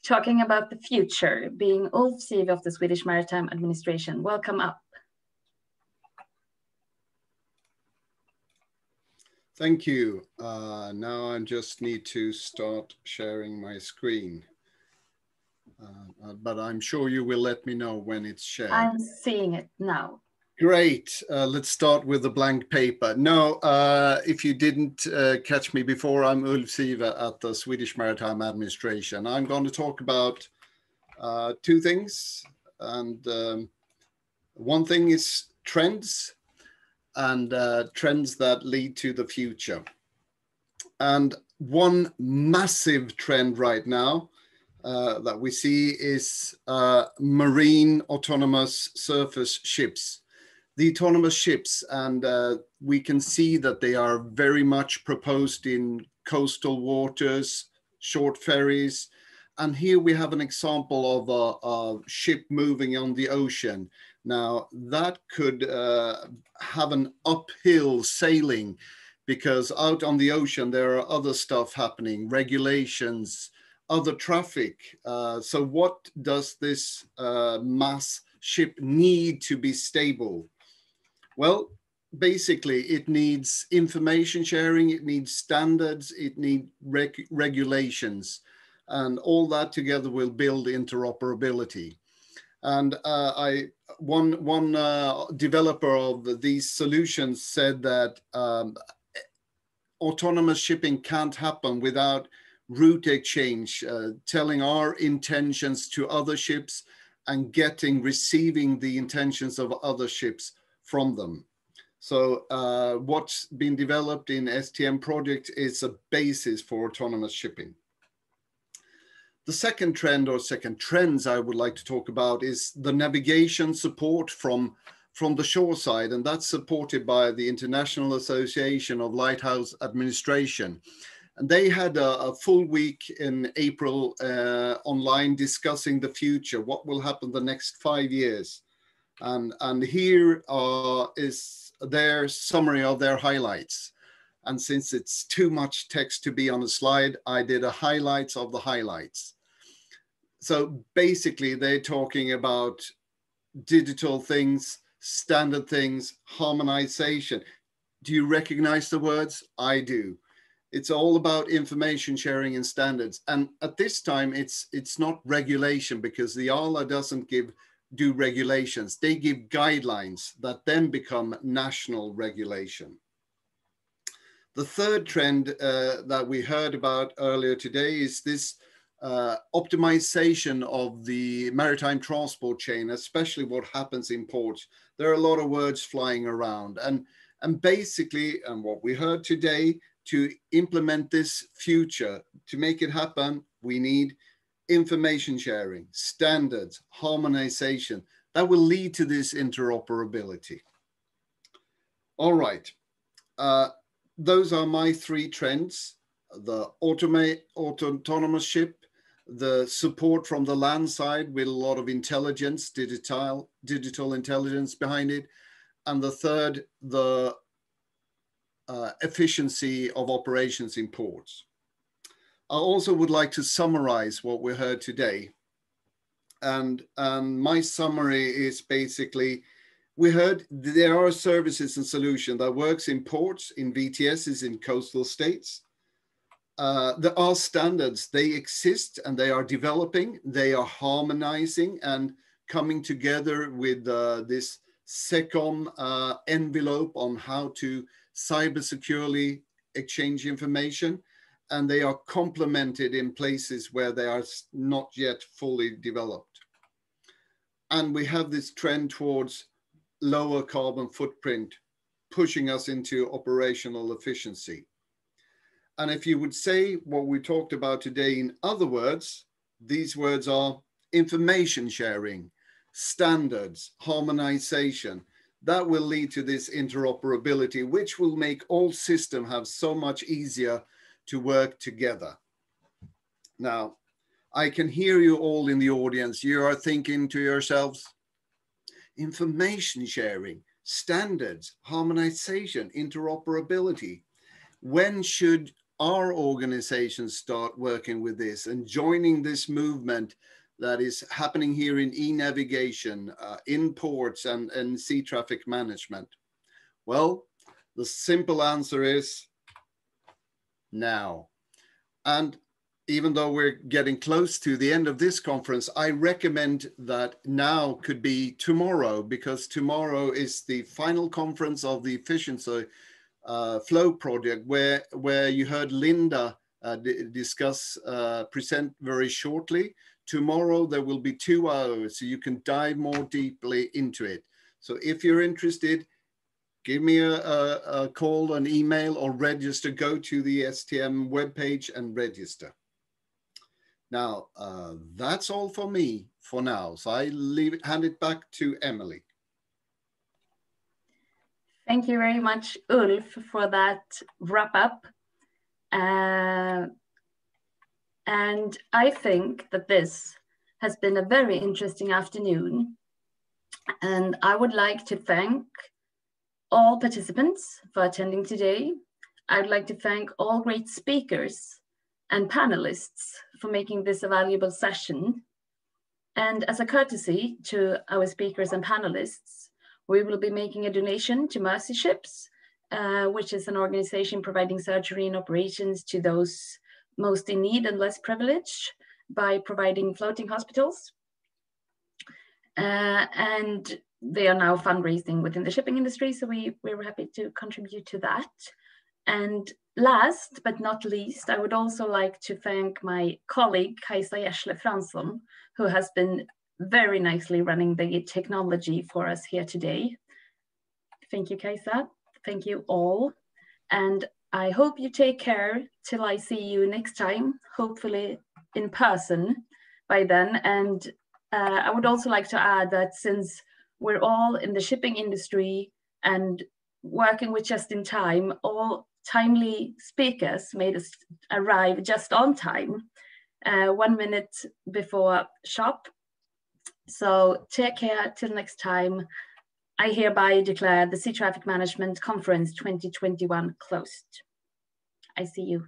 talking about the future, being Ulf Sive of the Swedish Maritime Administration. Welcome up. Thank you. Now I just need to start sharing my screen. But I'm sure you will let me know when it's shared. I'm seeing it now. Great. Let's start with the blank paper. No, if you didn't catch me before, I'm Ulf Sive at the Swedish Maritime Administration. I'm going to talk about two things. And one thing is trends and trends that lead to the future. And one massive trend right now that we see is marine autonomous surface ships. The autonomous ships, and we can see that they are very much proposed in coastal waters, short ferries. And here we have an example of a ship moving on the ocean. Now that could have an uphill sailing because out on the ocean, there are other stuff happening, regulations, other traffic. So what does this mass ship need to be stable? Well, basically it needs information sharing, it needs standards, it needs regulations, and all that together will build interoperability. And one developer of these solutions said that autonomous shipping can't happen without route exchange, telling our intentions to other ships and receiving the intentions of other ships from them. So what's been developed in STM project is a basis for autonomous shipping. The second trend or second trends I would like to talk about is the navigation support from the shore side, and that's supported by the International Association of Lighthouse Administration. And they had a full week in April online discussing the future, what will happen the next 5 years. And here is their summary of their highlights. And since it's too much text to be on a slide, I did a highlights of the highlights. So basically they're talking about digital things, standard things, harmonization. Do you recognize the words? I do. It's all about information sharing and standards. And at this time, it's not regulation because the ALA doesn't do regulations. They give guidelines that then become national regulation. The third trend that we heard about earlier today is this optimization of the maritime transport chain, especially what happens in ports. There are a lot of words flying around. And basically, and what we heard today, to implement this future, to make it happen, we need information sharing, standards, harmonization. That will lead to this interoperability. All right. Those are my three trends: the autonomous ship, the support from the land side with a lot of intelligence, digital intelligence behind it, and the third, the efficiency of operations in ports. I also would like to summarize what we heard today. And my summary is basically We heard there are services and solutions that works in ports, in VTSs, in coastal states. There are standards, they exist and they are developing, they are harmonizing and coming together with this SECOM envelope on how to cyber securely exchange information, and they are complemented in places where they are not yet fully developed. And we have this trend towards lower carbon footprint, pushing us into operational efficiency. And if you would say what we talked about today in other words, these words are information sharing, standards, harmonization. That will lead to this interoperability, which will make all systems have so much easier to work together. Now, I can hear you all in the audience. You are thinking to yourselves, information sharing, standards, harmonization, interoperability. When should our organizations start working with this and joining this movement that is happening here in e-navigation, in ports and sea traffic management? Well, the simple answer is now. And even though we're getting close to the end of this conference, I recommend that now could be tomorrow, because tomorrow is the final conference of the efficiency flow project, where you heard Linda present very shortly. Tomorrow there will be 2 hours, so you can dive more deeply into it. So if you're interested, give me a call, an email, or register. Go to the STM webpage and register. Now, that's all for me for now. So I hand it back to Emily. Thank you very much, Ulf, for that wrap up. And I think that this has been a very interesting afternoon. And I would like to thank all participants for attending today. I'd like to thank all great speakers and panelists for making this a valuable session. And as a courtesy to our speakers and panelists, we will be making a donation to Mercy Ships, which is an organization providing surgery and operations to those most in need and less privileged by providing floating hospitals. And they are now fundraising within the shipping industry, so we were happy to contribute to that. And last but not least, I would also like to thank my colleague, Kajsa Gjersle Fransson, who has been very nicely running the technology for us here today. Thank you, Kajsa. Thank you all. And I hope you take care till I see you next time, hopefully in person by then. And I would also like to add that since we're all in the shipping industry and working with just in time, all timely speakers made us arrive just on time, 1 minute before sharp. So take care till next time. I hereby declare the Sea Traffic Management Conference 2021 closed. I see you.